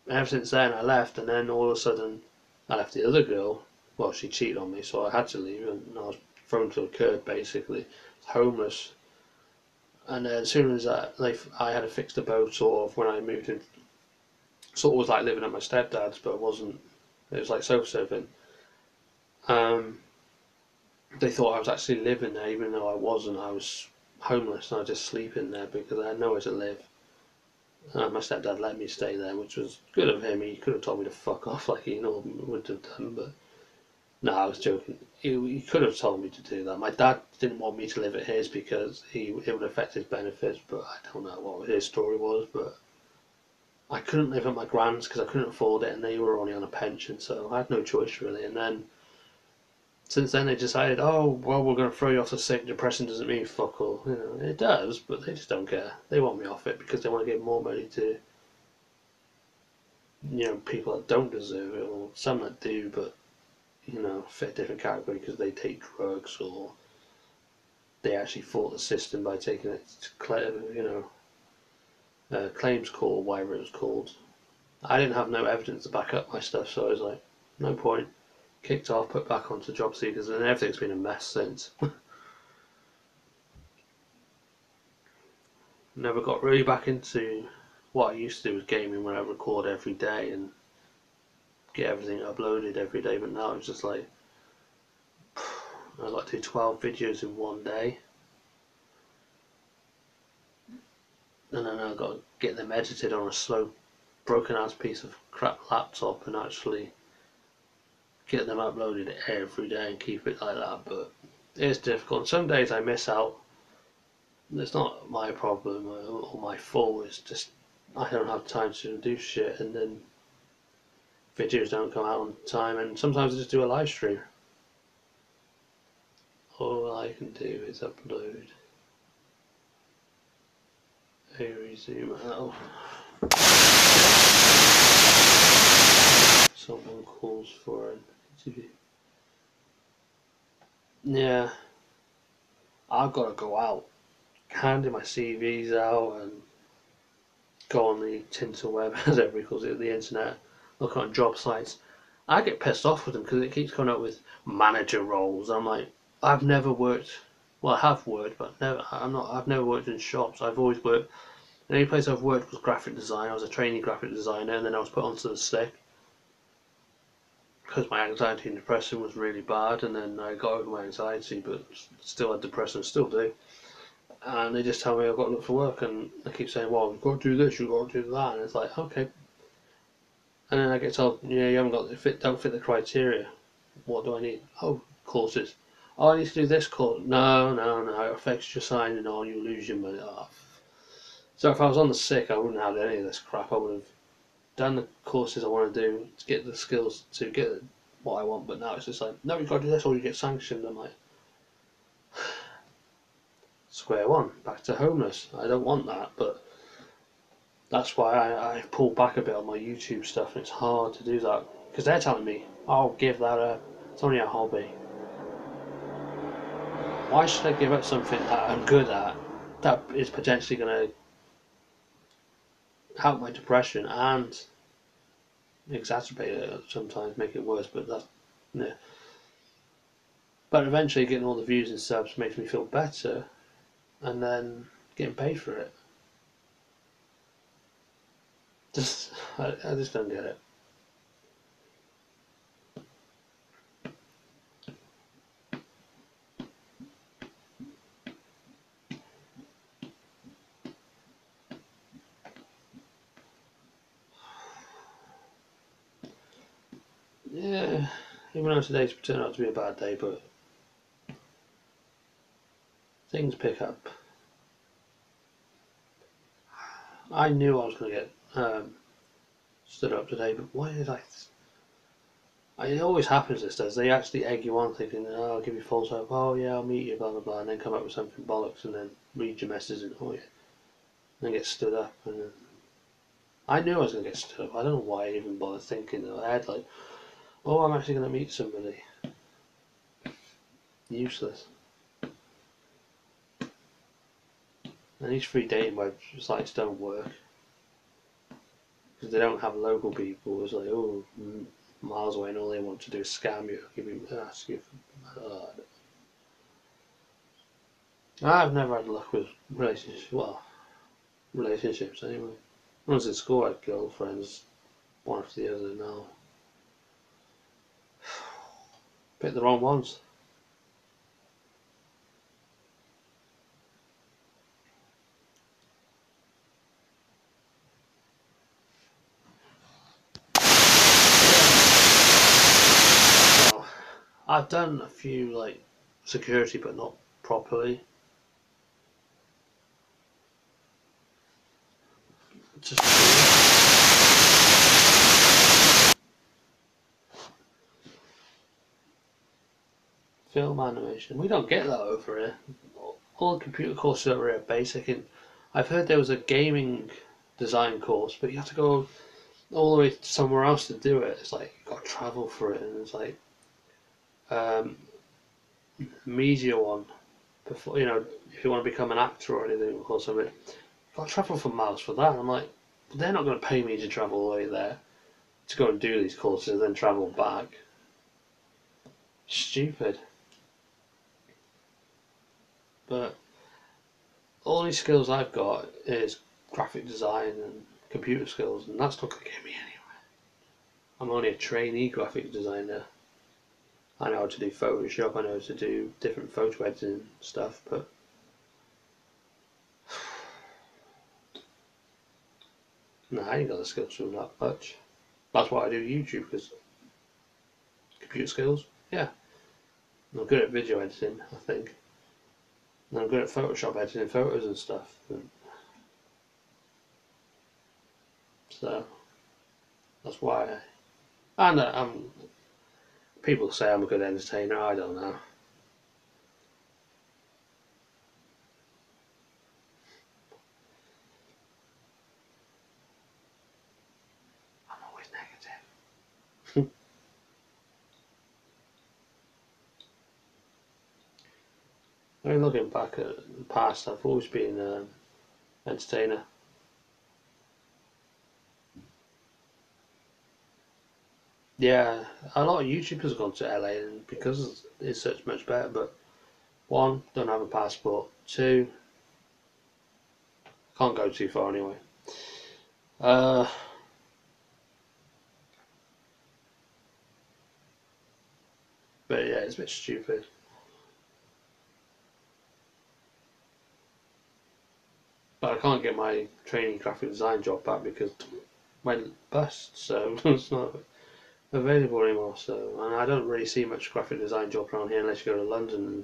Ever since then, I left, and then all of a sudden, I left the other girl. Well, she cheated on me, so I had to leave, and I was thrown to a curb basically, homeless. And then as soon as I had a fixed abode, sort of when I moved in, sort of was like living at my stepdad's, but it wasn't. It was like sofa surfing. Um, they thought I was actually living there, even though I wasn't. I was homeless, and I was just sleeping there because I had nowhere to live. My stepdad let me stay there, which was good of him. He could have told me to fuck off like he normally would have done, but no, I was joking. He could have told me to do that. My dad didn't want me to live at his because it would affect his benefits, but I don't know what his story was. But I couldn't live at my grand's because I couldn't afford it, and they were only on a pension, so I had no choice really. And then since then they decided, oh well, we're going to throw you off the sick. Depression doesn't mean fuck all. It does, but they just don't care. They want me off it because they want to give more money to people that don't deserve it, or some that do, but fit a different category because they take drugs or they actually fought the system by taking it to claims court or whatever it was called. I didn't have no evidence to back up my stuff, so I was like, no point. kicked off, put back onto job seekers, and everything's been a mess since. Never got really back into what I used to do with gaming, where I record every day and get everything uploaded every day, but now it's just like I like to do 12 videos in one day, and then I've got to get them edited on a slow, broken ass piece of crap laptop and actually get them uploaded every day and keep it like that. But it's difficult. Some days I miss out. It's not my problem or my fault. It's just I don't have time to do shit, and then videos don't come out on time. And sometimes I just do a live stream. All I can do is upload a resume. Oh, someone calls for an interview. Yeah, I've got to go out, handing my CVs out, and go on the Tinterweb, as everybody calls it, the internet, look on job sites. I get pissed off with them because it keeps coming up with manager roles. I'm like, I've never worked. Well, I have worked, but never. I've never worked in shops. I've always worked. The only place I've worked was graphic design. I was a trainee graphic designer, and then I was put onto the stick because my anxiety and depression was really bad. And then I got over my anxiety, but still had depression, still do. And they just tell me I've got to look for work, and I keep saying, well, you've got to do this, you've got to do that, and it's like, okay. And then I get told, yeah, you haven't got don't fit the criteria. What do I need? Oh, courses. Oh, I need to do this course. No, it affects your signing on, you lose your money. Oh. So if I was on the sick, I wouldn't have any of this crap. I would have done the courses I want to do to get the skills to get what I want, but now it's just like, no, you've got to do this or you get sanctioned. I'm like, square one, back to homeless. I don't want that, but that's why I pull back a bit on my YouTube stuff, and it's hard to do that because they're telling me, "Oh, give that up. It's only a hobby." Why should I give up something that I'm good at that is potentially going to help my depression and exacerbate it sometimes, make it worse? But that's yeah. But eventually, getting all the views and subs makes me feel better, and then getting paid for it. Just I just don't get it. Yeah, even though today's turned out to be a bad day, but things pick up. I knew I was going to get stood up today, but why did I? It always happens. This does. They actually egg you on, thinking, "Oh, I'll give you false hope. Oh yeah, I'll meet you, blah blah blah," and then come up with something bollocks, and then read your message and oh yeah, and then get stood up. And then I knew I was going to get stood up. I don't know why I even bothered thinking in my head like, "Oh, I'm actually going to meet somebody." Useless. And these free dating websites don't work because they don't have local people. It's like, oh, miles away, and all they want to do is scam you, ask you for. I've never had luck with relationships. Well, relationships anyway. When I was in school, I had girlfriends, one after the other. Now, picked the wrong ones. Well, I've done a few like security, but not properly. Just film animation. We don't get that over here. All the computer courses over here are basic. And I've heard there was a gaming design course, but you have to go all the way somewhere else to do it. It's like you've got to travel for it, and it's like um, media one. Before if you want to become an actor or anything or something, you've got to travel for miles for that. And I'm like, they're not going to pay me to travel all the way there to go and do these courses and then travel back. stupid. But all these skills I've got is graphic design and computer skills, and that's not going to get me anywhere. I'm only a trainee graphic designer. I know how to do Photoshop, I know how to do different photo editing stuff, but no, I ain't got the skills for that much. That's why I do YouTube, because computer skills, yeah. I'm good at video editing, I think. And I'm good at Photoshop editing photos and stuff. So that's why. And people say I'm a good entertainer. I don't know. I'm always negative. I mean, looking back at the past, I've always been an entertainer. Yeah, a lot of YouTubers have gone to LA and because it's such much better. But one, don't have a passport. Two, can't go too far anyway. Uh, but yeah, it's a bit stupid. But I can't get my training graphic design job back because it went bust, so it's not available anymore. So, and I don't really see much graphic design job around here unless you go to London.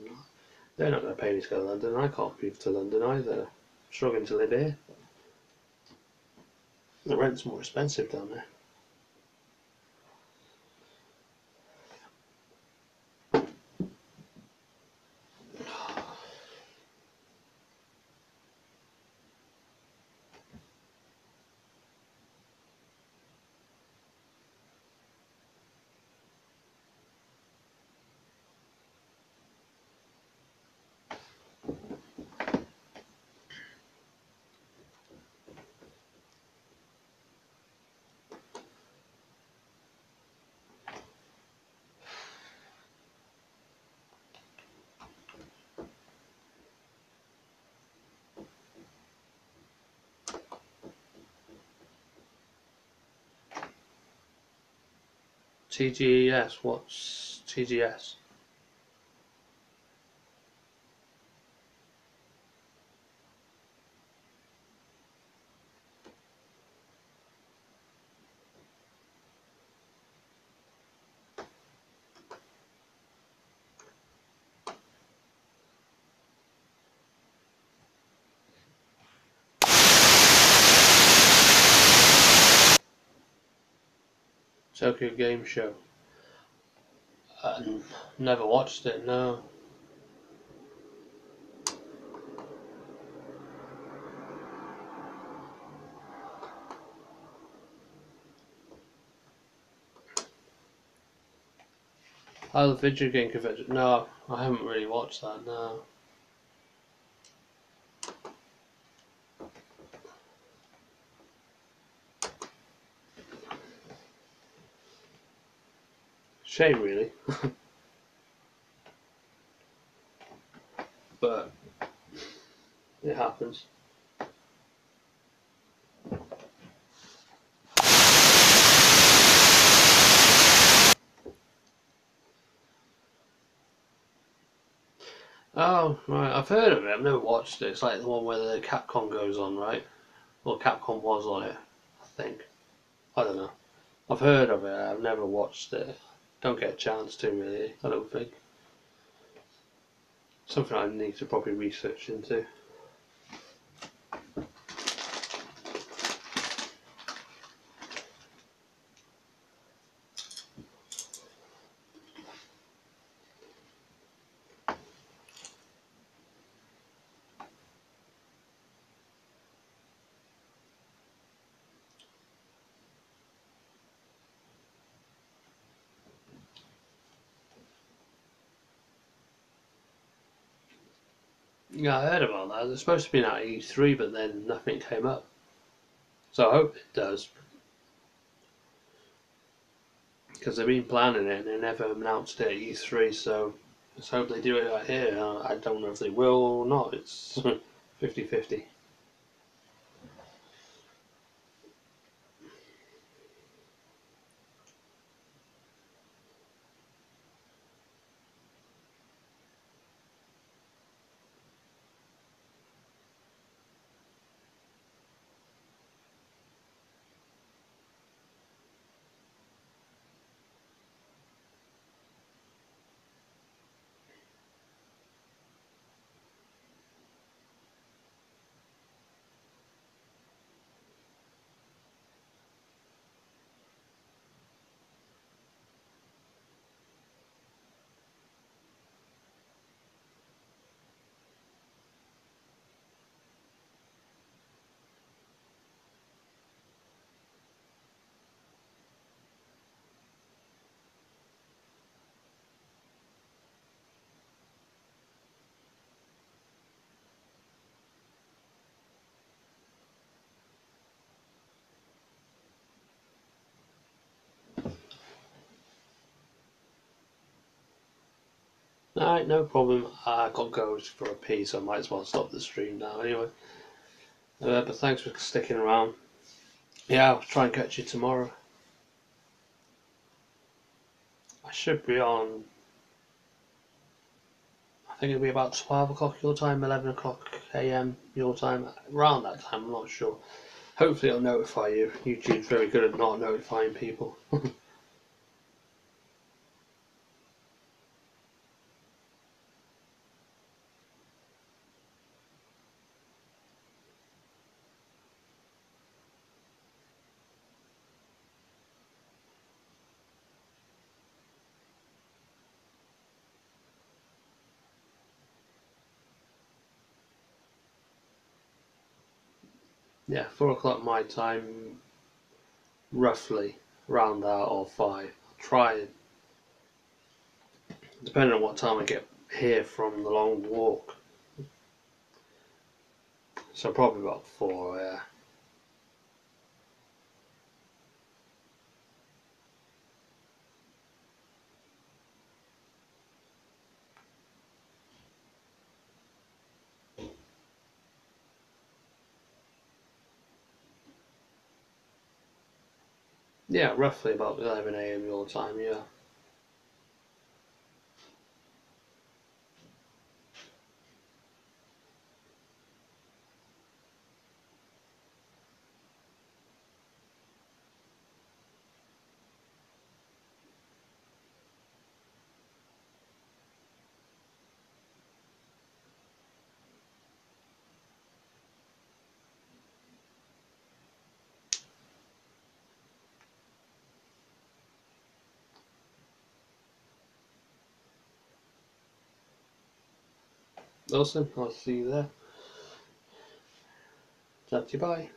They're not going to pay me to go to London, and I can't move to London either. I'm struggling to live here. The rent's more expensive down there. TGS, what's TGS? Tokyo Game Show. Never watched it, no. Oh, the video game convention. No, I haven't really watched that, no. Shame, really. But it happens. Oh, right. I've heard of it. I've never watched it. It's like the one where the Capcom goes on, right? Well, Capcom was on it, I think. I don't know. I've heard of it. I've never watched it. Don't get a chance to, really. I don't think. Something I need to probably research into. Yeah, I heard about that. It's supposed to be at E3, but then nothing came up. So I hope it does. because they've been planning it and they never announced it at E3. So let's hope they do it right here. I don't know if they will or not. It's 50-50. Alright, no problem. I got to go for a pee, so I might as well stop the stream now anyway. But thanks for sticking around. Yeah, I'll try and catch you tomorrow. I should be on, I think it'll be about 12 o'clock your time, 11 o'clock AM your time. Around that time, I'm not sure. Hopefully it'll notify you. YouTube's very good at not notifying people. Yeah, 4 o'clock my time, roughly, around that, or 5. I'll try, depending on what time I get here from the long walk. So probably about 4, yeah. Yeah, roughly about 11 AM your time, yeah. Awesome, I'll see you there. Chat to you, bye.